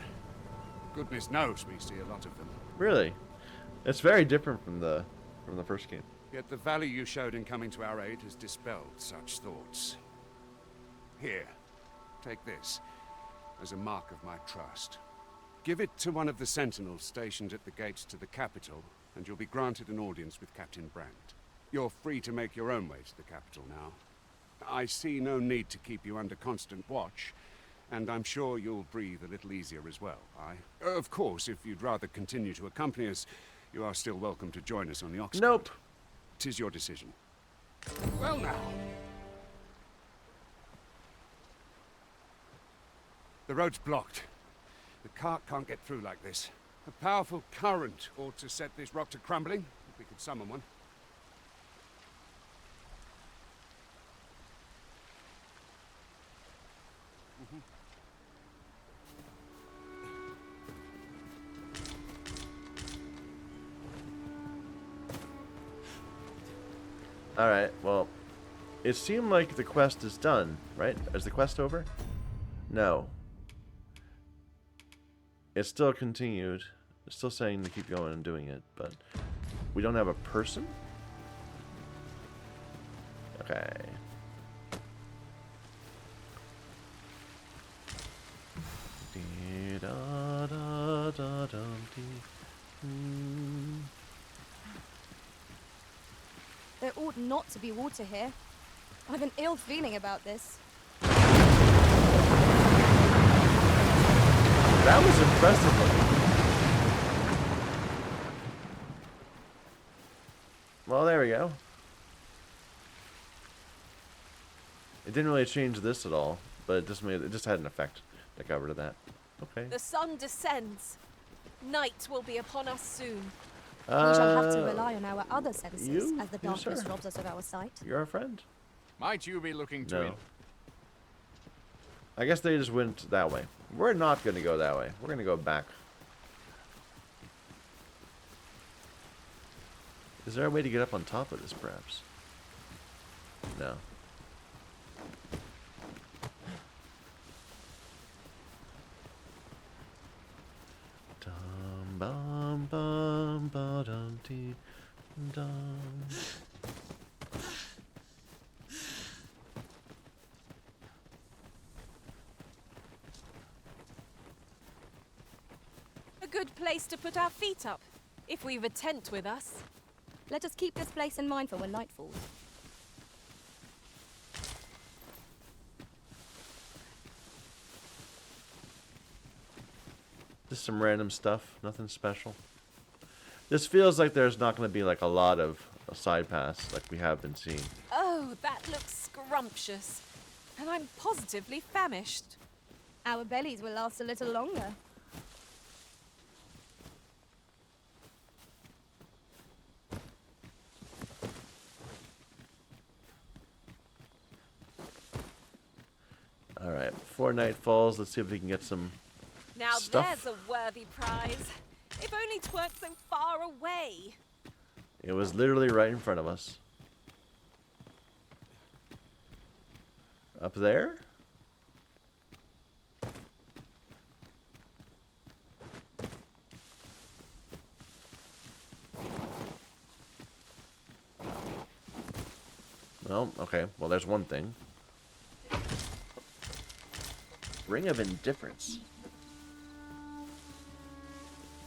Goodness knows we see a lot of them. Really? It's very different from the first game. Yet the value you showed in coming to our aid has dispelled such thoughts. Here, take this as a mark of my trust. Give it to one of the sentinels stationed at the gates to the capital, and you'll be granted an audience with Captain Brandt. You're free to make your own way to the capital now. I see no need to keep you under constant watch, and I'm sure you'll breathe a little easier as well. Of course, if you'd rather continue to accompany us, you are still welcome to join us on the Ox. Nope. 'Tis your decision. Well now. The road's blocked. The cart can't get through like this. A powerful current ought to set this rock to crumbling, if we could summon one. Alright, well, it seemed like the quest is done, right? Is the quest over? No. It's still continued. It's still saying to keep going and doing it, but we don't have a person? Okay. There ought not to be water here. I've an ill feeling about this. That was impressive looking. Well, there we go. It didn't really change this at all, but it just had an effect that covered that. Okay. The sun descends. Night will be upon us soon. We shall have to rely on our other senses as the darkness sir. robs us of our sight. You're a friend. Might you be looking to No. I guess they just went that way. We're not going to go that way. We're going to go back. Is there a way to get up on top of this, perhaps? No. Dum bum bum ba dum dee dum. A good place to put our feet up, if we've a tent with us. Let us keep this place in mind for when night falls. Just some random stuff, nothing special. This feels like there's not going to be like a lot of side paths like we have been seeing. Oh, that looks scrumptious. And I'm positively famished. Our bellies will last a little longer. Alright, before night falls, let's see if we can get some Now stuff. there's a worthy prize. If only 'tweren't so far away. It was literally right in front of us. Up there? Well, okay. Well, there's one thing. Ring of Indifference.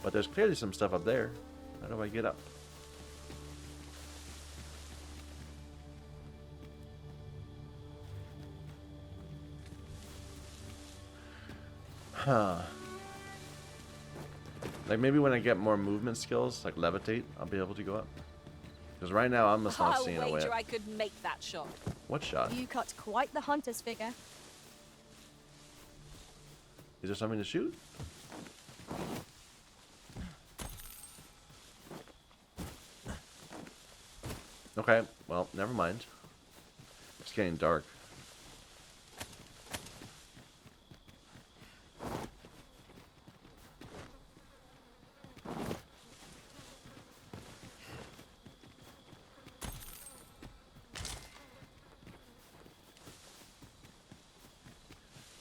But there's clearly some stuff up there. How do I get up? Huh. Like maybe when I get more movement skills, like levitate, I'll be able to go up. Because right now I'm just not I'll seeing a way wager up. I could make that shot. What shot? You cut quite the hunter's figure. Is there something to shoot? Okay, well, never mind. It's getting dark.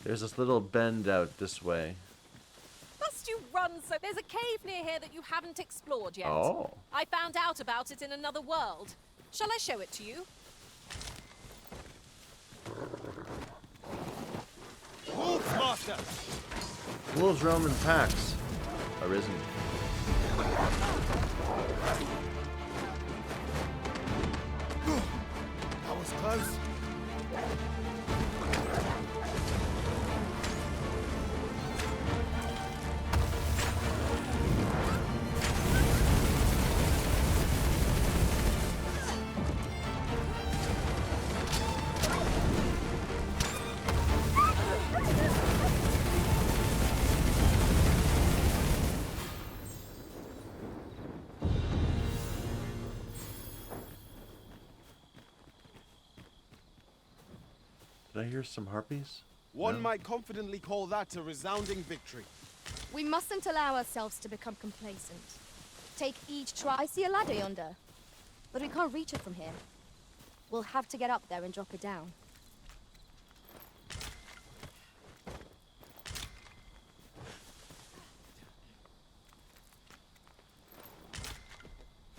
There's this little bend out this way. Must you run so? There's a cave near here that you haven't explored yet. Oh. I found out about it in another world. Shall I show it to you? Wolves, Master! Wolves roam in packs. Arisen. That was close. Did I hear some harpies? One No? might confidently call that a resounding victory. We mustn't allow ourselves to become complacent. Take each try. I see a ladder yonder, but we can't reach it from here. We'll have to get up there and drop it down.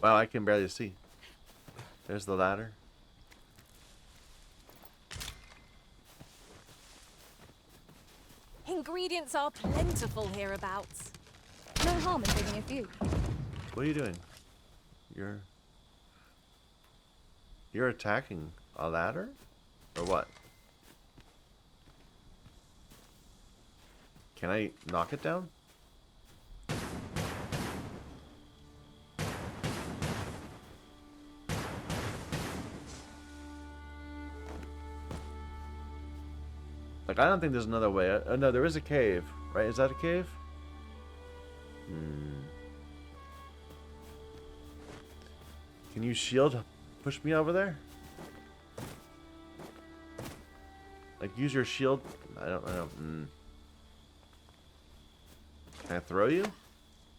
Wow, I can barely see. There's the ladder. Ingredients are plentiful hereabouts. No harm in bringing a few. What are you doing? You're attacking a ladder? Or what? Can I knock it down? Like, I don't think there's another way. No, there is a cave, right? Is that a cave? Can you shield push me over there? Like, use your shield. I don't know. Can I throw you?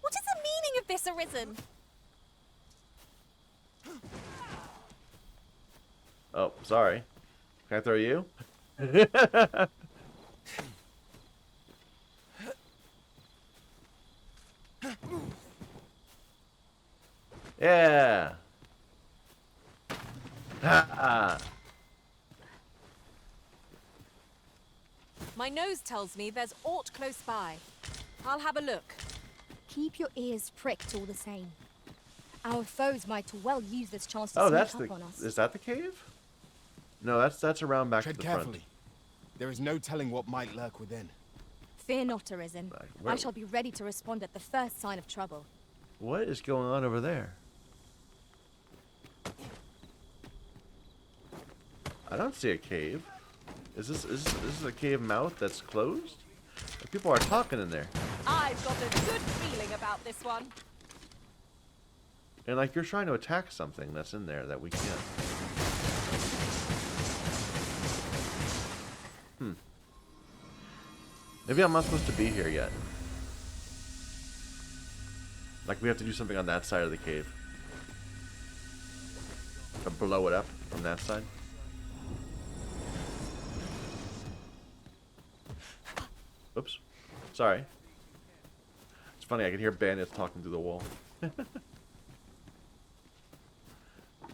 What is the meaning of this, Arisen? Oh, sorry. Can I throw you? Yeah. Ha. My nose tells me there's aught close by. I'll have a look. Keep your ears pricked all the same. Our foes might well use this chance to Oh, sneak that's up the. on us. Is that the cave? No, that's around back Tread to the carefully. front. There is no telling what might lurk within. Fear not, Arisen. where- I shall be ready to respond at the first sign of trouble. What is going on over there? I don't see a cave. Is this a cave mouth that's closed? People are talking in there. I've got a good feeling about this one. And like you're trying to attack something that's in there that we can't. Maybe I'm not supposed to be here yet. Like we have to do something on that side of the cave. To blow it up from that side. Oops. Sorry. It's funny, I can hear bandits talking through the wall.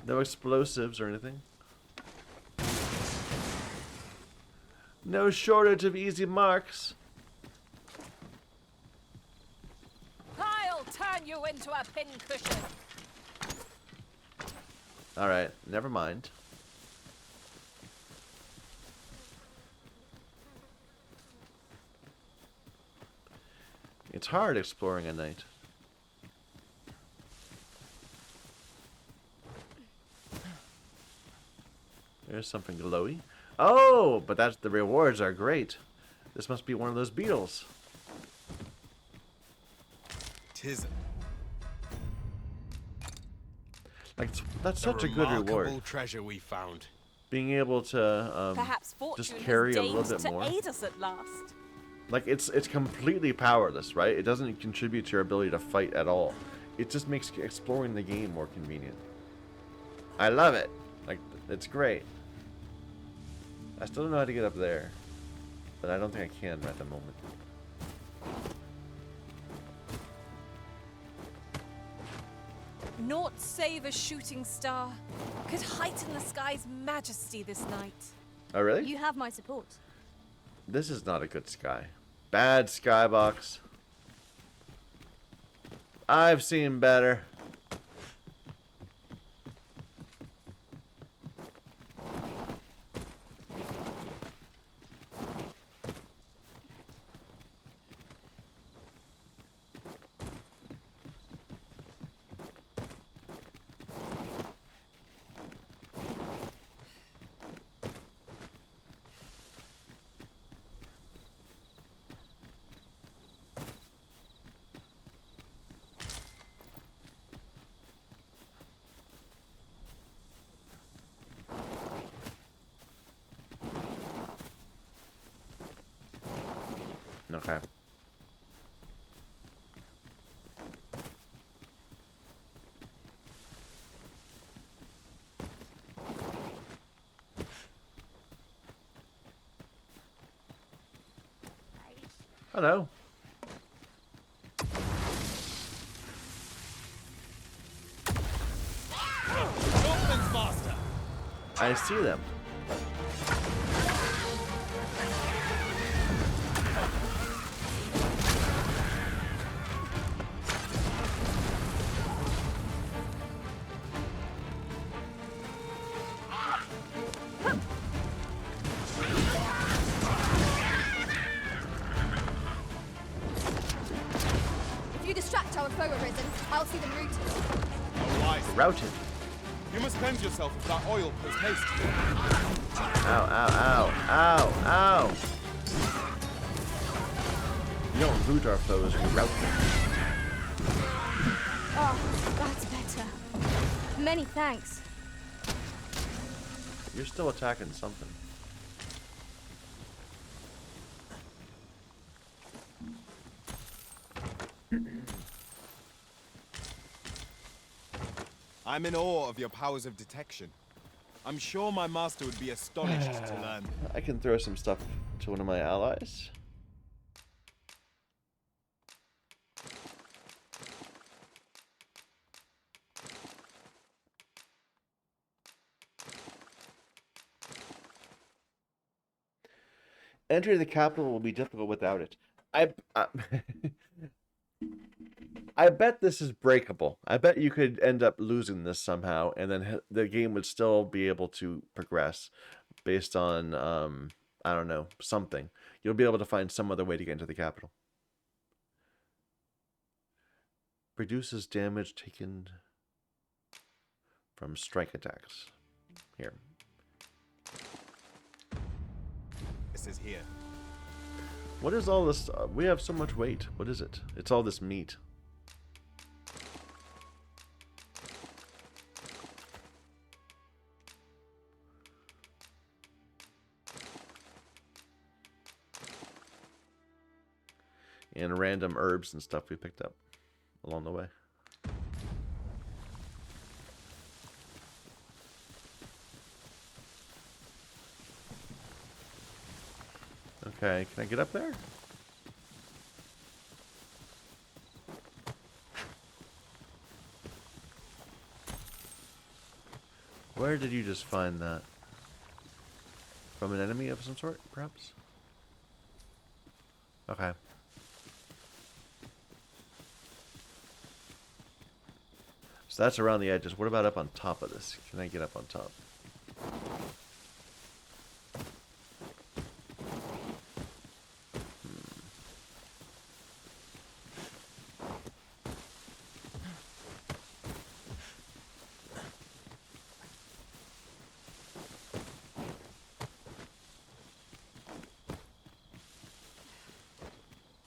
No explosives or anything. No shortage of easy marks. Kyle, you into a pincushion. Alright, never mind. It's hard exploring at night. There's something glowy. Oh, but that's the rewards are great. This must be one of those beetles. Tisn't. Like that's such a good reward. Remarkable treasure we found. Being able to Perhaps fortune just carry a has little deigned bit to more. aid us at last. Like it's completely powerless, right? It doesn't contribute to your ability to fight at all. It just makes exploring the game more convenient. I love it. Like it's great. I still don't know how to get up there, but I don't think I can at the moment. Naught save a shooting star could heighten the sky's majesty this night. Oh really? You have my support. This is not a good sky. Bad skybox. I've seen better. Okay. Hello. I see them. If you distract our foe arisen, I'll see them rooted. Routed. You must cleanse yourself of that oil post haste. Ow, ow, ow, ow, ow. You don't loot our foes, you rout them. Oh, that's better. Many thanks. You're still attacking something. I'm in awe of your powers of detection. I'm sure my master would be astonished to learn. I can throw some stuff to one of my allies. Entering the capital will be difficult without it. I bet this is breakable. I bet you could end up losing this somehow, and then the game would still be able to progress based on, I don't know, something. You'll be able to find some other way to get into the capital. Reduces damage taken from strike attacks. Here. This is here. What is all this? We have so much weight. What is it? It's all this meat. And random herbs and stuff we picked up along the way. Okay, can I get up there? Where did you just find that? From an enemy of some sort, perhaps? Okay. So that's around the edges. What about up on top of this? Can I get up on top?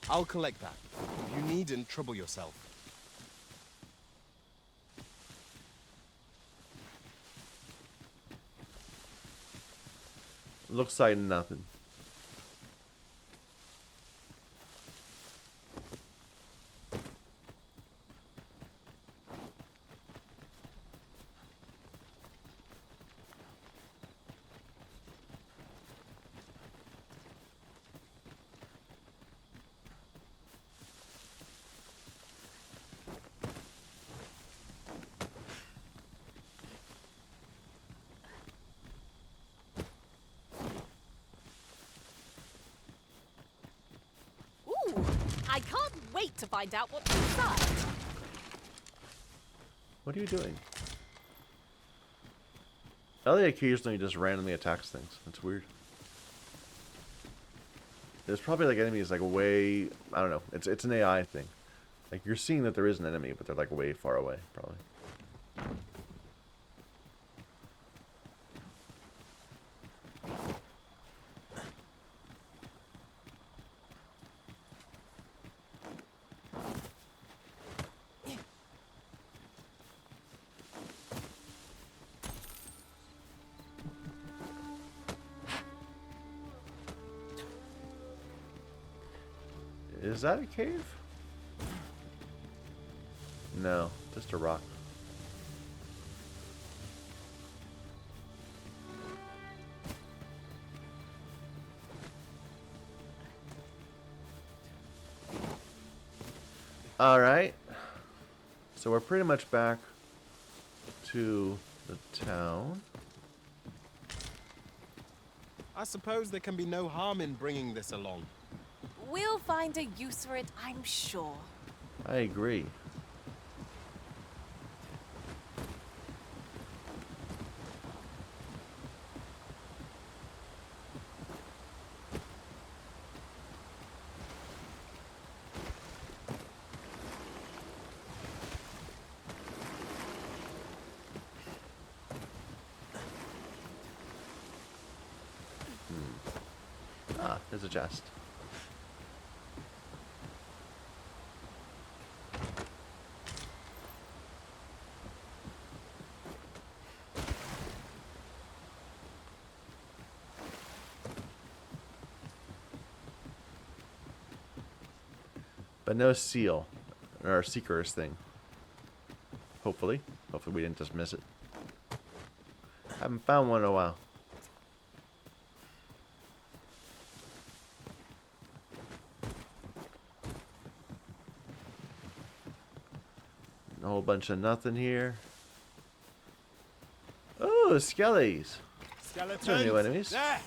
I'll collect that. You needn't trouble yourself. Looks like nothing. Ooh, I can't wait to find out what's inside. What are you doing? Ellie occasionally just randomly attacks things. That's weird. There's probably like enemies like way, I don't know. It's an AI thing. Like you're seeing that there is an enemy, but they're like way far away, probably. Is that a cave? No, just a rock. Alright. So we're pretty much back to the town. I suppose there can be no harm in bringing this along. We'll find a use for it, I'm sure. I agree. Ah, there's a chest. But no seal, or seeker's thing. Hopefully. Hopefully we didn't just miss it. Haven't found one in a while. A whole bunch of nothing here. Oh, skellies. Skeletons. Those are new enemies. There.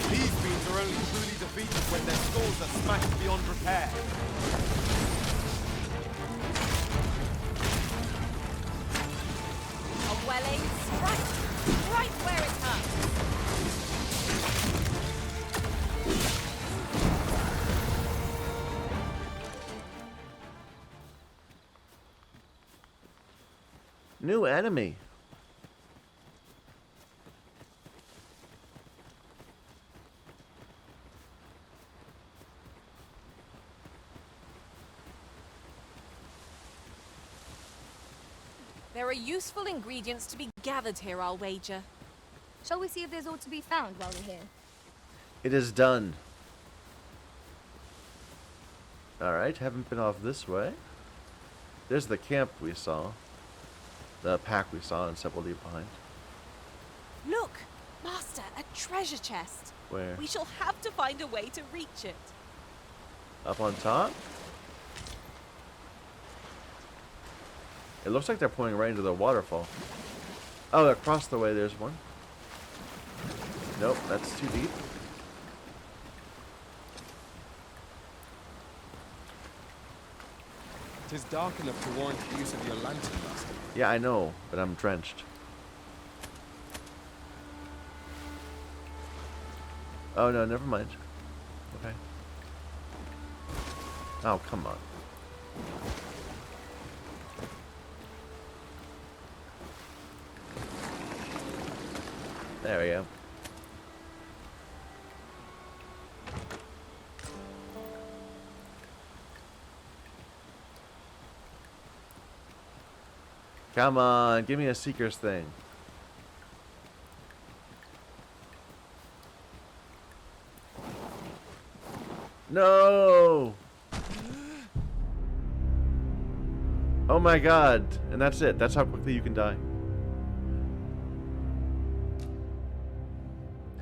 These beings are only truly defeated when their skulls are smashed beyond repair. A welling strike right where it hurts. New enemy. There are useful ingredients to be gathered here, I'll wager. Shall we see if there's aught to be found while we're here? It is done. Alright, haven't been off this way. There's the camp we saw. The pack we saw and several deep behind. Look, Master, a treasure chest. Where? We shall have to find a way to reach it. Up on top? It looks like they're pointing right into the waterfall. Oh, across the way there's one. Nope, that's too deep. 'Tis dark enough to warrant the use of your lantern, master. Yeah, I know, but I'm drenched. Oh no, never mind. Okay. Oh, come on. There we go. Come on, give me a Seeker's thing. No! Oh my god. And that's it. That's how quickly you can die.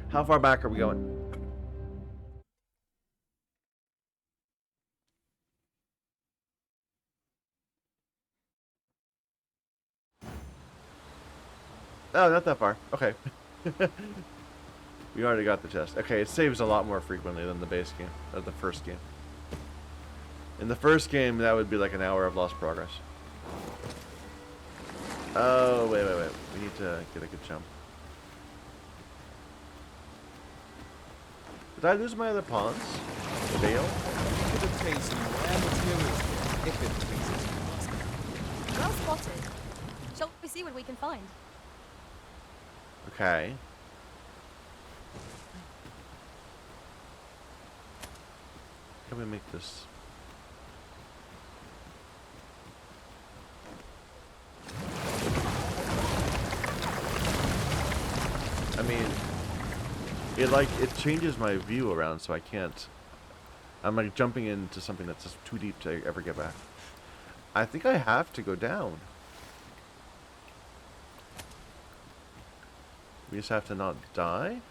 How far back are we going? Oh, not that far. Okay. We already got the chest. Okay, it saves a lot more frequently than the base game, or the first game. In the first game, that would be like an hour of lost progress. Oh, wait. We need to get a good jump. Did I lose my other pawns? The veil? You could obtain some rare materials here, if it pleases you, master. Well spotted. Shall we see what we can find? Okay. Can we make this? I mean, it changes my view around, so I can't. I'm like jumping into something that's just too deep to ever get back. I think I have to go down. We just have to not die?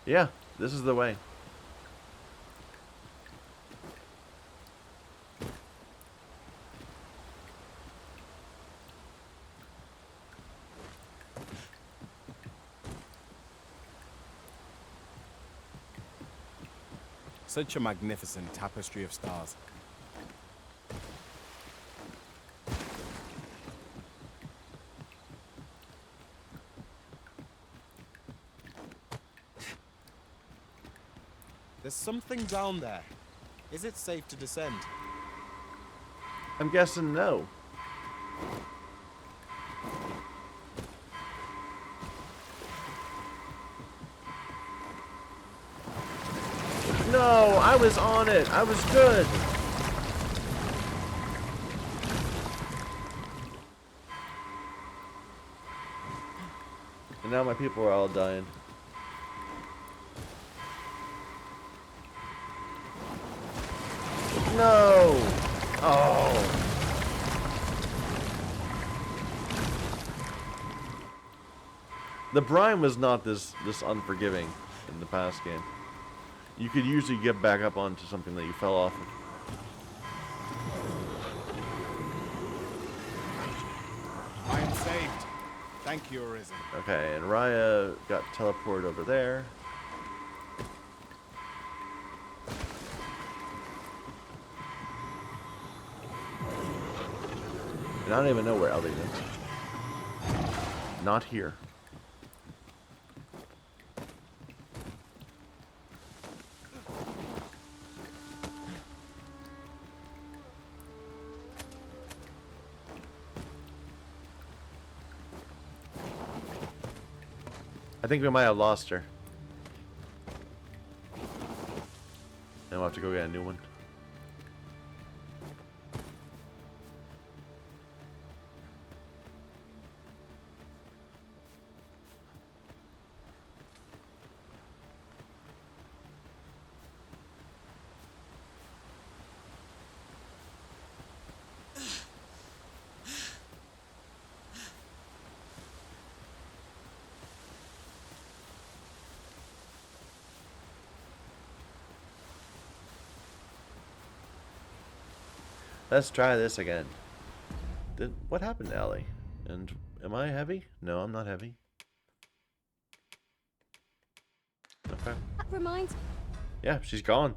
Yeah, this is the way. Such a magnificent tapestry of stars. There's something down there. Is it safe to descend? I'm guessing no. No, I was on it. I was good. And now my people are all dying. No! Oh! The brine was not this unforgiving in the past game. You could usually get back up onto something that you fell off of. I am saved. Thank you, Arisen. Okay, and Raya got teleported over there. And I don't even know where Ellie is. Not here. I think we might have lost her. And we'll have to go get a new one. Let's try this again. What happened to Ellie? And am I heavy? No, I'm not heavy. Okay. That reminds me. Yeah, she's gone.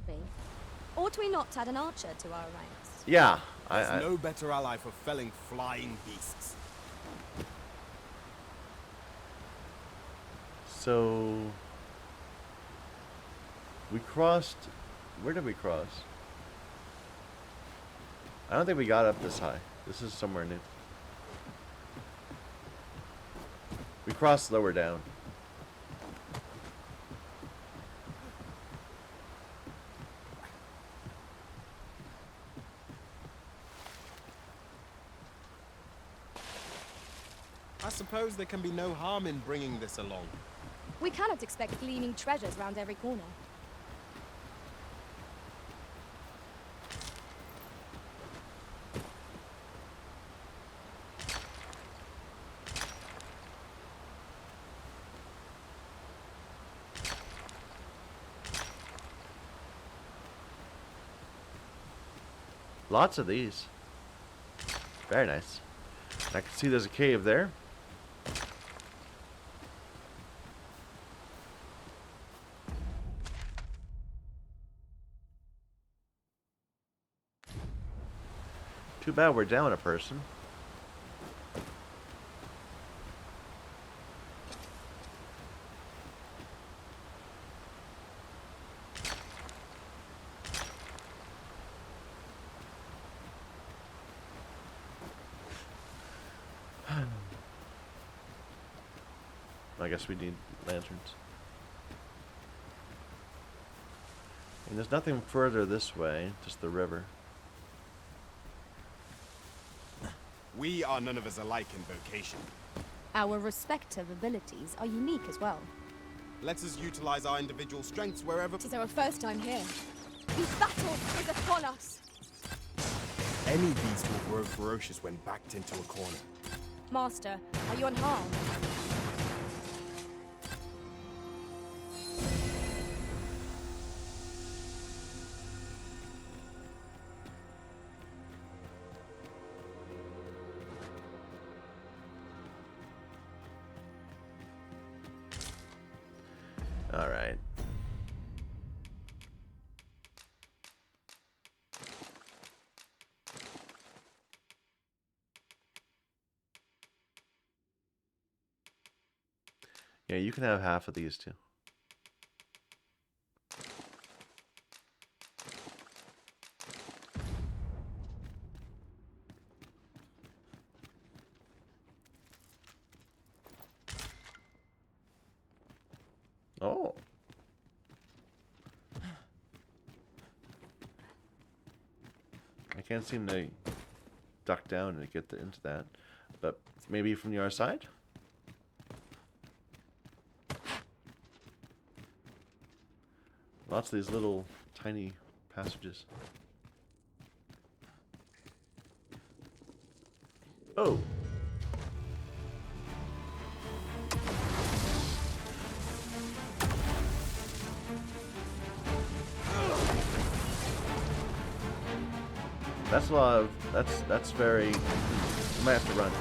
be. Ought we not add an archer to our ranks? Yeah, There's no better ally for felling flying beasts. So we crossed. Where did we cross? I don't think we got up this high. This is somewhere new. We crossed lower down. I suppose there can be no harm in bringing this along. We cannot expect gleaming treasures round every corner. Lots of these. Very nice. I can see there's a cave there. Too bad we're down a person. I guess we need lanterns. And there's nothing further this way, just the river. We are none of us alike in vocation. Our respective abilities are unique as well. Let us utilize our individual strengths wherever... It is our first time here. The battle is upon us. Any beast will grow ferocious when backed into a corner. Master, are you unharmed? All right. Yeah, you can have half of these too. Oh. I can't seem to duck down and get into that, but maybe from the other side? Lots of these little tiny passages. Oh! That's a lot of... That's very... I might have to run.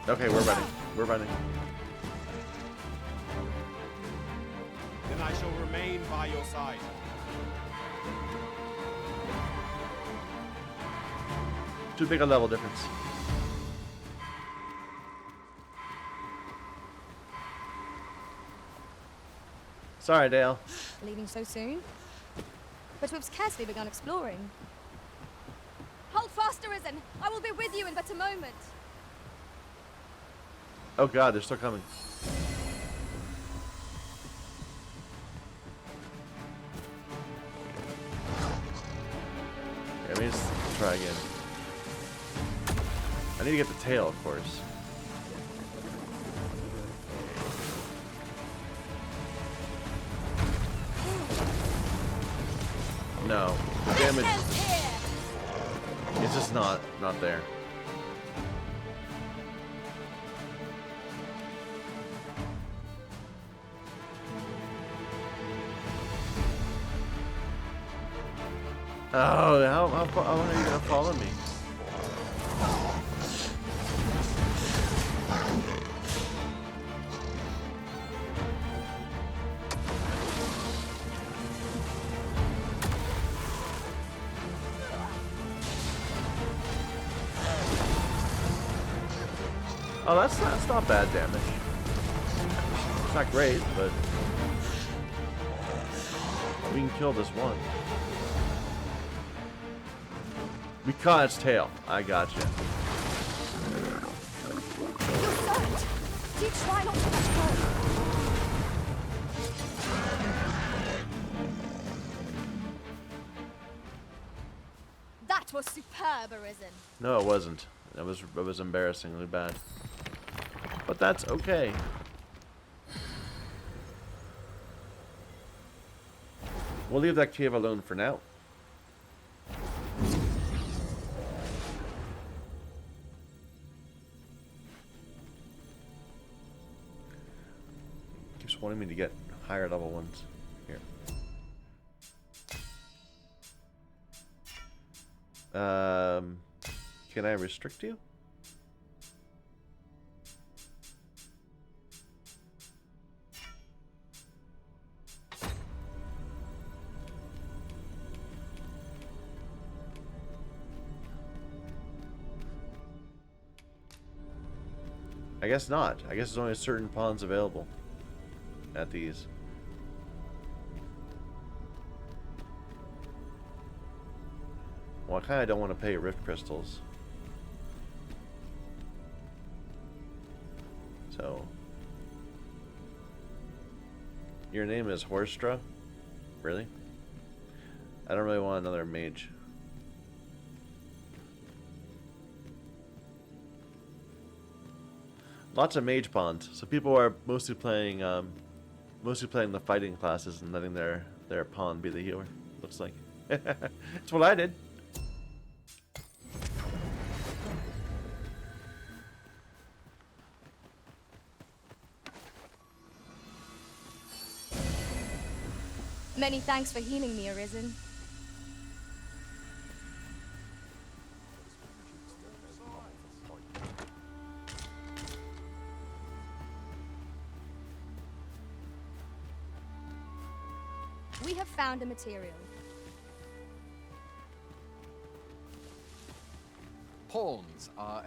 Okay, we're running. We're running. Then I shall remain by your side. Too big a level difference. Sorry, Dale. Leaving so soon? But we've scarcely begun exploring. Hold fast, Arisen! I will be with you in but a moment. Oh god, they're still coming. Okay, let me just try again. I need to get the tail, of course. No, the damage. It's just not there. Oh, how are you gonna follow me? Oh, that's not bad damage. It's not great, but we can kill this one. We caught its tail. I gotcha. You're hurt. Do try not to let go. That was superb, Arisen. No, it wasn't. It was embarrassingly bad. But that's okay. We'll leave that cave alone for now. Keeps wanting me to get higher level ones. Here. Can I restrict you? I guess not. I guess there's only certain pawns available at these. Well, I kind of don't want to pay rift crystals. So, your name is Horstra? Really? I don't really want another mage. Lots of mage pawns, so people are mostly playing the fighting classes and letting their pawn be the healer. Looks like. That's what I did. Many thanks for healing me, Arisen. We have found a material. Pawns are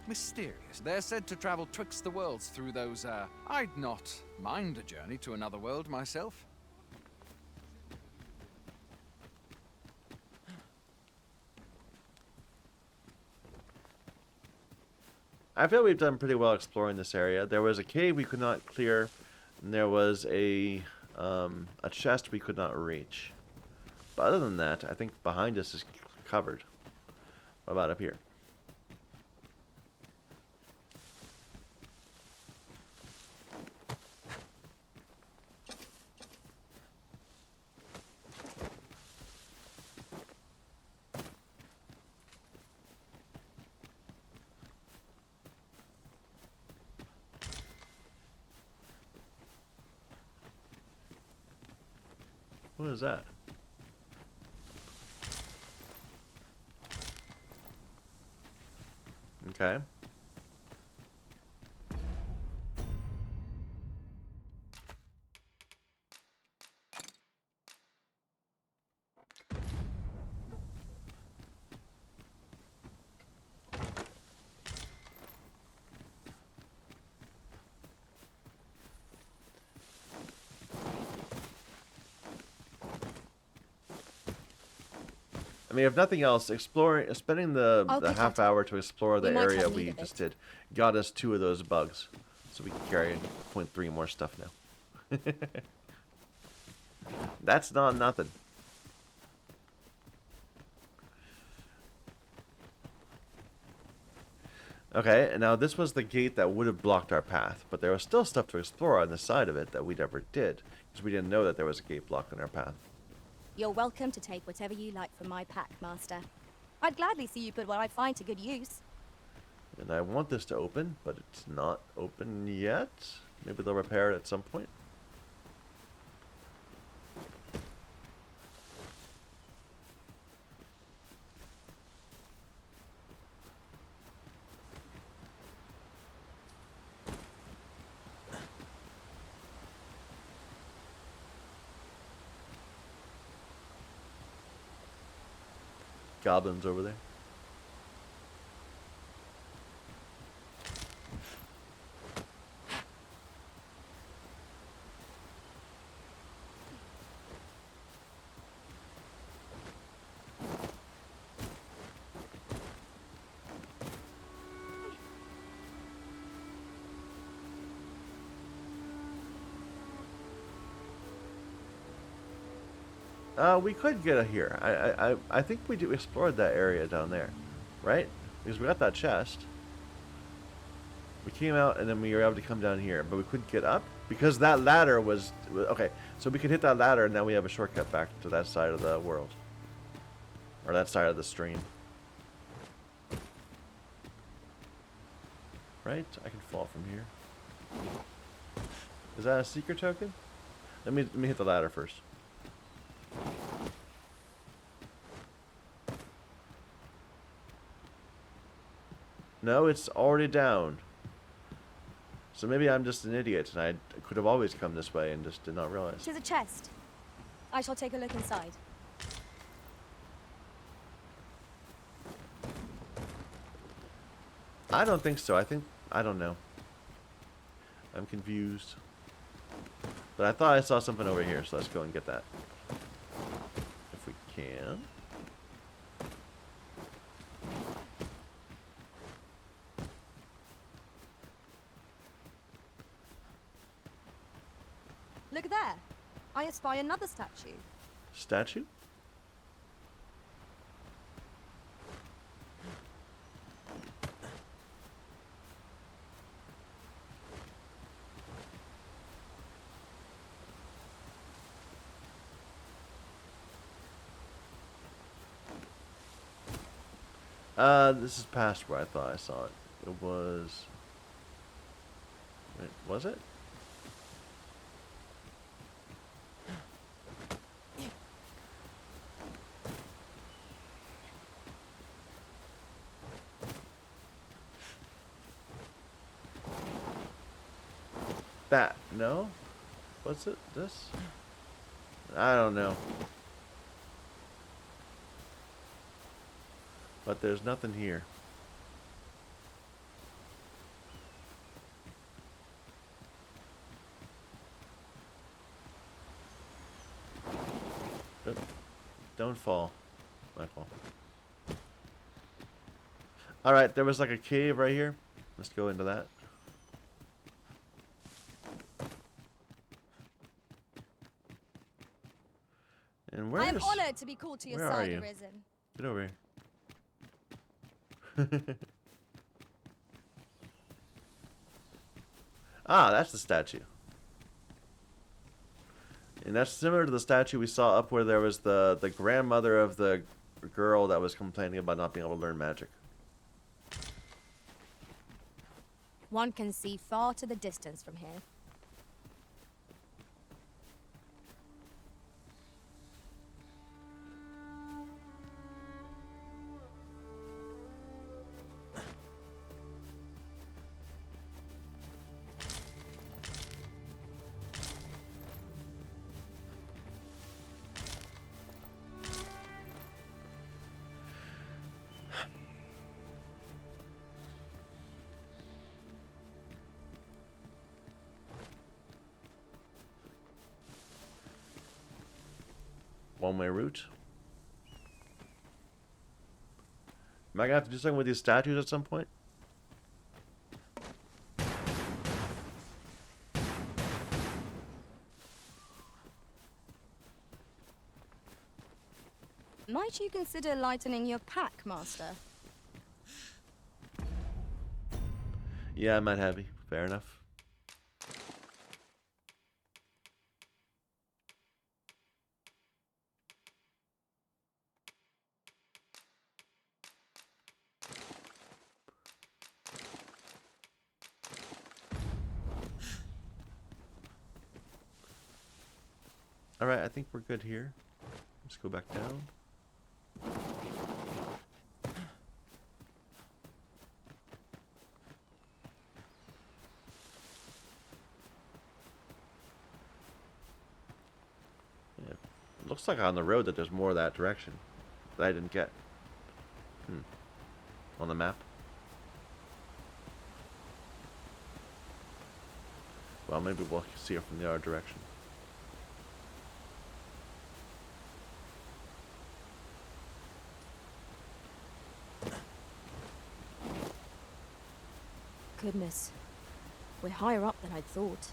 mysterious. They're said to travel twixt the worlds through those, I'd not mind a journey to another world myself. I feel we've done pretty well exploring this area. There was a cave we could not clear, and there was a chest we could not reach. But other than that, I think behind us is covered. What about up here? What is that? Okay. I mean, if nothing else, spending the half hour to explore the area we just did got us 2 of those bugs. So we can carry 0.3 more stuff now. That's not nothing. Okay, and now this was the gate that would have blocked our path, but there was still stuff to explore on the side of it that we never did, because we didn't know that there was a gate blocking our path. You're welcome to take whatever you like from my pack, Master. I'd gladly see you put what I find to good use. And I want this to open, but it's not open yet. Maybe they'll repair it at some point. Goblins over there. We could get a here. I think we explored that area down there, right? Because we got that chest. We came out and then we were able to come down here, but we couldn't get up because that ladder was okay. So we could hit that ladder and now we have a shortcut back to that side of the world, or that side of the stream. Right? I can fall from here. Is that a secret token? Let me hit the ladder first. No, it's already down. So maybe I'm just an idiot and I could have always come this way and just did not realize. To the chest. I shall take a look inside. I don't think so. I don't know. I'm confused. But I thought I saw something over here, so let's go and get that. If we can. Look there. I espy another statue. Statue? This is past where I thought I saw it. It was... Wait, was it? That, no? What's it? This? I don't know. But there's nothing here. Don't fall, Michael. Alright, there was like a cave right here. Let's go into that. And where I am honored to be called to your side, Arisen. Get over here. Ah, that's the statue. And that's similar to the statue we saw up where there was the grandmother of the girl that was complaining about not being able to learn magic. One can see far to the distance from here. One-way route. Am I gonna have to do something with these statues at some point? Might you consider lightening your pack, Master? Yeah, I might have you. Fair enough. Alright, I think we're good here. Let's go back down. Yeah. It looks like on the road that there's more of that direction that I didn't get. On the map. Well, maybe we'll see it from the other direction. Goodness. We're higher up than I'd thought.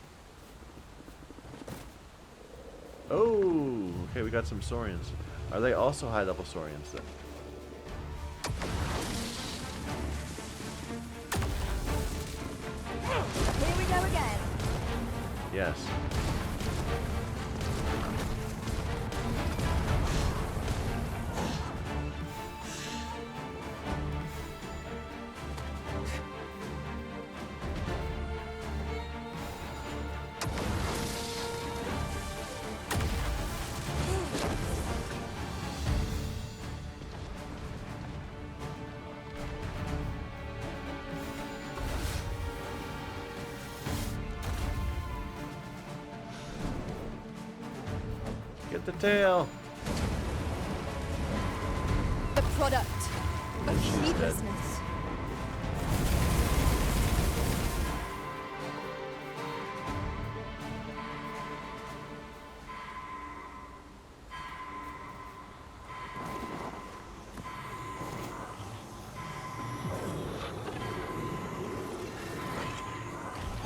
Oh, Okay, we got some Saurians. Are they also high-level Saurians then? Here we go again. Yes. Get the tail. The product of heedlessness.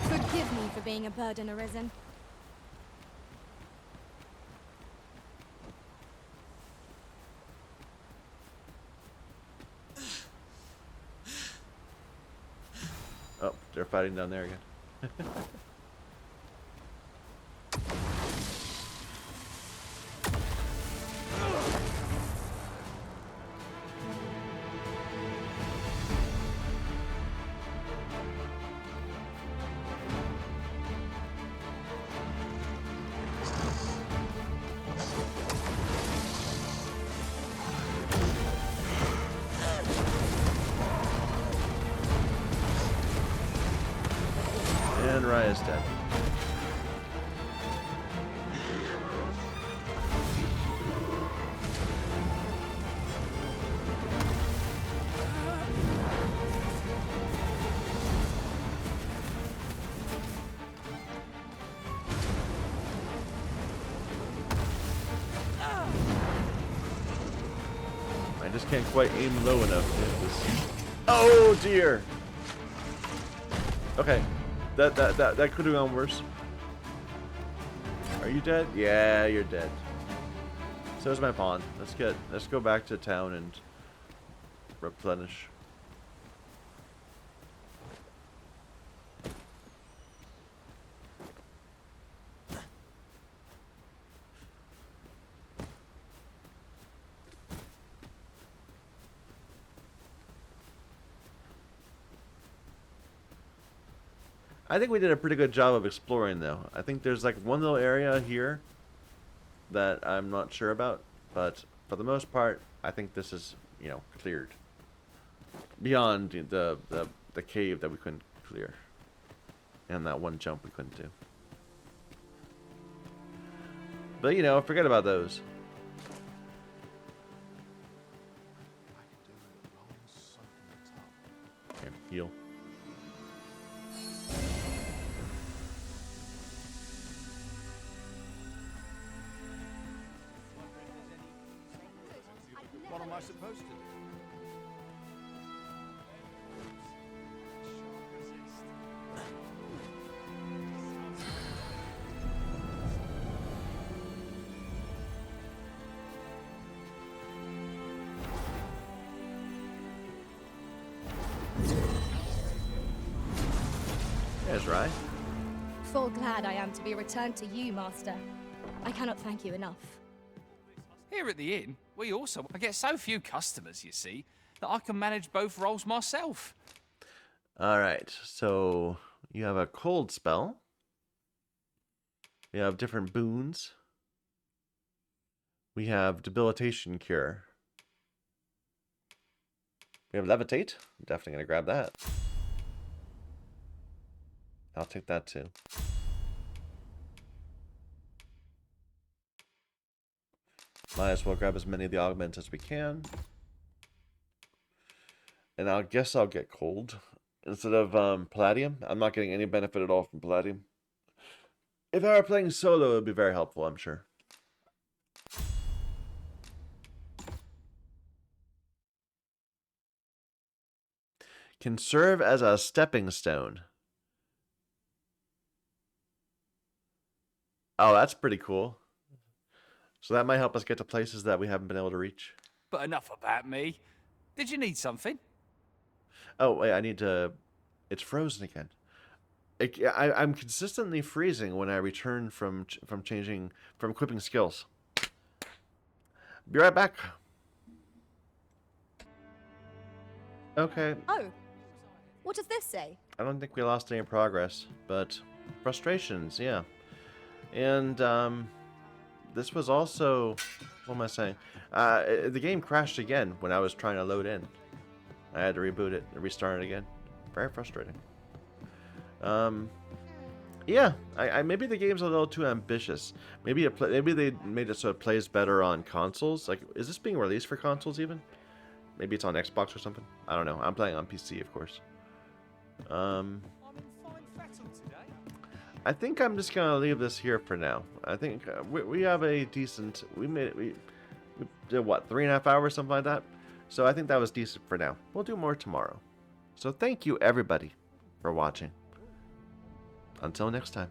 Forgive me for being a burden arisen. Oh, they're fighting down there again. And Raya's dead. I just can't quite aim low enough to hit this. Oh dear! Okay. That could have gone worse. Are you dead? Yeah, you're dead. So is my pawn. Let's go back to town and replenish. I think we did a pretty good job of exploring, though. I think there's like one little area here that I'm not sure about, but for the most part, I think this is, you know, cleared. Beyond the cave that we couldn't clear, and that one jump we couldn't do. But you know, forget about those. Here, heal. What am I supposed to do? There's Rai. Full glad I am to be returned to you, Master. I cannot thank you enough. Here at the inn, I get so few customers, you see, that I can manage both roles myself. Alright, so you have a cold spell. We have different boons. We have debilitation cure. We have levitate. I'm definitely going to grab that. I'll take that too. Might as well grab as many of the augments as we can. And I guess I'll get cold instead of palladium. I'm not getting any benefit at all from palladium. If I were playing solo, it would be very helpful, I'm sure. Can serve as a stepping stone. Oh, that's pretty cool. So that might help us get to places that we haven't been able to reach. But enough about me. Did you need something? Oh, wait, I need to... It's frozen again. I'm consistently freezing when I return from equipping skills. Be right back. Okay. Oh, what does this say? I don't think we lost any progress, but frustrations, yeah. And this was also... What am I saying? The game crashed again when I was trying to load in. I had to reboot it and restart it again. Very frustrating. Yeah, maybe the game's a little too ambitious. Maybe they made it so it plays better on consoles. Like, is this being released for consoles even? Maybe it's on Xbox or something. I don't know. I'm playing on PC, of course. I think I'm just gonna leave this here for now. I think we have a decent. We did what, 3.5 hours, something like that. So I think that was decent for now. We'll do more tomorrow. So thank you everybody for watching. Until next time.